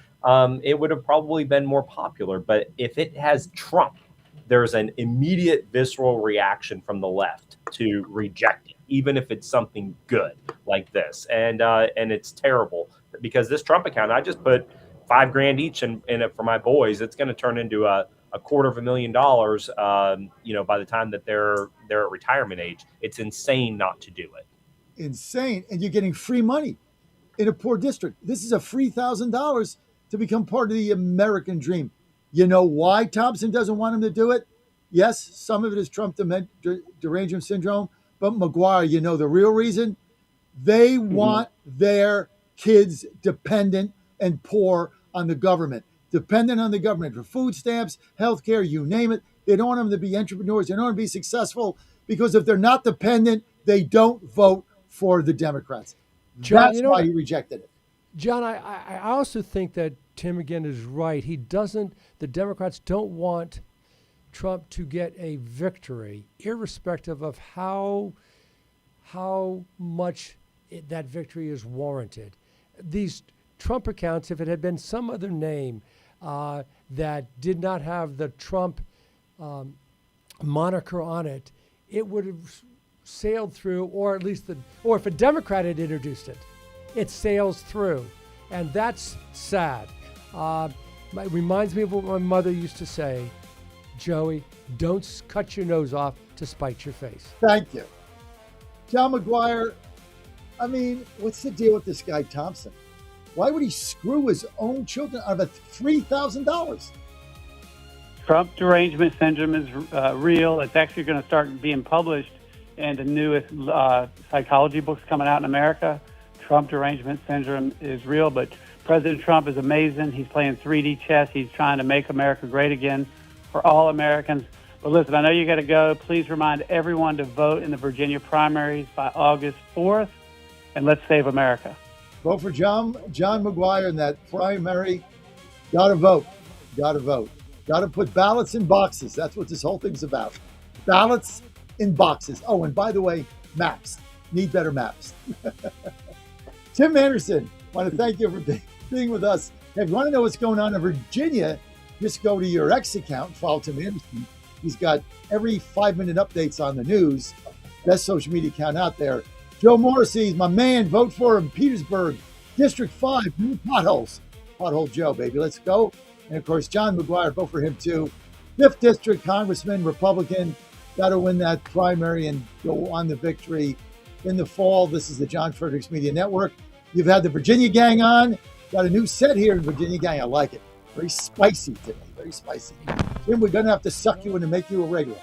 it would have probably been more popular. But if it has Trump, there's an immediate visceral reaction from the left to reject it, even if it's something good like this. And it's terrible, because this Trump account, I just put $5,000 each in it for my boys. It's going to turn into a $250,000, by the time that they're at retirement age. It's insane not to do it. Insane. And you're getting free money in a poor district. This is a free $1,000 to become part of the American dream. You know why Thompson doesn't want him to do it? Yes, some of it is Trump derangement syndrome, but McGuire, you know the real reason? They want their kids dependent and poor on the government. Dependent on the government for food stamps, healthcare, you name it. They don't want them to be entrepreneurs. They don't want to be successful because if they're not dependent, they don't vote for the Democrats. John, That's you know why what? he rejected it. John, I also think that Tim again is right. The Democrats don't want Trump to get a victory, irrespective of how much that victory is warranted. These Trump accounts, if it had been some other name that did not have the Trump moniker on it, it would have sailed through, or at least or if a Democrat had introduced it, it sails through, and that's sad. It reminds me of what my mother used to say, Joey, don't cut your nose off to spite your face. Thank you. John McGuire, I mean, what's the deal with this guy Thompson? Why would he screw his own children out of $3,000? Trump derangement syndrome is real. It's actually going to start being published in the newest psychology books coming out in America. Trump derangement syndrome is real, but President Trump is amazing. He's playing 3D chess. He's trying to make America great again for all Americans. But listen, I know you got to go. Please remind everyone to vote in the Virginia primaries by August 4th, and let's save America. Vote for John McGuire in that primary. Got to vote. Got to vote. Got to put ballots in boxes. That's what this whole thing's about. Ballots in boxes. Oh, and by the way, maps. Need better maps. Tim Anderson, want to thank you for being with us. If you want to know what's going on in Virginia, just go to your X account, follow Tim Anderson. He's got every 5-minute updates on the news. Best social media account out there. Joe Morrissey, my man. Vote for him. Petersburg, District 5, new potholes. Pothole Joe, baby. Let's go. And, of course, John McGuire, vote for him, too. 5th District, Congressman, Republican. Got to win that primary and go on the victory in the fall. This is the John Fredericks Media Network. You've had the Virginia Gang on. Got a new set here in Virginia Gang. I like it. Very spicy today. Very spicy. Tim, we're going to have to suck you in to make you a regular.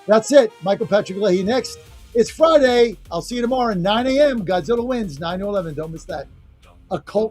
That's it. Michael Patrick Leahy next. It's Friday. I'll see you tomorrow at 9 a.m. Godzilla wins 9 to 11. Don't miss that. Occult